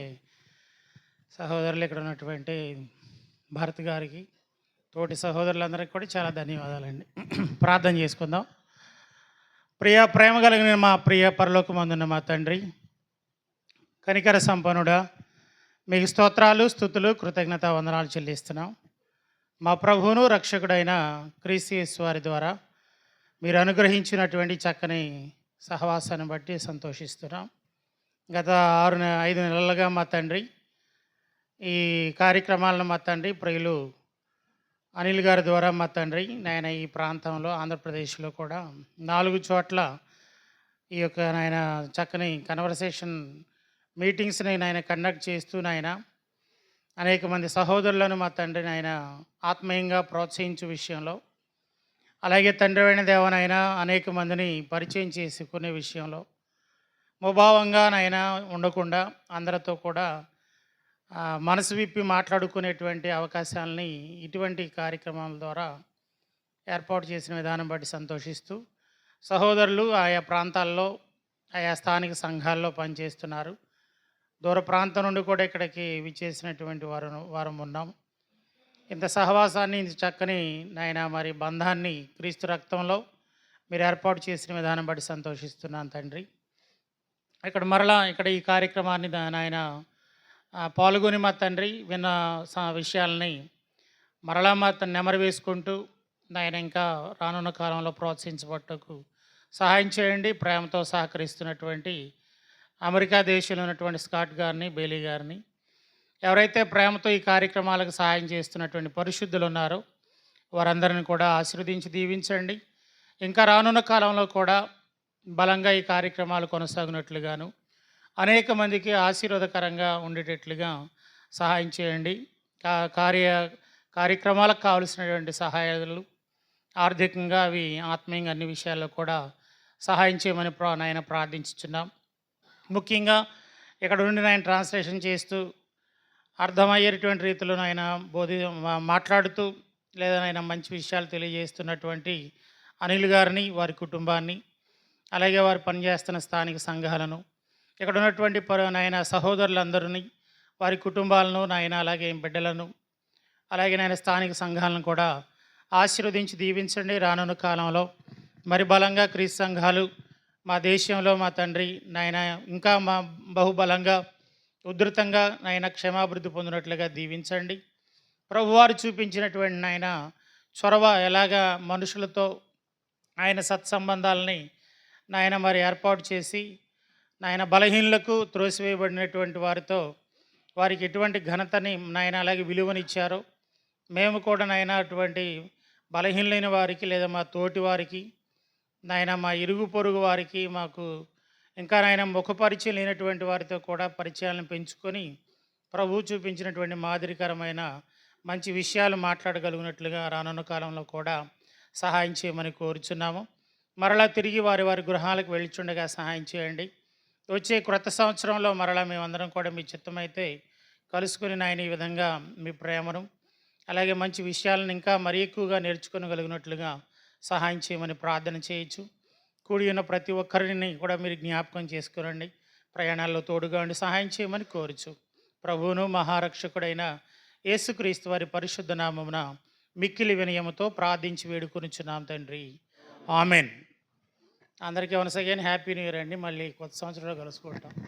సహోదరులు ఇక్కడ ఉన్నటువంటి భారత్ గారికి, తోటి సహోదరులందరికీ కూడా చాలా ధన్యవాదాలండి. ప్రార్థన చేసుకుందాం. ప్రేమ కలిగిన మా ప్రియ పరలోకమందున్న మా తండ్రి, కనికర సంపన్నుడా, మీకు స్తోత్రాలు, స్తుతులు, కృతజ్ఞత వందనాలు చెల్లిస్తున్నాం. మా ప్రభువును రక్షకుడైన క్రీస్తు యేసు వారి ద్వారా మీరు అనుగ్రహించినటువంటి చక్కని సహవాసాన్ని బట్టి సంతోషిస్తున్నాం. గత 5 నెలలుగా మా తండ్రి ఈ కార్యక్రమాలను మా తండ్రి ప్రియులు అనిల్ గారి ద్వారా మా తండ్రి నాయన ఈ ప్రాంతంలో ఆంధ్రప్రదేశ్లో కూడా 4 చోట్ల ఈ యొక్క నాయన చక్కని కన్వర్సేషన్ మీటింగ్స్ని నాయన కండక్ట్ చేస్తూ నాయన అనేక మంది సహోదరులను మా తండ్రిని ఆయన ఆత్మీయంగా ప్రోత్సహించే విషయంలో, అలాగే తండ్రి అయిన దేవనైనా అనేక మందిని పరిచయం చేసుకునే విషయంలో ముభావంగా నాయన ఉండకుండా అందరితో కూడా మనసు విప్పి మాట్లాడుకునేటువంటి అవకాశాలని ఇటువంటి కార్యక్రమాల ద్వారా ఏర్పాటు చేసిన విధానం బట్టి సంతోషిస్తూ, సహోదరులు ఆయా ప్రాంతాల్లో ఆయా స్థానిక సంఘాల్లో పనిచేస్తున్నారు. దూర ప్రాంతం నుండి కూడా ఇక్కడికి విచ్చేసినటువంటి వారం ఉన్నాం. ఇంత సహవాసాన్ని, ఇంత చక్కని నాయన మరి బంధాన్ని క్రీస్తు రక్తంలో మీరు ఏర్పాటు చేసిన విధానం బట్టి సంతోషిస్తున్నాను తండ్రి. ఇక్కడ ఈ కార్యక్రమాన్ని నాయన పాల్గొని మా తండ్రి విన్న విషయాలని మరలా మా నెమరు వేసుకుంటూ నాయన ఇంకా రానున్న కాలంలో ప్రోత్సహించబట్టకు సహాయం చేయండి. ప్రేమతో సహకరిస్తున్నటువంటి అమెరికా దేశంలో ఉన్నటువంటి స్కాట్ గారిని, బేలీ గారిని, ఎవరైతే ప్రేమతో ఈ కార్యక్రమాలకు సహాయం చేస్తున్నటువంటి పరిశుద్ధులు ఉన్నారో వారందరిని కూడా ఆశీర్వదించి దీవించండి. ఇంకా రానున్న కాలంలో కూడా బలంగా ఈ కార్యక్రమాలు కొనసాగినట్లుగాను అనేక మందికి ఆశీర్వాదకరంగా ఉండేటట్లుగా సహాయం చేయండి. కార్యక్రమాలకు కావలసినటువంటి సహాయాలు ఆర్థికంగా, అవి ఆత్మీయంగా అన్ని విషయాల్లో కూడా సహాయం చేయమని నాయన ప్రార్థించుచున్నాం. ముఖ్యంగా ఇక్కడ నుండి నాయన ట్రాన్స్లేషన్ చేస్తూ అర్థమయ్యేటువంటి రీతిలో నాయన మాట్లాడుతూ లేదా నాయన మంచి విషయాలు తెలియజేస్తున్నటువంటి అనిల్ గారిని, వారి కుటుంబాన్ని, అలాగే వారు పనిచేస్తున్న స్థానిక సంఘాలను, ఇక్కడ ఉన్నటువంటి నాయన సహోదరులందరినీ, వారి కుటుంబాలను నాయన, అలాగే బిడ్డలను, అలాగే నాయన స్థానిక సంఘాలను కూడా ఆశీర్వదించి దీవించండి. రానున్న కాలంలో మరి బలంగా క్రీస్తు సంఘాలు మా దేశంలో మా తండ్రి నాయన ఇంకా మా బహుబలంగా ఉధృతంగా నాయన క్షేమాభివృద్ధి పొందినట్లుగా దీవించండి. ప్రభువారు చూపించినటువంటి నాయన చొరవ, ఎలాగా మనుషులతో ఆయన సత్సంబంధాలని నాయన మరి ఏర్పాటు చేసి నాయన బలహీనులకు, త్రోసివేయబడినటువంటి వారితో వారికి ఎటువంటి ఘనతని నాయన అలాగే విలువనిచ్చారో మేము కూడా నాయన అటువంటి బలహీనులైన వారికి లేదా మా తోటి వారికి నాయన, మా ఇరుగు పొరుగు వారికి, మాకు ఇంకా నాయన ముఖపరిచయం లేనటువంటి వారితో కూడా పరిచయాలను పెంచుకొని ప్రభువు చూపించినటువంటి మాదిరికరమైన మంచి విషయాలు మాట్లాడగలిగినట్లుగా రానున్న కాలంలో కూడా సహాయం చేయమని కోరుచున్నాము. మరలా తిరిగి వారి గృహాలకు వెళ్ళిచుండగా సహాయం చేయండి. వచ్చే క్రొత్త సంవత్సరంలో మరలా మేమందరం కూడా మీ చిత్తమైతే కలుసుకుని నాయన ఈ విధంగా మీ ప్రేమను, అలాగే మంచి విషయాలను ఇంకా మరీ ఎక్కువగా నేర్చుకోగలిగినట్లుగా సహాయం చేయమని ప్రార్థన చేయొచ్చు. కూడి ఉన్న ప్రతి ఒక్కరిని కూడా మీరు జ్ఞాపకం చేసుకురండి. ప్రయాణాల్లో తోడుగా ఉండి సహాయం చేయమని కోరుచు ప్రభువును మహారక్షకుడైన యేసుక్రీస్తు వారి పరిశుద్ధ నామమున మిక్కిలి వినయముతో ప్రార్థించి వేడుకొనుచున్నాం తండ్రి. ఆమెన్. అందరికీ once again happy new year అండి. మళ్ళీ కొత్త సంవత్సరంలో కలుసుకుంటాం.